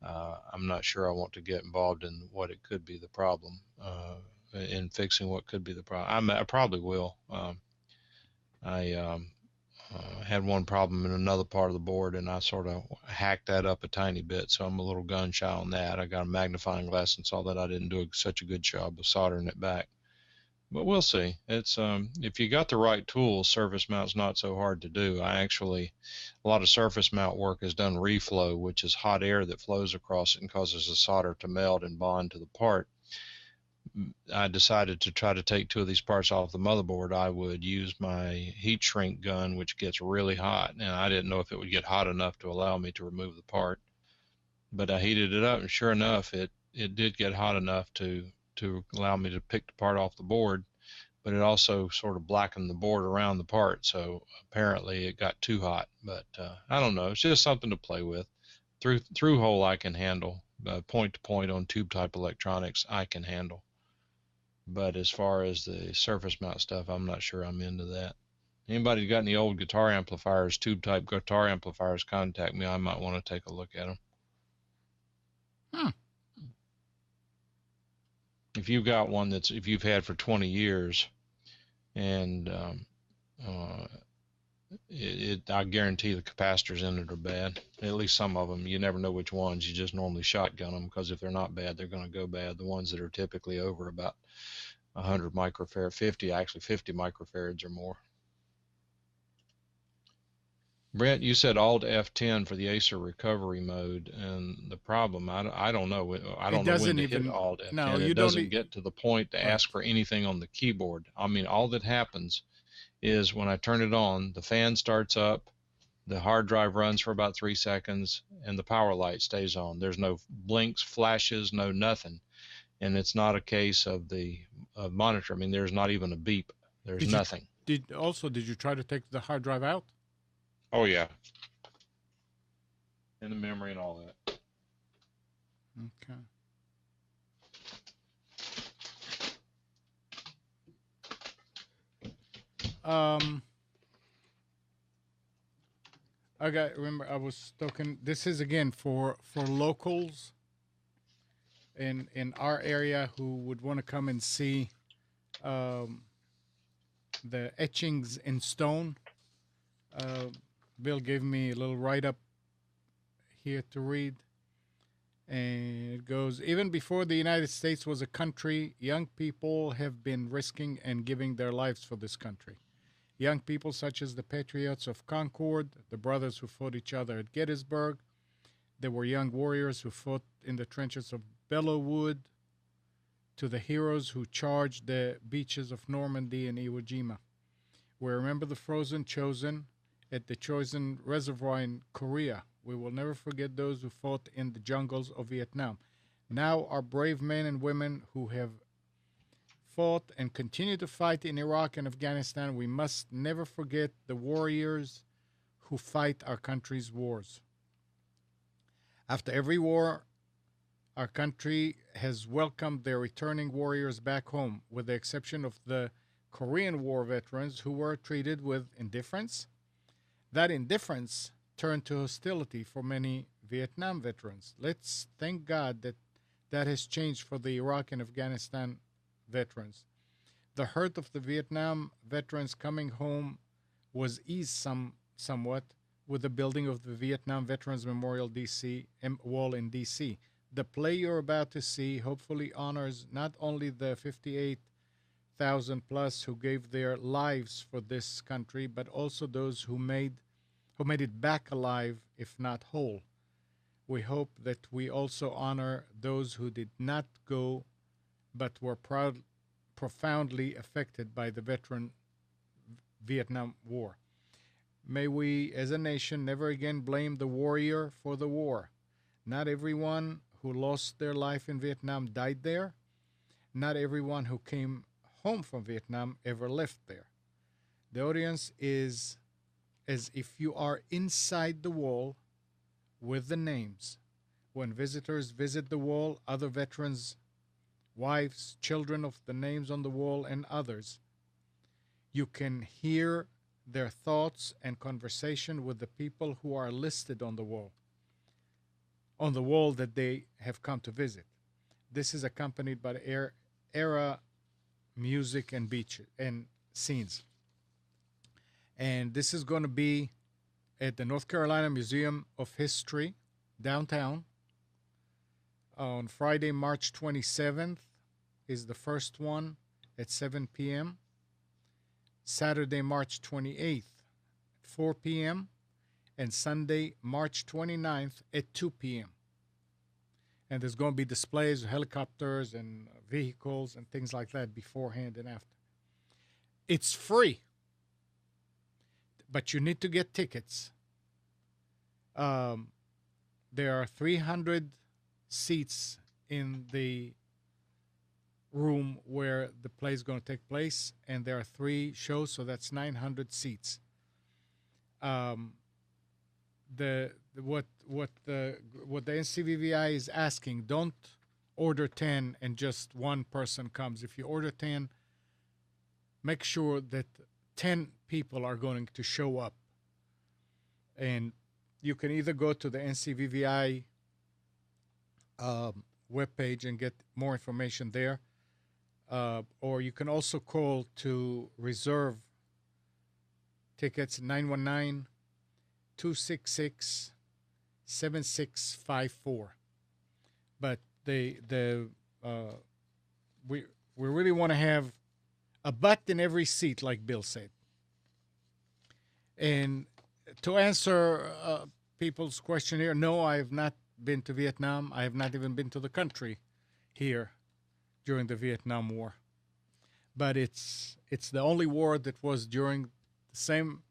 [SPEAKER 5] I'm not sure I want to get involved in what it could be the problem, in fixing what could be the problem. I probably will. I had one problem in another part of the board, and I sort of hacked that up a tiny bit, so I'm a little gun shy on that. I got a magnifying glass and saw that I didn't do such a good job of soldering it back. But we'll see. It's if you got the right tools, surface mount's not so hard to do. A lot of surface mount work is done reflow, which is hot air that flows across it and causes the solder to melt and bond to the part. I decided to try to take 2 of these parts off the motherboard. I would use my heat shrink gun, which gets really hot, and I didn't know if it would get hot enough to allow me to remove the part. But I heated it up, and sure enough, it did get hot enough to allow me to pick the part off the board, but it also sort of blackened the board around the part, so apparently it got too hot. But I don't know, it's just something to play with. Through hole I can handle, point to point on tube type electronics I can handle, but as far as the surface mount stuff, I'm not sure I'm into that. Anybody got any old guitar amplifiers, tube type guitar amplifiers, contact me. I might want to take a look at them. If you've got one if you've had for 20 years, and I guarantee the capacitors in it are bad. At least some of them. You never know which ones. You just normally shotgun them, because if they're not bad, they're going to go bad. The ones that are typically over about 100 microfarad, 50 microfarads or more. Brett, you said Alt F10 for the Acer recovery mode, and the problem, I don't know. I don't know when to hit Alt F10.
[SPEAKER 1] No,
[SPEAKER 5] it doesn't get to the point to ask for anything on the keyboard. I mean, all that happens is when I turn it on, the fan starts up, The hard drive runs for about 3 seconds, and the power light stays on. There's no blinks, flashes, no nothing. And it's not a case of the monitor. I mean, there's not even a beep. There's
[SPEAKER 1] Did you
[SPEAKER 5] nothing.
[SPEAKER 1] did you try to take the hard drive out?
[SPEAKER 5] Oh yeah, and the memory and all that.
[SPEAKER 1] Okay. Remember I was talking. This is again for locals in our area who would want to come and see um, the etchings in stone. Uh, Bill gave me a little write up here to read. And it goes, even before the United States was a country, young people have been risking and giving their lives for this country. Young people such as the Patriots of Concord, the brothers who fought each other at Gettysburg. There were young warriors who fought in the trenches of Belleau Wood, to the heroes who charged the beaches of Normandy and Iwo Jima. We remember the frozen chosen at the Chosin Reservoir in Korea. We will never forget those who fought in the jungles of Vietnam. Now our brave men and women who have fought and continue to fight in Iraq and Afghanistan, we must never forget the warriors who fight our country's wars. After every war, our country has welcomed their returning warriors back home, with the exception of the Korean War veterans who were treated with indifference. That indifference turned to hostility for many Vietnam veterans. Let's thank God that that has changed for the Iraq and Afghanistan veterans. The hurt of the Vietnam veterans coming home was eased somewhat with the building of the Vietnam Veterans Memorial DC wall in DC. The play you're about to see hopefully honors not only the 58,000 plus who gave their lives for this country, but also those who made it back alive, if not whole. We hope that we also honor those who did not go, but were profoundly affected by the veteran Vietnam War. May we, as a nation, never again blame the warrior for the war. Not everyone who lost their life in Vietnam died there. Not everyone who came home from Vietnam ever left there. The audience is as if you are inside the wall with the names. When visitors visit the wall, other veterans, wives, children of the names on the wall, and others, you can hear their thoughts and conversation with the people who are listed on the wall that they have come to visit. This is accompanied by the era music and beach and scenes. And this is going to be at the North Carolina Museum of History, downtown. On Friday, March 27th is the first one at 7 p.m. Saturday, March 28th, 4 p.m. and Sunday, March 29th at 2 p.m. And there's going to be displays of helicopters and vehicles and things like that beforehand and after. It's free, but you need to get tickets. There are 300 seats in the room where the play is going to take place, and there are 3 shows, so that's 900 seats. What the NCVVI is asking, don't order 10 and just one person comes. If you order 10, make sure that 10 people are going to show up. And you can either go to the NCVVI webpage and get more information there, or you can also call to reserve tickets 919-266-7654. But we really want to have a butt in every seat, like Bill said. And to answer people's question here, no, I have not been to Vietnam. I have not even been to the country here during the Vietnam War. But it's the only war that was during the same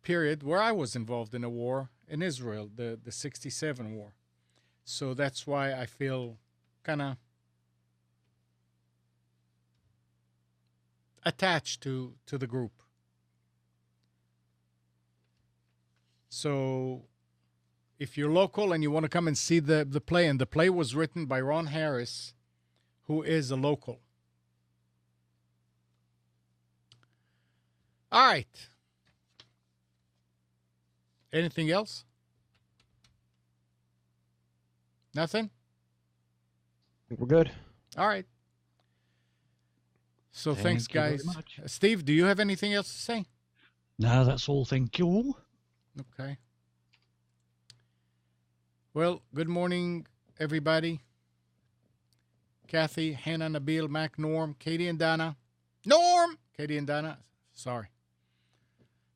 [SPEAKER 1] period where I was involved in a war in Israel, the 67 war. So that's why I feel kind of attached to the group. So if you're local and you want to come and see the play, and the play was written by Ron Harris, who is a local. All right. Anything else? Nothing?
[SPEAKER 3] I think we're good.
[SPEAKER 1] All right. So thanks,
[SPEAKER 2] Thank you very
[SPEAKER 1] guys.
[SPEAKER 2] much.
[SPEAKER 1] Steve, do you have anything else to say?
[SPEAKER 2] No, that's all. Thank you all.
[SPEAKER 1] Okay. Well, good morning, everybody. Kathy, Hannah, Nabil, Mac, Norm, Katie and Donna. Norm! Katie and Donna. Sorry.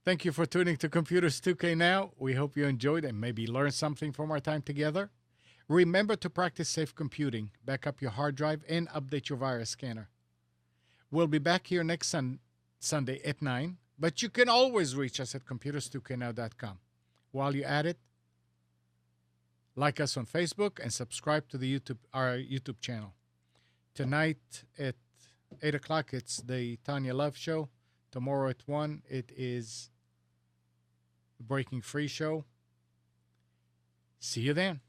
[SPEAKER 1] Thank you for tuning to Computers 2K Now. We hope you enjoyed and maybe learned something from our time together. Remember to practice safe computing, back up your hard drive, and update your virus scanner. We'll be back here next Sunday at 9, but you can always reach us at computers2know.com. While you're at it, like us on Facebook and subscribe to our YouTube channel. Tonight at 8 o'clock, it's the Tanya Love Show. Tomorrow at 1, it is the Breaking Free Show. See you then.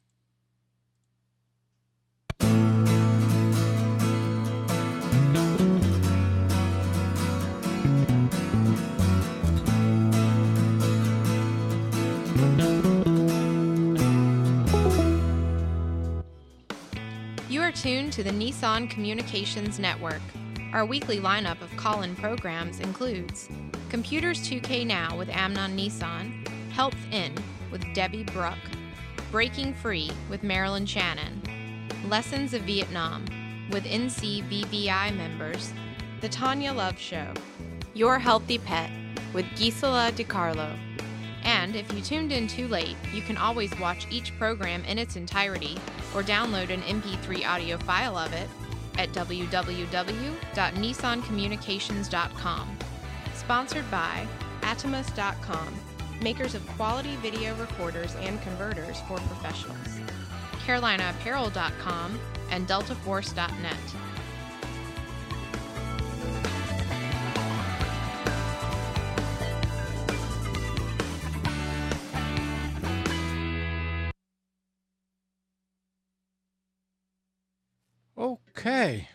[SPEAKER 6] You are tuned to the Nissan Communications Network. Our weekly lineup of call-in programs includes Computers 2K Now with Amnon Nissan, Health In with Debbie Bruck, Breaking Free with Marilyn Shannon, Lessons of Vietnam with NCBVI members, The Tanya Love Show, Your Healthy Pet with Gisela DiCarlo. And if you tuned in too late, you can always watch each program in its entirety or download an MP3 audio file of it at www.nissancommunications.com. Sponsored by Atomus.com, makers of quality video recorders and converters for professionals, CarolinaApparel.com, and DeltaForce.net.
[SPEAKER 1] Okay.